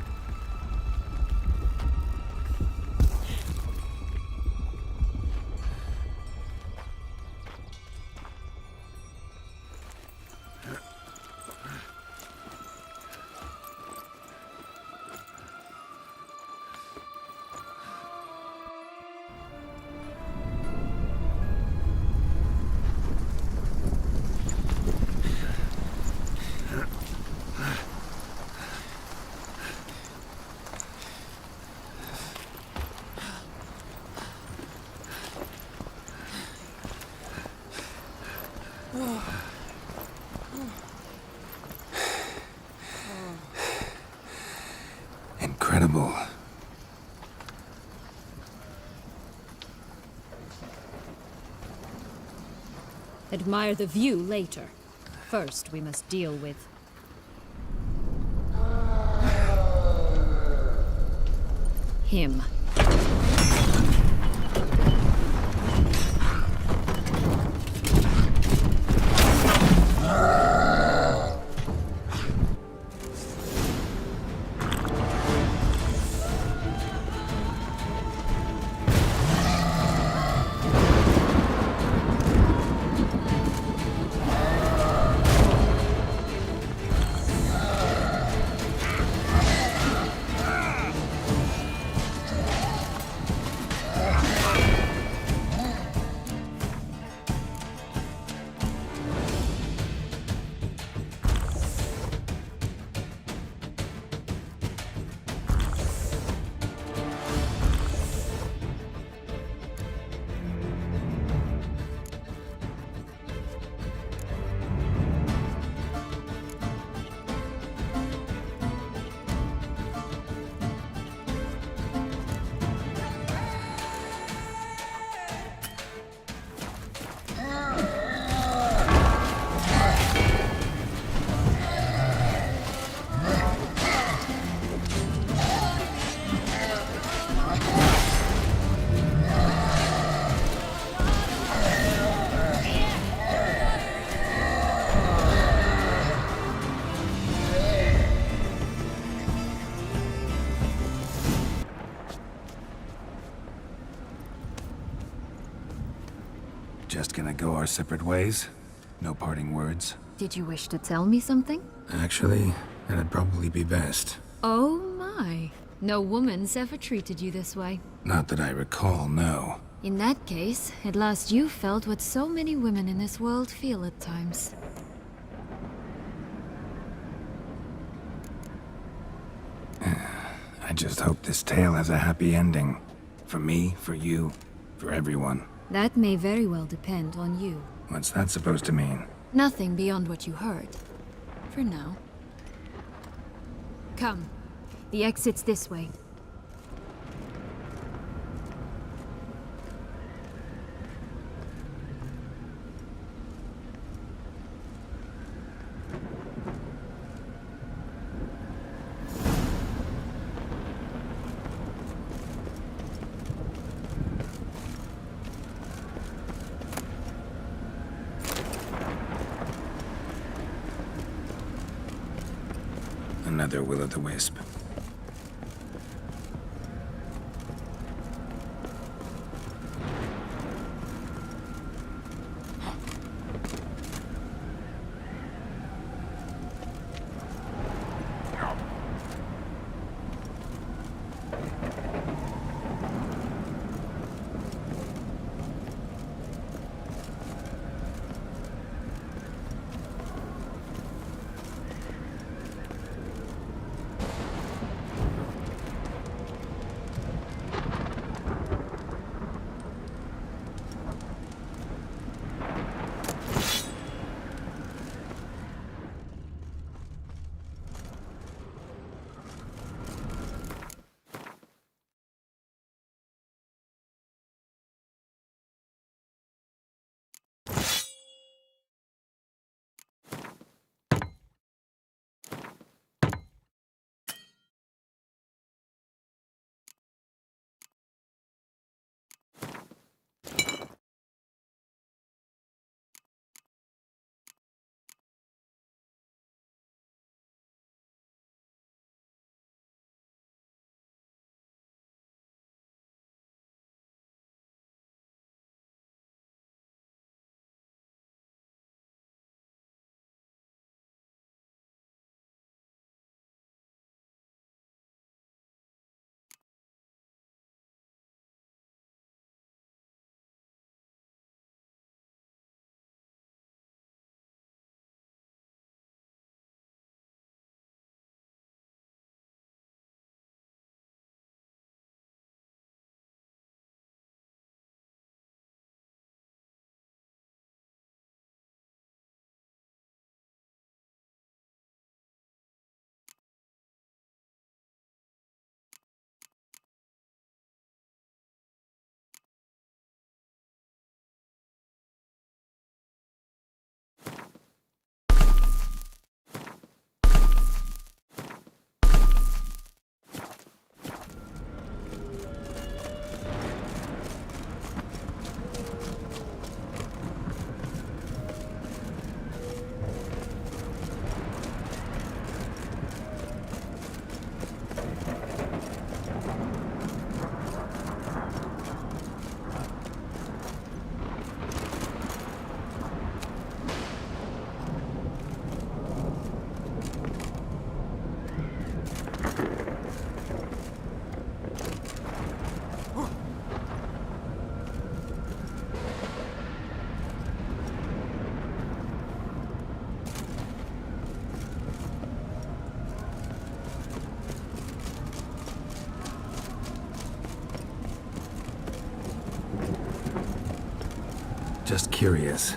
Incredible. Admire the view later. First, we must deal with... him. Just gonna go our separate ways? No parting words? Did you wish to tell me something? Actually, that'd probably be best. Oh my. No woman's ever treated you this way. Not that I recall, no. In that case, at last you felt what so many women in this world feel at times. I just hope this tale has a happy ending. For me, for you, for everyone. That may very well depend on you. What's that supposed to mean? Nothing beyond what you heard. For now. Come. The exit's this way. Another will-o'-the-wisp. Just curious.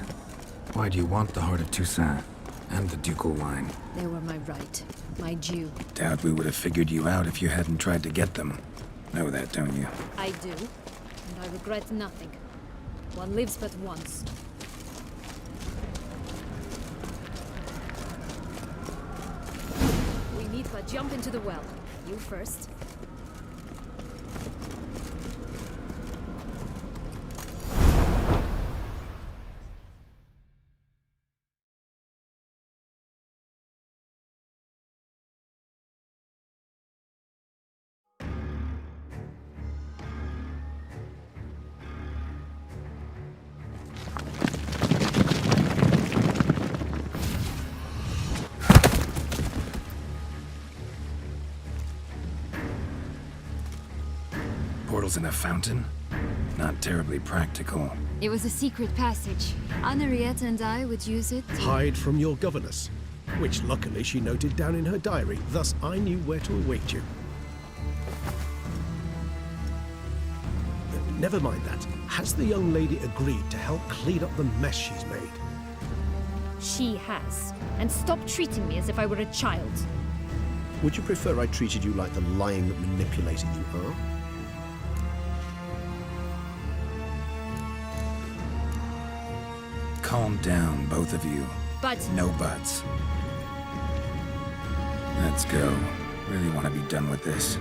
Why do you want the Heart of Toussaint and the ducal line? They were my right, my due. Doubt we would have figured you out if you hadn't tried to get them. Know that, don't you? I do, and I regret nothing. One lives but once. We need but jump into the well. You first. Portals in a fountain? Not terribly practical. It was a secret passage. Henriette and I would use it to... Hide from your governess, which luckily she noted down in her diary, thus I knew where to await you. Never mind that. Has the young lady agreed to help clean up the mess she's made? She has. And stop treating me as if I were a child. Would you prefer I treated you like the lying manipulator you are? Calm down, both of you. But... No buts. Let's go. Really want to be done with this.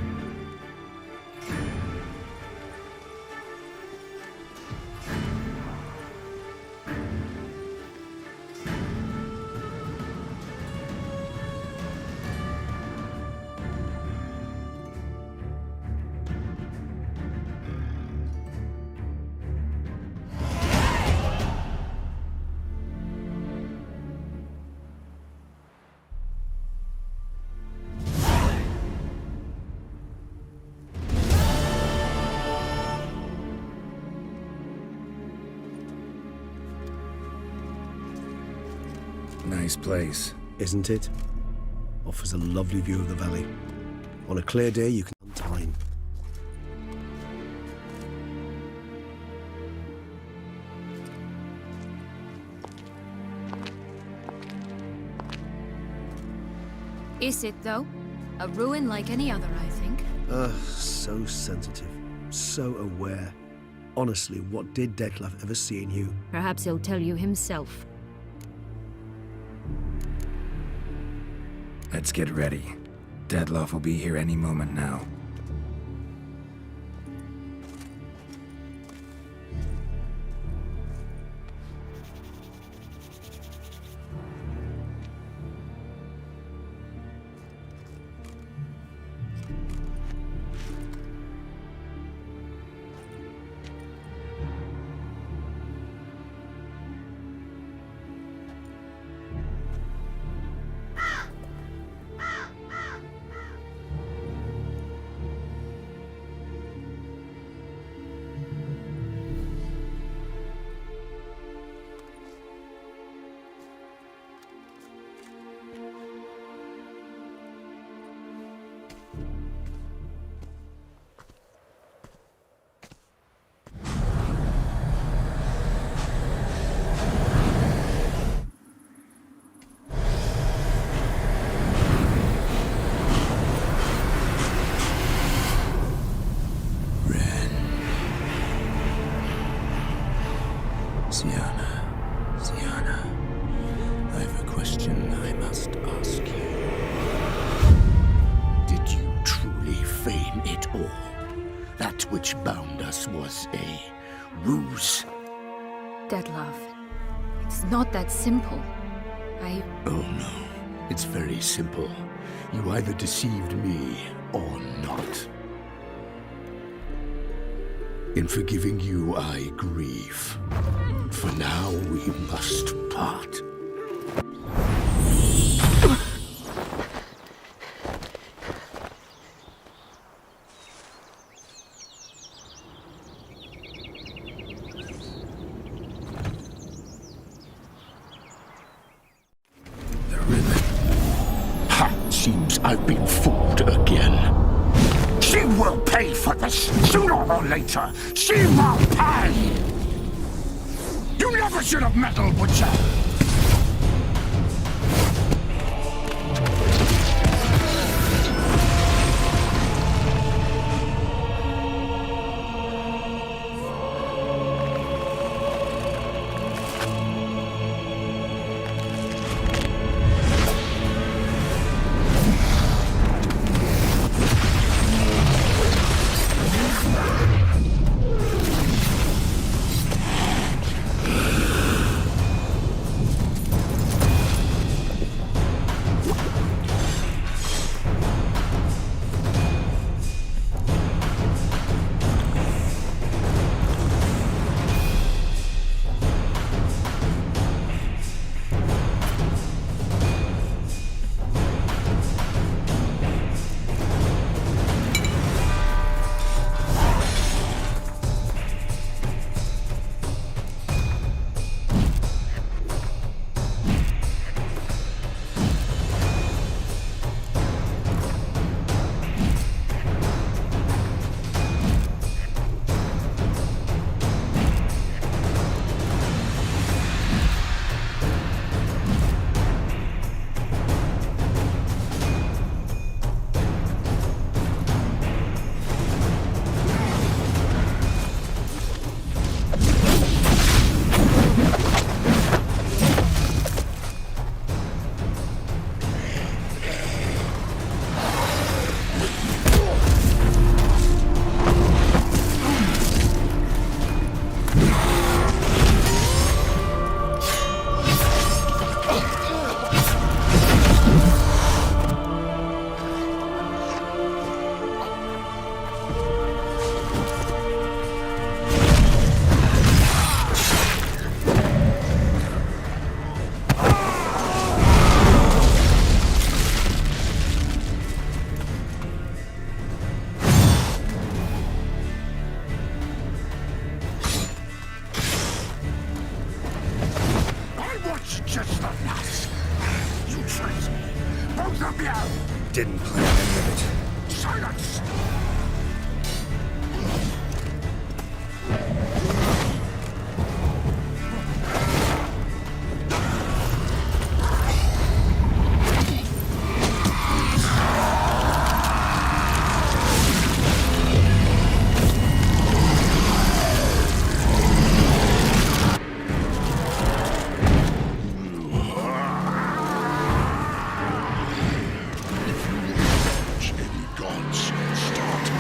Nice place. Isn't it? Offers a lovely view of the valley. On a clear day, you can untine. Is it, though? A ruin like any other, I think. So sensitive. So aware. Honestly, what did Dettlaff ever see in you? Perhaps he'll tell you himself. Let's get ready. Dettlaff will be here any moment now. Syanna, I have a question I must ask you. Did you truly feign it all? That which bound us was a ruse? Dettlaff, it's not that simple. Oh no, it's very simple. You either deceived me or not. In forgiving you, I grieve. For now, we must part. The ribbon. Ha! Seems I've been fooled again. She will pay for this, sooner or later. She will pay! You expression of metal, Butcher! Didn't plan any of it. Silence! Any gods, start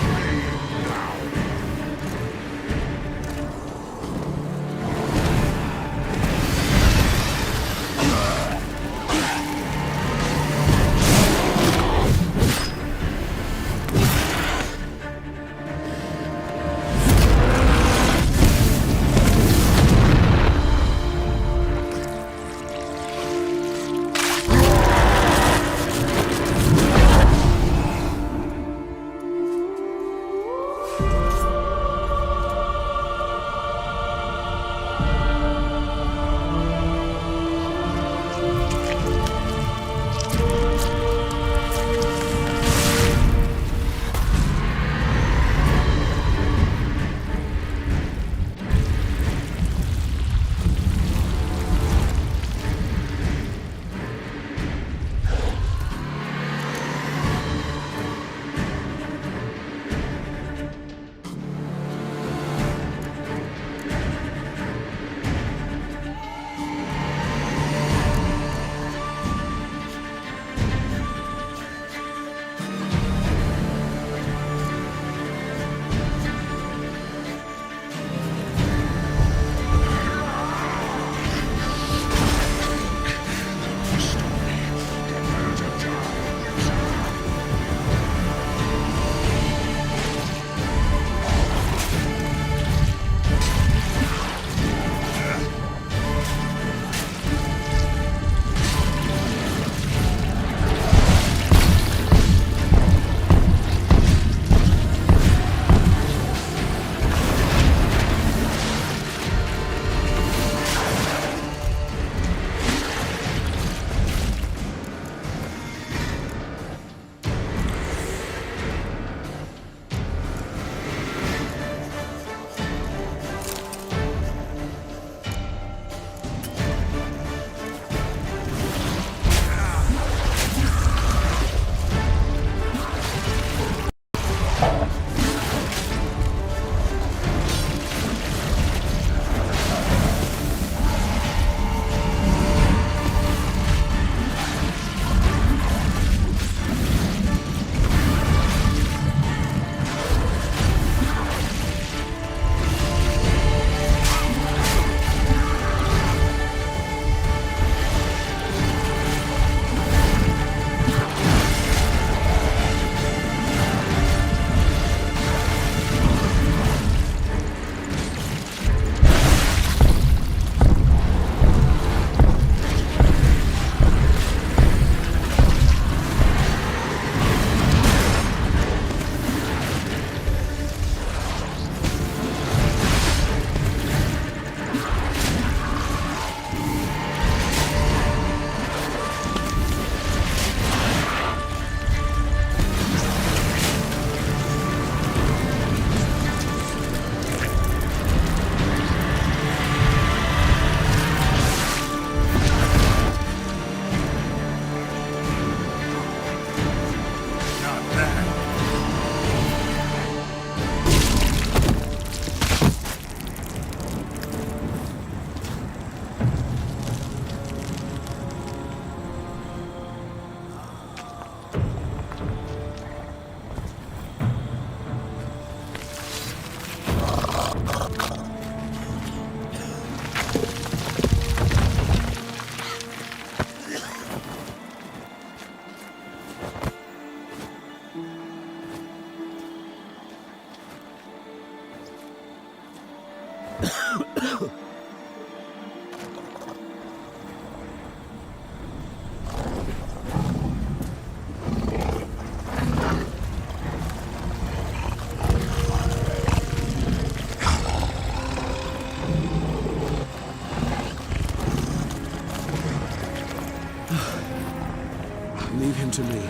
Leave him to me.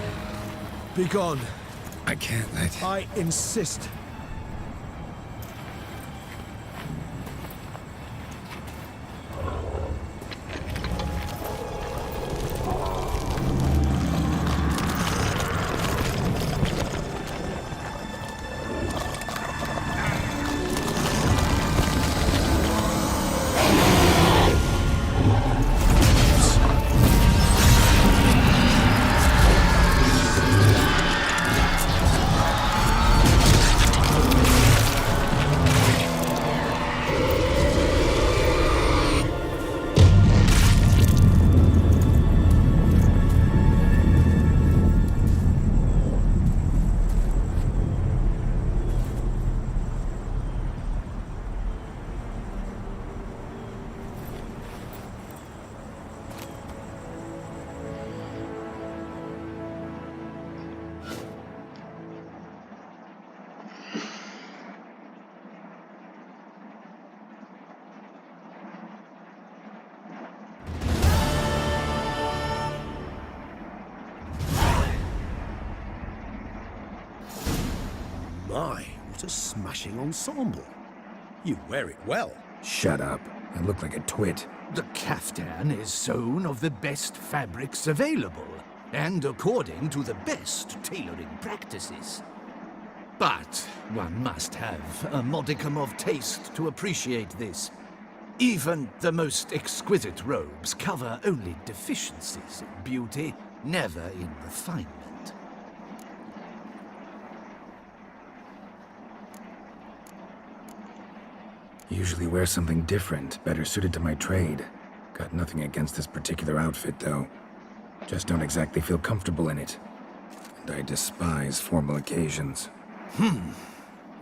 Be gone. I can't let... I insist. My, what a smashing ensemble. You wear it well. Shut up. I look like a twit. The caftan is sewn of the best fabrics available, and according to the best tailoring practices. But one must have a modicum of taste to appreciate this. Even the most exquisite robes cover only deficiencies in beauty, never in refinement. Usually wear something different, better suited to my trade. Got nothing against this particular outfit, though. Just don't exactly feel comfortable in it. And I despise formal occasions.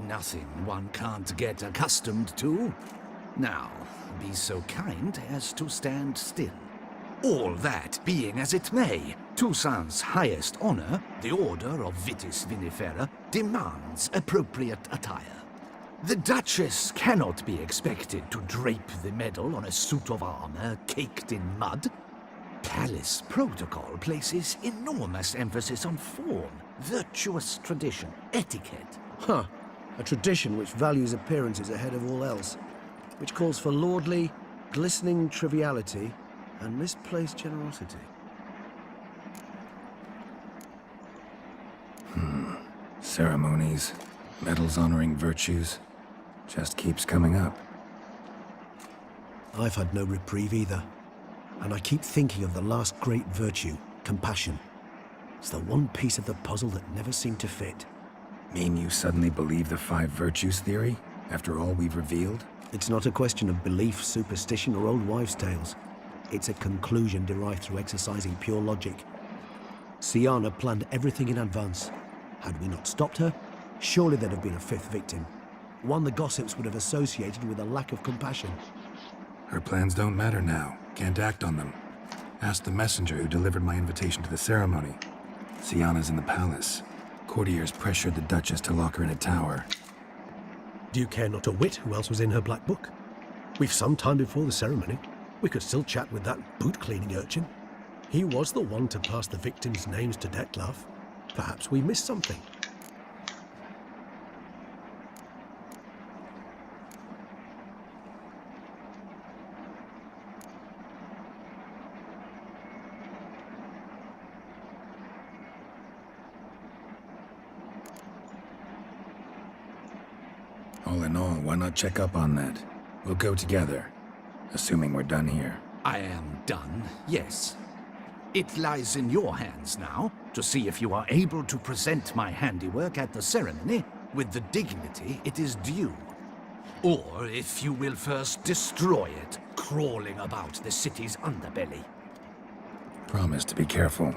Nothing one can't get accustomed to. Now, be so kind as to stand still. All that being as it may, Toussaint's highest honor, the Order of Vitis Vinifera, demands appropriate attire. The Duchess cannot be expected to drape the medal on a suit of armor caked in mud. Palace protocol places enormous emphasis on form, virtuous tradition, etiquette. Huh. A tradition which values appearances ahead of all else. Which calls for lordly, glistening triviality and misplaced generosity. Ceremonies, medals honoring virtues. Just keeps coming up. I've had no reprieve either. And I keep thinking of the last great virtue, compassion. It's the one piece of the puzzle that never seemed to fit. Mean you suddenly believe the 5 virtues theory, after all we've revealed? It's not a question of belief, superstition, or old wives' tales. It's a conclusion derived through exercising pure logic. Syanna planned everything in advance. Had we not stopped her, surely there'd have been a 5th victim. One the gossips would have associated with a lack of compassion. Her plans don't matter now. Can't act on them. Ask the messenger who delivered my invitation to the ceremony. Syanna's in the palace. Courtiers pressured the Duchess to lock her in a tower. Do you care not a whit who else was in her black book? We've some time before the ceremony. We could still chat with that boot-cleaning urchin. He was the one to pass the victims' names to Dettlaff. Perhaps we missed something. All in all, why not check up on that? We'll go together, assuming we're done here. I am done, yes. It lies in your hands now to see if you are able to present my handiwork at the ceremony with the dignity it is due. Or if you will first destroy it, crawling about the city's underbelly. Promise to be careful.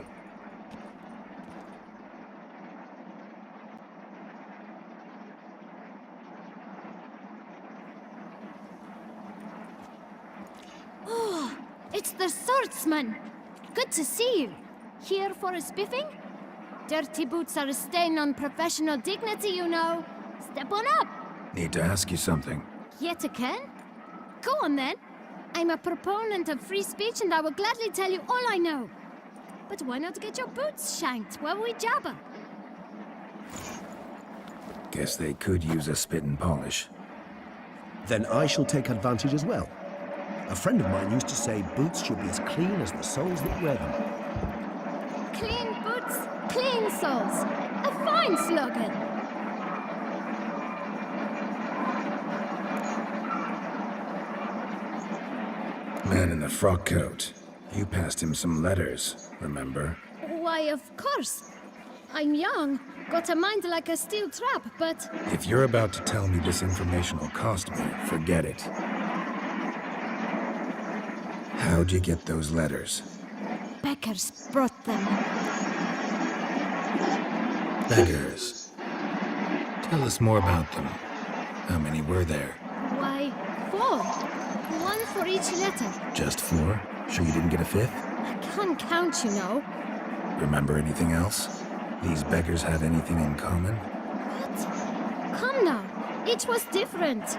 It's the swordsman. Good to see you. Here for a spiffing? Dirty boots are a stain on professional dignity, you know. Step on up. Need to ask you something. Yet again? Go on then. I'm a proponent of free speech and I will gladly tell you all I know. But why not get your boots shanked while we jabber? Guess they could use a spit and polish. Then I shall take advantage as well. A friend of mine used to say boots should be as clean as the soles that wear them. Clean boots, clean soles. A fine slogan. Man in the frock coat. You passed him some letters, remember? Why, of course. I'm young, got a mind like a steel trap, but... If you're about to tell me this information will cost me, forget it. How'd you get those letters? Beggars brought them. Beggars. Tell us more about them. How many were there? Why, 4. One for each letter. Just 4? Sure you didn't get a 5th? I can't count, you know. Remember anything else? These beggars had anything in common? What? Come now. Each was different.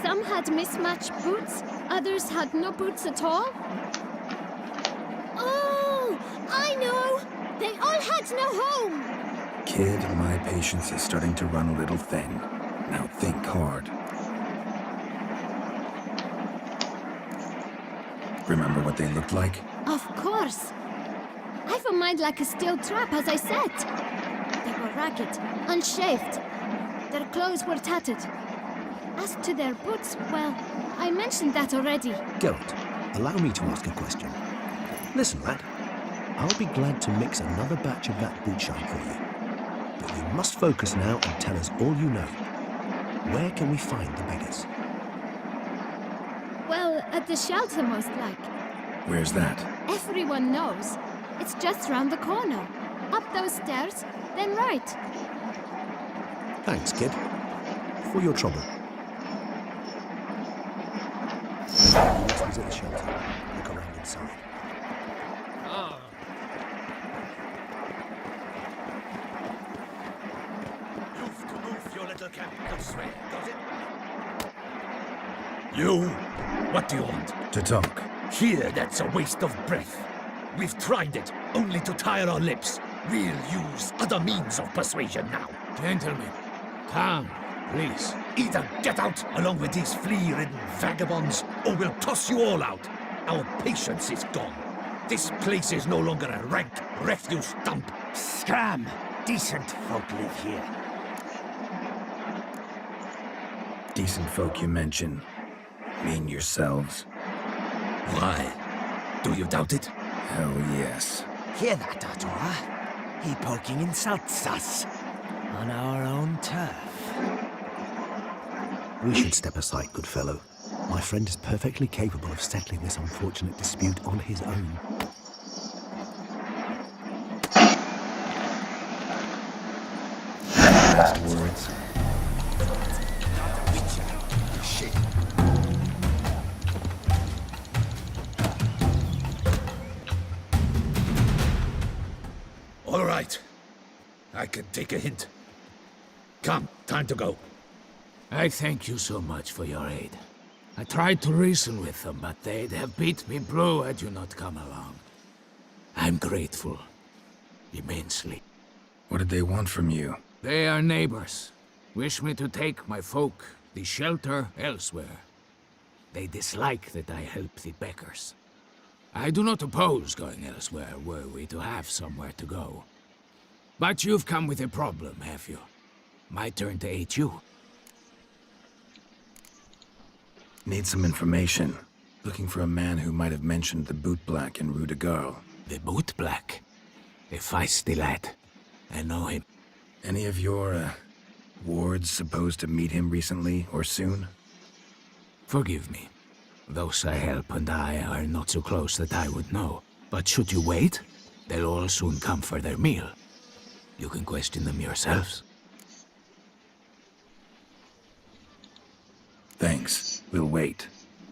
Some had mismatched boots, others had no boots at all. Oh, I know! They all had no home! Kid, my patience is starting to run a little thin. Now think hard. Remember what they looked like? Of course. I've a mind like a steel trap, as I said. They were ragged, unshaved. Their clothes were tattered. As to their boots, well, I mentioned that already. Geralt, allow me to ask a question. Listen, lad. I'll be glad to mix another batch of that boot shine for you. But you must focus now and tell us all you know. Where can we find the beggars? Well, at the shelter, most like. Where's that? Everyone knows. It's just round the corner. Up those stairs, then right. Thanks, kid. For your trouble. Let's visit the shelter. Look around inside. You've to move your little camp elsewhere, does it? You? What do you want? To talk. Here, that's a waste of breath. We've tried it, only to tire our lips. We'll use other means of persuasion now. Gentlemen, calm, please. Either get out along with these flea-ridden vagabonds, or we'll toss you all out. Our patience is gone. This place is no longer a rank refuse dump. Scram! Decent folk live here. Decent folk you mention. Mean yourselves. Why? Do you doubt it? Hell yes. Hear that, Artora? He poking insults us. On our own turf. We should step aside, good fellow. My friend is perfectly capable of settling this unfortunate dispute on his own. Last words. Shit. All right. I can take a hint. Come, time to go. I thank you so much for your aid. I tried to reason with them, but they'd have beat me blue had you not come along. I'm grateful. Immensely. What did they want from you? They are neighbors. Wish me to take my folk, the shelter, elsewhere. They dislike that I help the beggars. I do not oppose going elsewhere, were we to have somewhere to go. But you've come with a problem, have you? My turn to aid you. Need some information. Looking for a man who might have mentioned the boot black in Rue de Garl. The boot black? A feisty lad. I know him. Any of your, wards supposed to meet him recently or soon? Forgive me. Those I help and I are not so close that I would know. But should you wait, they'll all soon come for their meal. You can question them yourselves. Thanks. We'll wait.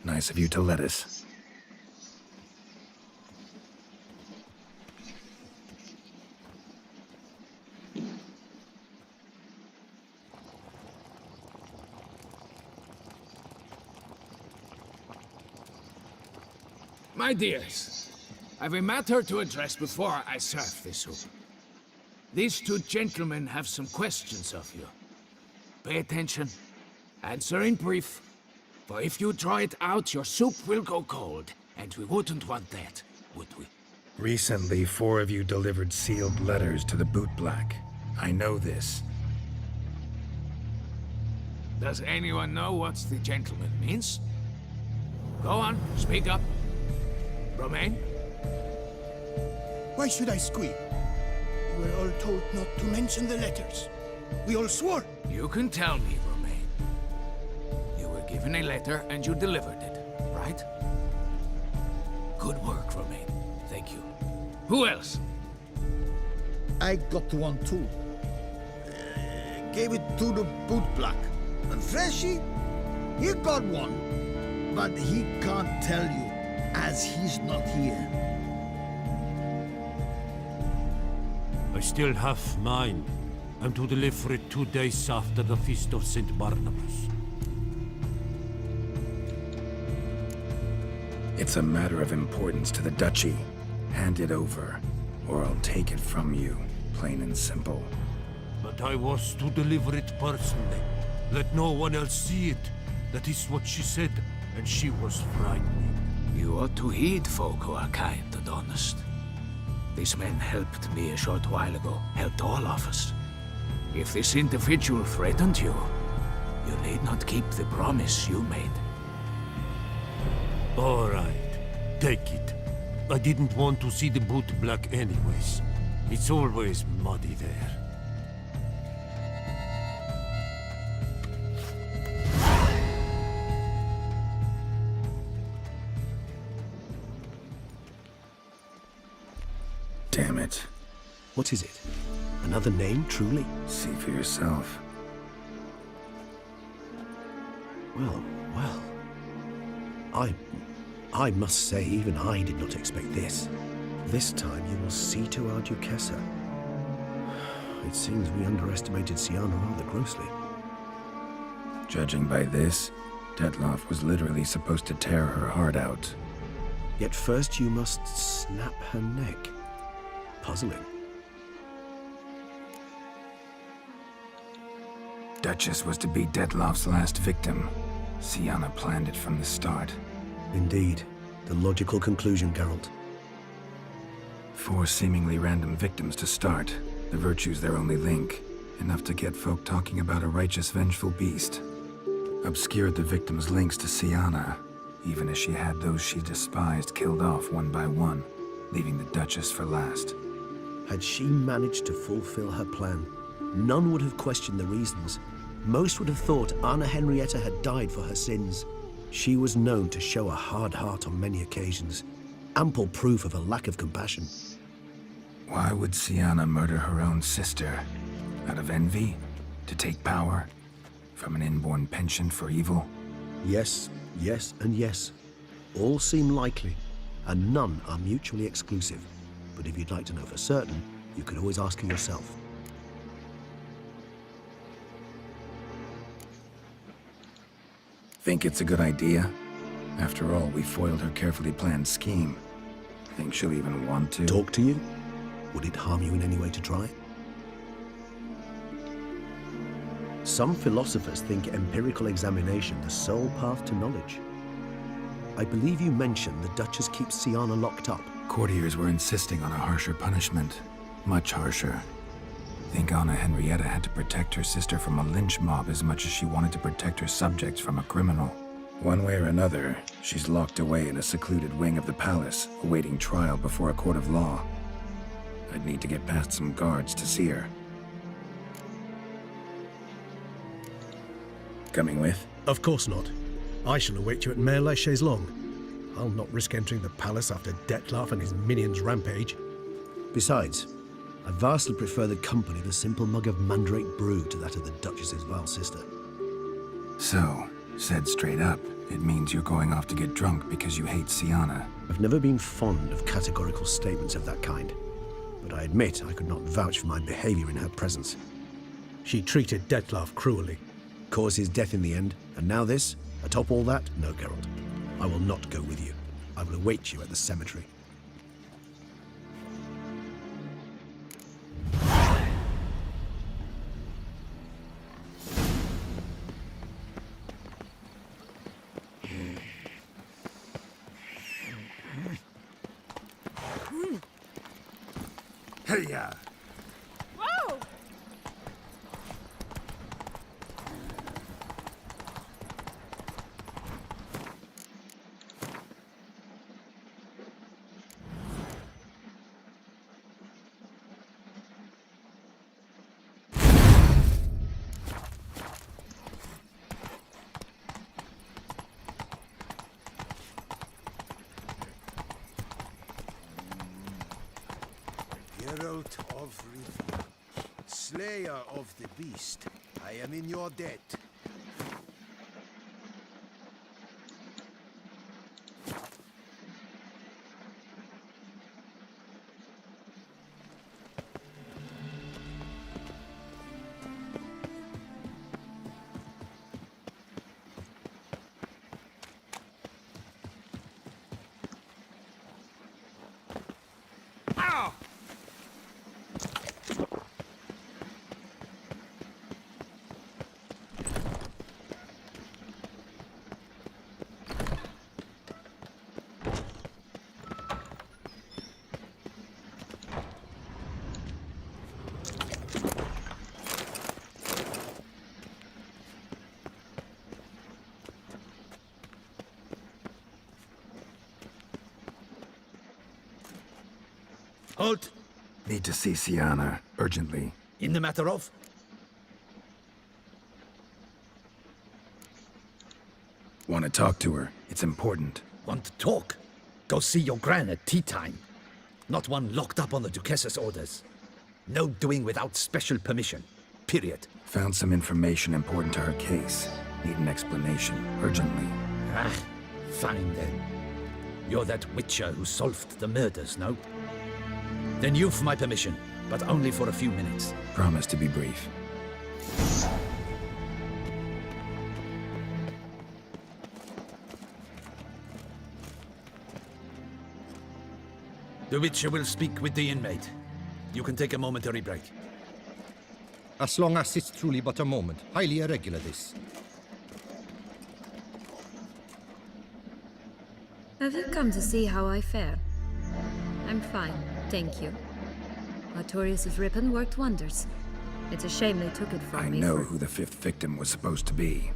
Nice of you to let us. My dears, I've a matter to address before I serve this soup. These two gentlemen have some questions of you. Pay attention. Answer in brief. For if you draw it out, your soup will go cold. And we wouldn't want that, would we? Recently, 4 of you delivered sealed letters to the Bootblack. I know this. Does anyone know what the gentleman means? Go on, speak up. Romain? Why should I squeal? We were all told not to mention the letters. We all swore. You can tell me, Romain. You were given a letter and you delivered it, right? Good work, Romain. Thank you. Who else? I got one too. Gave it to the Bootblack. And Freshie, he got one. But he can't tell you, as he's not here. I still have mine. I'm to deliver it 2 days after the Feast of St. Barnabas. It's a matter of importance to the Duchy. Hand it over, or I'll take it from you, plain and simple. But I was to deliver it personally. Let no one else see it. That is what she said, and she was frightening. You ought to heed folk who are kind and honest. These men helped me a short while ago, helped all of us. If this individual threatened you, you need not keep the promise you made. All right, take it. I didn't want to see the Bootblack anyways. It's always muddy there. Damn it. What is it? Another name, truly? See for yourself. Well. I must say, even I did not expect this. This time you will see to our Duquesa. It seems we underestimated Syanna rather grossly. Judging by this, Detloff was literally supposed to tear her heart out. Yet first you must snap her neck. Puzzling. Duchess was to be Detloff's last victim. Syanna planned it from the start. Indeed. The logical conclusion, Geralt. 4 seemingly random victims to start. The virtue's their only link. Enough to get folk talking about a righteous, vengeful beast. Obscured the victims' links to Syanna, even as she had those she despised killed off one by one, leaving the Duchess for last. Had she managed to fulfill her plan, none would have questioned the reasons. Most would have thought Anna Henrietta had died for her sins. She was known to show a hard heart on many occasions. Ample proof of a lack of compassion. Why would Syanna murder her own sister? Out of envy? To take power? From an inborn penchant for evil? Yes, and yes. All seem likely, and none are mutually exclusive. But if you'd like to know for certain, you could always ask her yourself. Think it's a good idea? After all, we foiled her carefully planned scheme. Think she'll even want to? Talk to you? Would it harm you in any way to try? Some philosophers think empirical examination the sole path to knowledge. I believe you mentioned the Duchess keeps Syanna locked up. Courtiers were insisting on a harsher punishment. Much harsher. Think Anna Henrietta had to protect her sister from a lynch mob as much as she wanted to protect her subjects from a criminal. One way or another, she's locked away in a secluded wing of the palace, awaiting trial before a court of law. I'd need to get past some guards to see her. Coming with? Of course not. I shall await you at Mare la Chaise-Longue. I'll not risk entering the palace after Detlaff and his minions rampage. Besides, I vastly prefer the company of a simple mug of mandrake brew to that of the Duchess's vile sister. So, said straight up, it means you're going off to get drunk because you hate Syanna. I've never been fond of categorical statements of that kind, but I admit I could not vouch for my behavior in her presence. She treated Detlaff cruelly. Caused his death in the end, and now this? Atop all that? No, Geralt. I will not go with you. I will await you at the cemetery. Hey-ya! Whoa! Geralt of Rivia, Slayer of the Beast, I am in your debt. Halt! Need to see Sienna, urgently. In the matter of? Want to talk to her. It's important. Want to talk? Go see your gran at tea time. Not one locked up on the Duchess's orders. No doing without special permission. Period. Found some information important to her case. Need an explanation, urgently. Ah, fine then. You're that witcher who solved the murders, no? Then you've my permission, but only for a few minutes. Promise to be brief. The witcher will speak with the inmate. You can take a momentary break. As long as it's truly but a moment. Highly irregular, this. Have you come to see how I fare? I'm fine, thank you. Artorius' ribbon worked wonders. It's a shame they took it from I me. know who the fifth victim was supposed to be.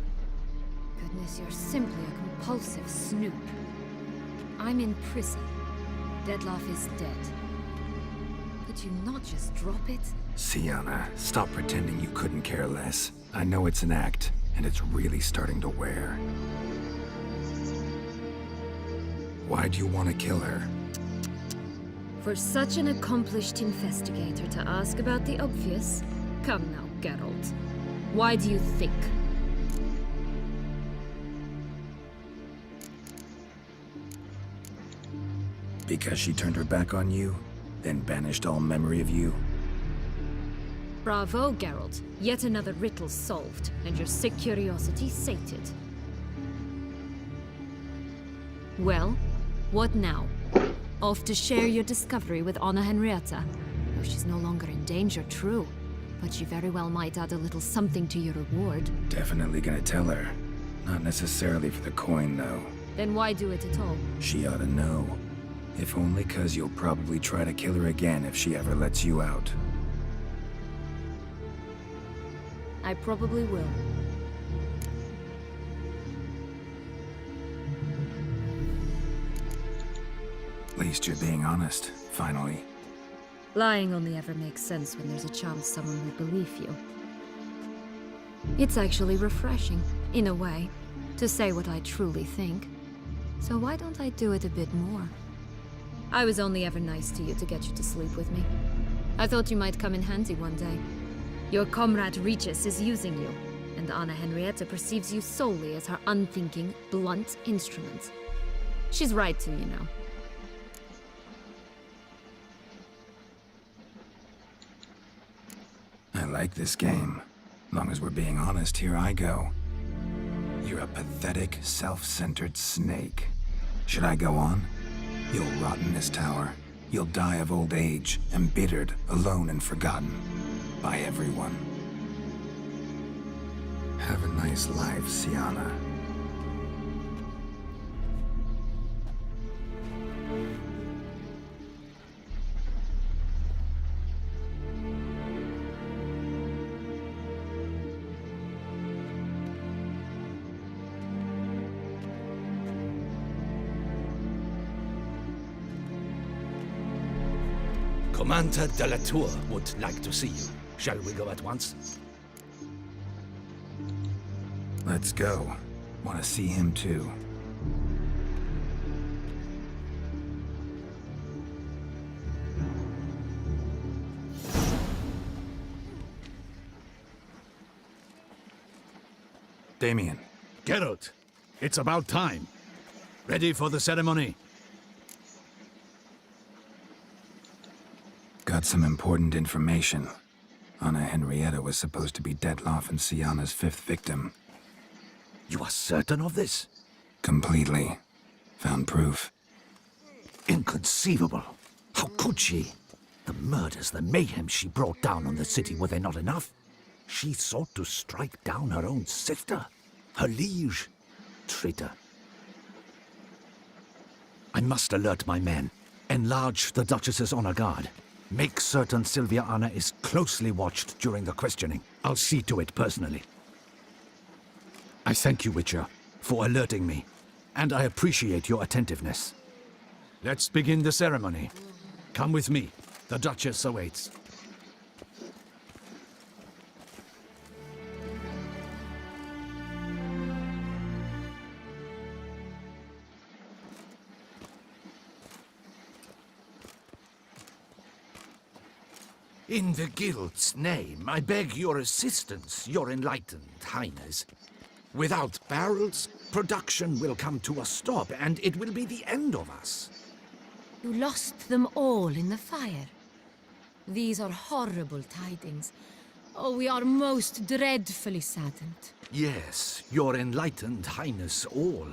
Goodness, you're simply a compulsive snoop. I'm in prison. Dettlaff is dead. Could you not just drop it? Sienna, stop pretending you couldn't care less. I know it's an act, and it's really starting to wear. Why do you want to kill her? For such an accomplished investigator to ask about the obvious? Come now, Geralt. Why do you think? Because she turned her back on you, then banished all memory of you? Bravo, Geralt. Yet another riddle solved, and your sick curiosity sated. Well, what now? Off to share your discovery with Anna Henrietta? Oh, she's no longer in danger, true. But she very well might add a little something to your reward. Definitely gonna tell her. Not necessarily for the coin, though. Then why do it at all? She ought to know. If only 'cause you'll probably try to kill her again if she ever lets you out. I probably will. At least you're being honest, finally. Lying only ever makes sense when there's a chance someone will believe you. It's actually refreshing, in a way, to say what I truly think. So why don't I do it a bit more? I was only ever nice to you to get you to sleep with me. I thought you might come in handy one day. Your comrade Regis is using you, and Anna Henrietta perceives you solely as her unthinking, blunt instrument. She's right to, you know. I like this game. Long as we're being honest, here I go. You're a pathetic, self-centered snake. Should I go on? You'll rot in this tower. You'll die of old age, embittered, alone and forgotten by everyone. Have a nice life, Siana. Commander de la Tour would like to see you. Shall we go at once? Let's go. Want to see him too. Damien. Geralt, it's about time. Ready for the ceremony? Got some important information. Anna Henrietta was supposed to be Detloff and Siana's 5th victim. You are certain of this? Completely. Found proof. Inconceivable. How could she? The murders, the mayhem she brought down on the city, were they not enough? She sought to strike down her own sister, her liege. Traitor. I must alert my men. Enlarge the Duchess's honor guard. Make certain Sylvia Anna is closely watched during the questioning. I'll see to it personally. I thank you, Witcher, for alerting me, and I appreciate your attentiveness. Let's begin the ceremony. Come with me. The Duchess awaits. In the Guild's name, I beg your assistance, your enlightened highness. Without barrels, production will come to a stop, and it will be the end of us. You lost them all in the fire. These are horrible tidings. Oh, we are most dreadfully saddened. Yes, your enlightened highness all.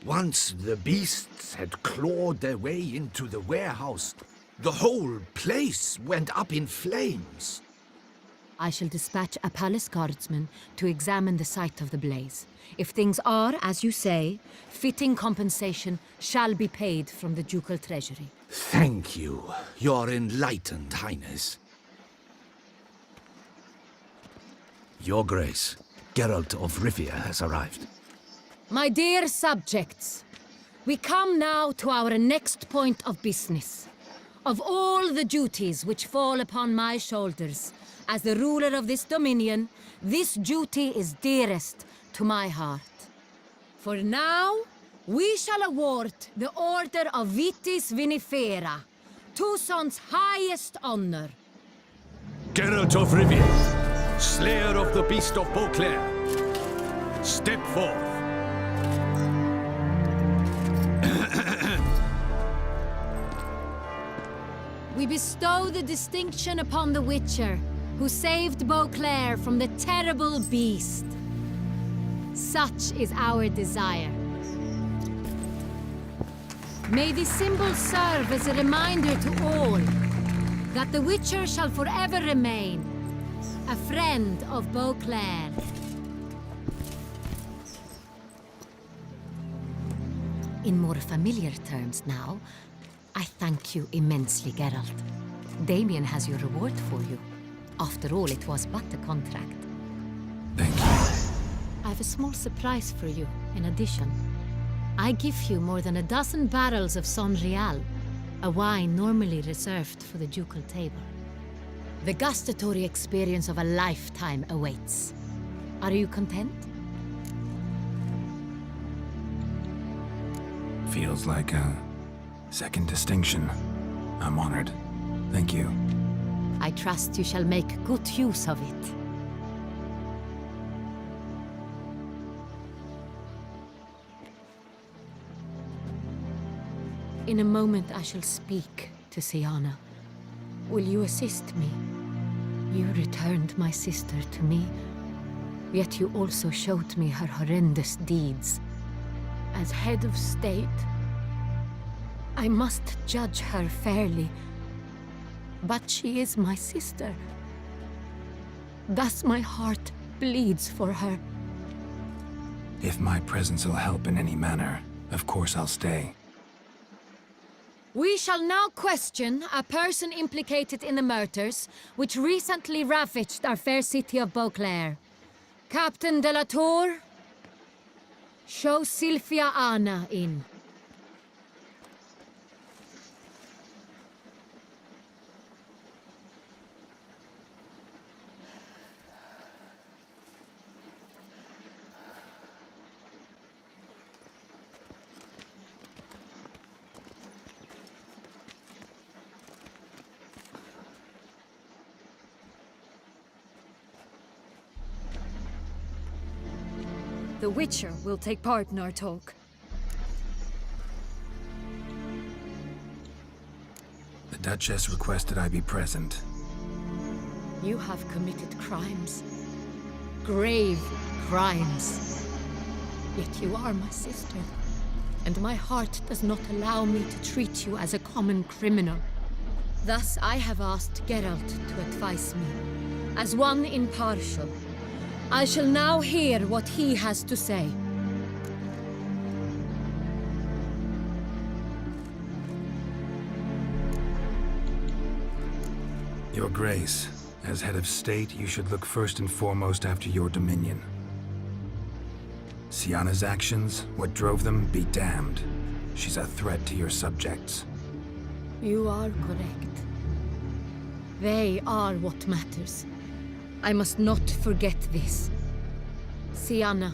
Once the beasts had clawed their way into the warehouse, the whole place went up in flames. I shall dispatch a palace guardsman to examine the site of the blaze. If things are, as you say, fitting compensation shall be paid from the ducal treasury. Thank you, your enlightened highness. Your Grace, Geralt of Rivia has arrived. My dear subjects, we come now to our next point of business. Of all the duties which fall upon my shoulders, as the ruler of this dominion, this duty is dearest to my heart. For now, we shall award the Order of Vitis Vinifera, Tuson's highest honor. Geralt of Rivia, slayer of the beast of Beauclair, step forth. We bestow the distinction upon the Witcher, who saved Beauclair from the terrible beast. Such is our desire. May this symbol serve as a reminder to all that the Witcher shall forever remain a friend of Beauclair. In more familiar terms now, I thank you immensely, Geralt. Damien has your reward for you. After all, it was but a contract. Thank you. I have a small surprise for you, in addition. I give you more than a dozen barrels of Sonreal, a wine normally reserved for the ducal table. The gustatory experience of a lifetime awaits. Are you content? Feels like a second distinction. I'm honored. Thank you. I trust you shall make good use of it. In a moment I shall speak to Siana. Will you assist me? You returned my sister to me, yet you also showed me her horrendous deeds. As head of state, I must judge her fairly. But she is my sister. Thus my heart bleeds for her. If my presence will help in any manner, of course I'll stay. We shall now question a person implicated in the murders which recently ravaged our fair city of Beauclair. Captain de la Tour, show Sylvia Anna in. The Witcher will take part in our talk. The Duchess requested I be present. You have committed crimes. Grave crimes. Yet you are my sister. And my heart does not allow me to treat you as a common criminal. Thus I have asked Geralt to advise me. As one impartial, I shall now hear what he has to say. Your Grace, as head of state, you should look first and foremost after your dominion. Syanna's actions, what drove them, be damned. She's a threat to your subjects. You are correct. They are what matters. I must not forget this. Syanna,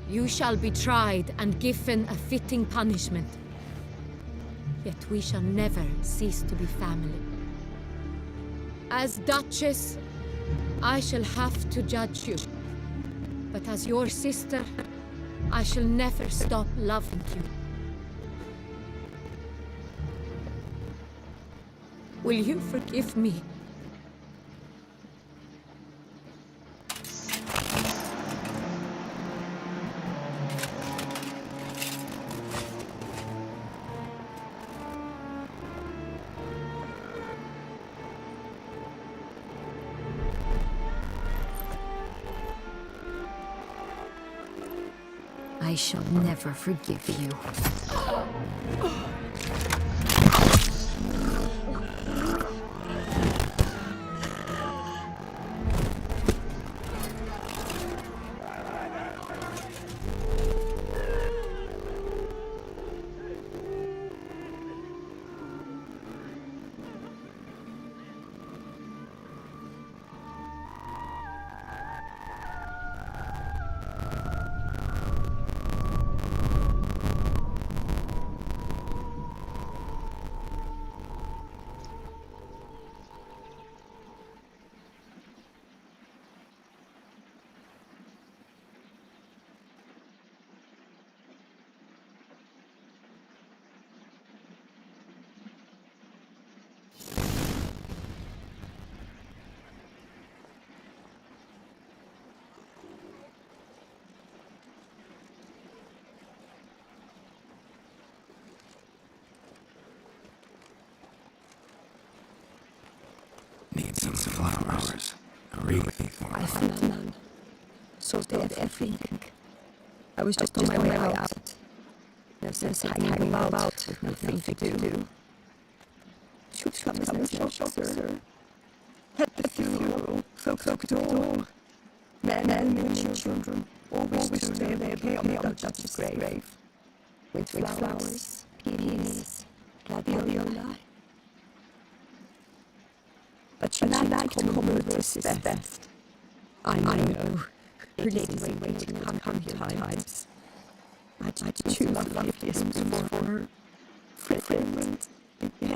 you shall be tried and given a fitting punishment. Yet we shall never cease to be family. As Duchess, I shall have to judge you. But as your sister, I shall never stop loving you. Will you forgive me? I shall never forgive you. Need some flowers. A wreath. I found none. So did everything. I was just on my way out. There's this hanging about with nothing to do. Should come as an officer. At the funeral, folk at all. Men and children always stood there on the Duchess's grave. With flowers, peonies, gladiola. But she liked Commodus best. I know. Her ladies were waiting 100 times. I'd too loveliest for her. Fragrant,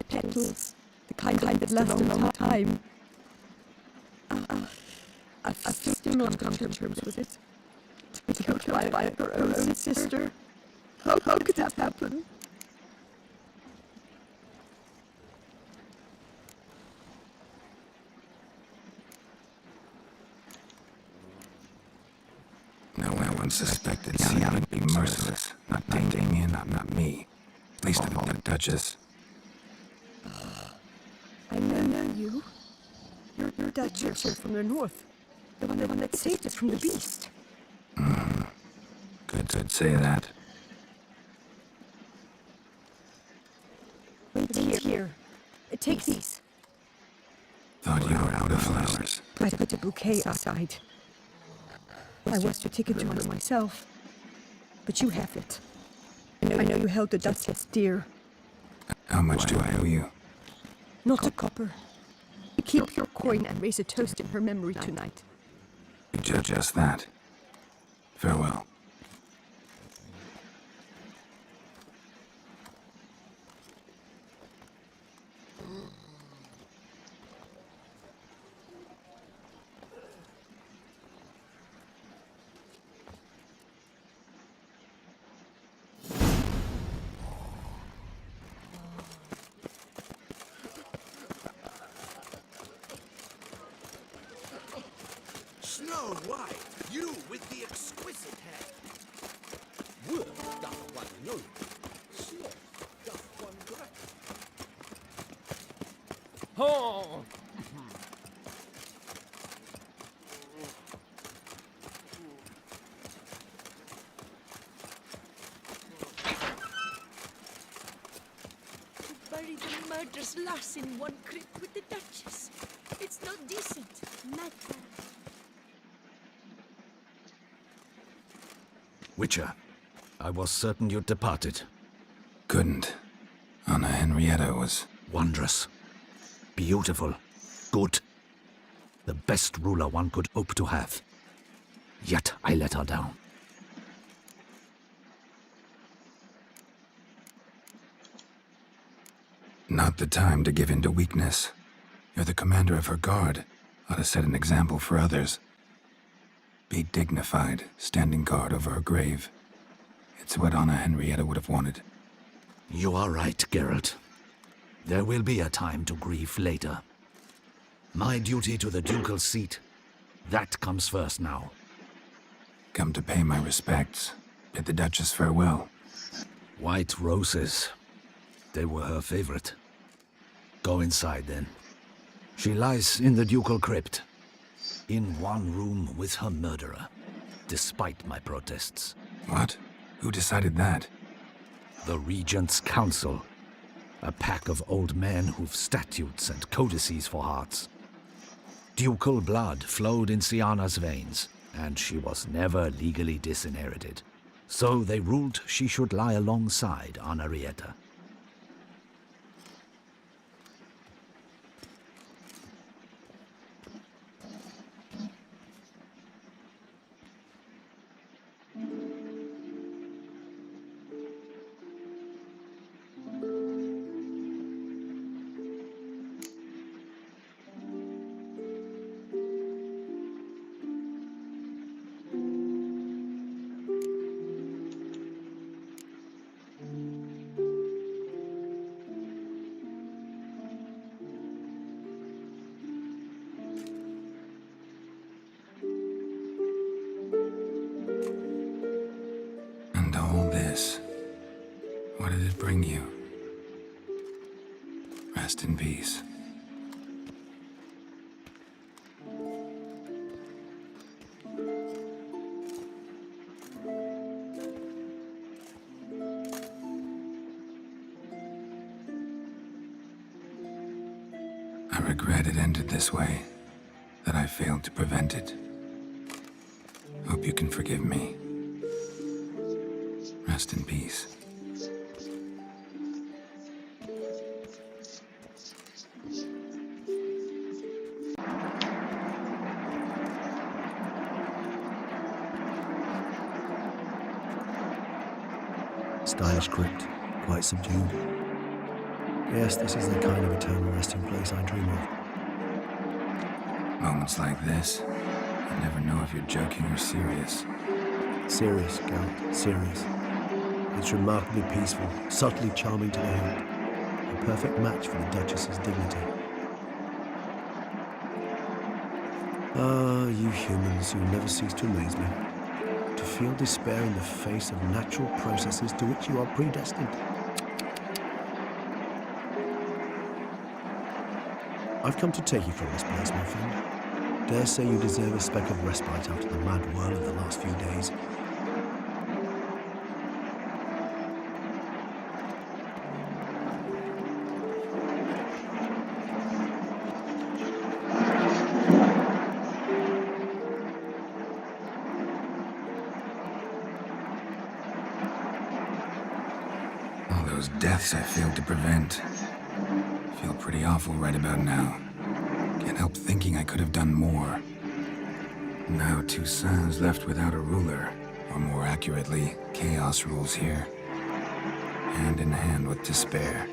petals, the kind that last a long time. I've still not come to terms with it. To be killed by her own sister. How could that happen? No one suspected Syanna would be merciless. Not Damien, not me. Face the Duchess. I know you. You're that Archer from the north. The one that saved us from the beast. Could say that. Wait here. Take these. Thought you were out of flowers. I put a bouquet outside. I was to take it to her myself. But you have it. I know you held the Duchess dear. How much do I owe you? Not a copper. Keep your coin and raise a toast in her memory tonight. Just that. Farewell. Snow White, you with the exquisite hair. Wood doth one know. Sloth doth one grant. Oh! To bury the murderous lass in one crypt with the Duchess. It's not decent. Matter. Witcher, I was certain you'd departed. Couldn't. Anna Henrietta was... Wondrous. Beautiful. Good. The best ruler one could hope to have. Yet I let her down. Not the time to give in to weakness. You're the commander of her guard. Ought to set an example for others. Be dignified, standing guard over her grave. It's what Anna Henrietta would have wanted. You are right, Geralt. There will be a time to grieve later. My duty to the ducal seat, that comes first now. Come to pay my respects. Bid the Duchess farewell. White roses. They were her favorite. Go inside, then. She lies in the ducal crypt. In one room with her murderer, despite my protests. What? Who decided that? The Regent's Council. A pack of old men who've statutes and codices for hearts. Ducal blood flowed in Syanna's veins, and she was never legally disinherited. So they ruled she should lie alongside Anna Henrietta. And all this, what did it bring you? Rest in peace. I regret it ended this way, that I failed to prevent it. Hope you can forgive me. Rest in peace. Stylish crypt, quite subdued. Yes, this is the kind of eternal resting place I dream of. Moments like this, I never know if you're joking or serious. Serious, Geralt, serious. It's remarkably peaceful, subtly charming to the hilt. A perfect match for the Duchess's dignity. Ah, you humans who never cease to amaze me. To feel despair in the face of natural processes to which you are predestined. I've come to take you from this place, my friend. Dare say you deserve a speck of respite after the mad whirl of the last few days. All those deaths I failed to prevent. Feel pretty awful right about now. Can't help thinking I could have done more. Now Toussaint's left without a ruler, or more accurately, chaos rules here. Hand in hand with despair.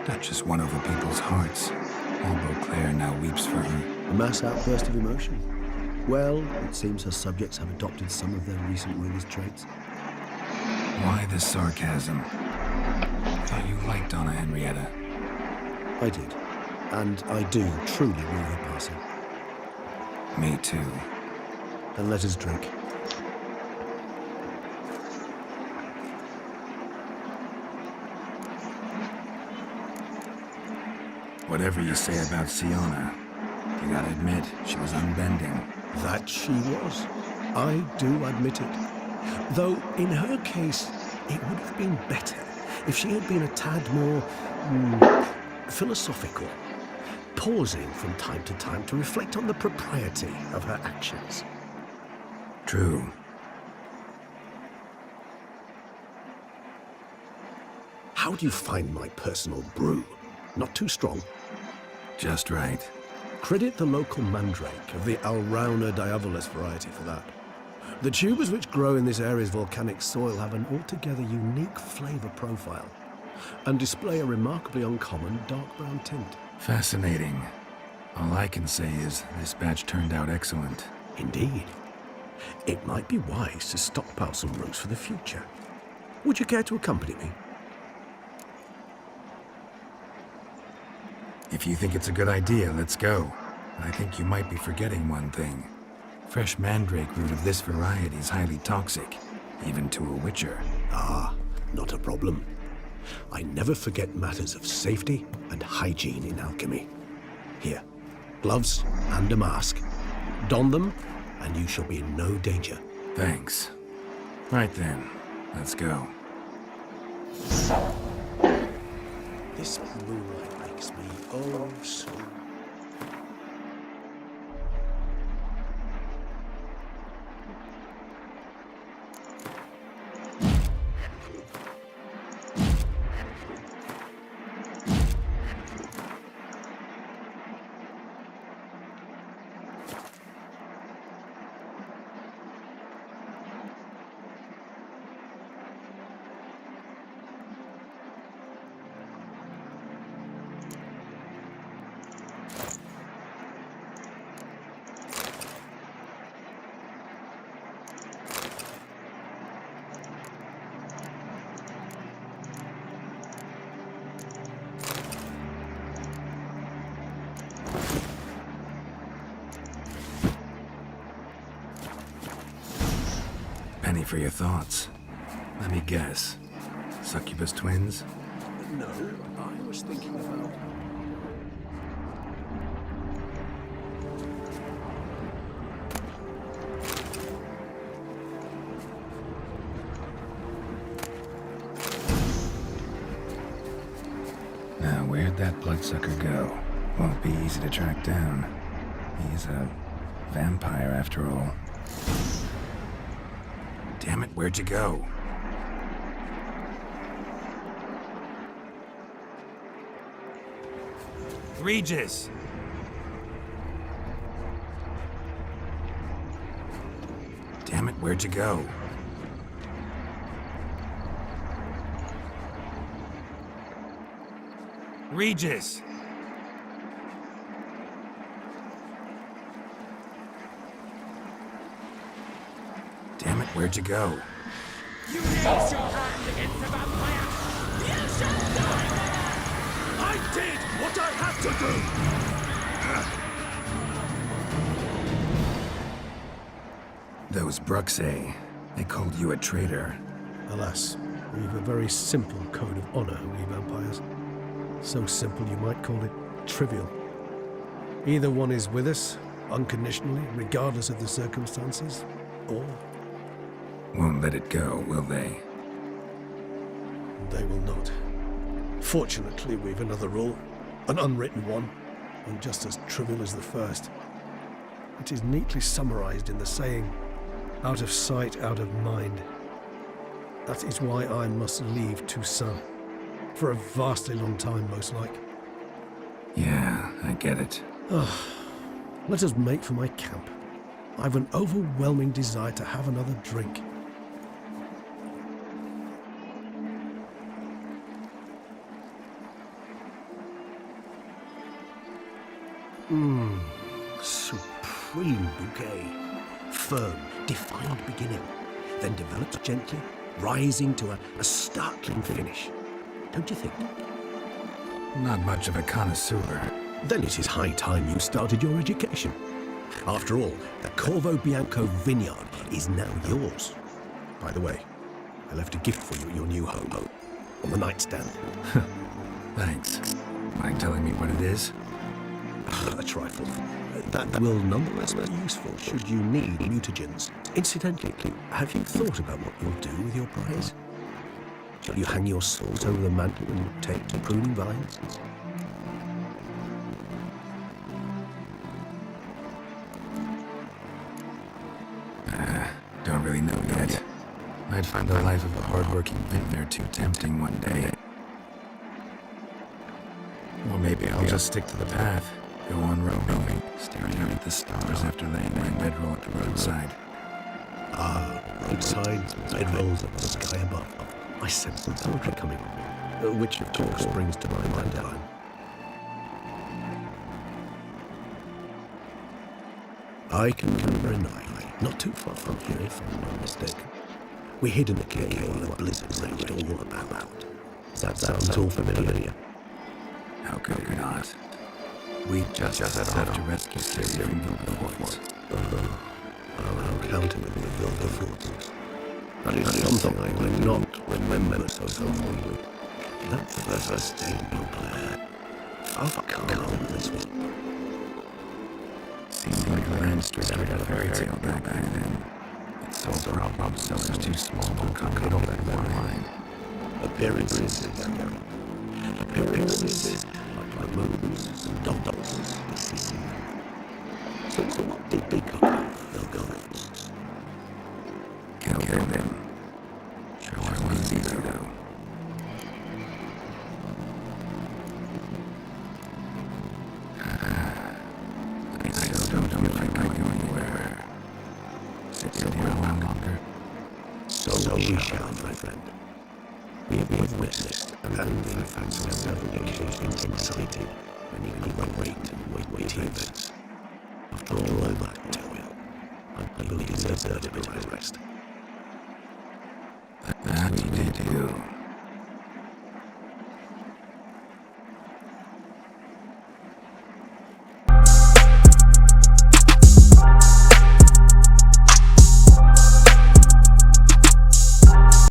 Duchess won over people's hearts. All Beauclair now weeps for her. A mass outburst of emotion. Well, it seems her subjects have adopted some of their recent ruler's traits. Why the sarcasm? Thought you liked Donna Henrietta. I did. And I do truly rue her passing. Me too. Then let us drink. Whatever you say about Siona, you gotta admit, she was unbending. That she was. I do admit it. Though, in her case, it would have been better if she had been a tad more philosophical, pausing from time to time to reflect on the propriety of her actions. True. How do you find my personal brew? Not too strong? Just right. Credit the local mandrake of the Alrauna diavolus variety for that. The tubers which grow in this area's volcanic soil have an altogether unique flavor profile and display a remarkably uncommon dark brown tint. Fascinating. All I can say is this batch turned out excellent. Indeed. It might be wise to stockpile some brews for the future. Would you care to accompany me? If you think it's a good idea, let's go. I think you might be forgetting one thing. Fresh mandrake root of this variety is highly toxic, even to a witcher. Ah, not a problem. I never forget matters of safety and hygiene in alchemy. Here, gloves and a mask. Don them, and you shall be in no danger. Thanks. Right then, let's go. This moonlight makes me oh so... Penny for your thoughts. Let me guess. Succubus twins? No, I was thinking about... Now, where'd that bloodsucker go? Won't be easy to track down. He's a vampire, after all. Damn it, where'd you go? Regis! Damn it, where'd you go? Regis! Damn it, where'd you go? You raise your hand against the vampire! You shall die! I did what I had to do! Those Bruxae, they called you a traitor. Alas, we've a very simple code of honor, we vampires. So simple you might call it trivial. Either one is with us, unconditionally, regardless of the circumstances, or Won't let it go, will they? they will not. Fortunately, we've another rule, an unwritten one, and just as trivial as the first. It is neatly summarized in the saying, out of sight, out of mind. That is why I must leave Toussaint. For a vastly long time, most like. Yeah, I get it. Let us make for my camp. I've an overwhelming desire to have another drink. Supreme bouquet. Firm, defined beginning, then develops gently, rising to a startling finish. Don't you think? Not much of a connoisseur. Then it is high time you started your education. After all, the Corvo Bianco vineyard is now yours. By the way, I left a gift for you at your new home, on the nightstand. Thanks. Mind telling me what it is? A trifle. That will nonetheless be useful should you need mutagens. Incidentally, have you thought about what you'll do with your prize? Shall you hang your sword over the mantle and take to pruning vines? Don't really know yet. Might find the life of a hard-working vintner too tempting one day. Or maybe I'll just stick to the path. Go on roaming, staring out at the stars after laying my bedroll at the roadside. Roadside, bedrolls at the sky above. I sense some poetry coming, which of course brings to my mind Alan. I can remember a night, not too far from here if I'm not mistaken. We hid in the cave while the blizzard raged all about. That sounds all familiar. How could it not? We just set off to rescue Ciri from Vilgefortz. Our encounter with the Vilgefortz. That is something I will not remember so fondly. That first day in Beauclair. How calm this was. Seemed like a land straight out of a fairy tale back then. Its sole problem sellers too small to accommodate all that wine. Appearances, appearances, like moons and doctors. So what did become of Vilgefortz? Kill them. Sure was easy though. I still don't feel like I go anywhere. Sit here a while longer. So we shall, my friend. We have witnessed and in fact several occasions incited many great and weighty events. After all that, Toriel, I believe deserved my rest. That we did do.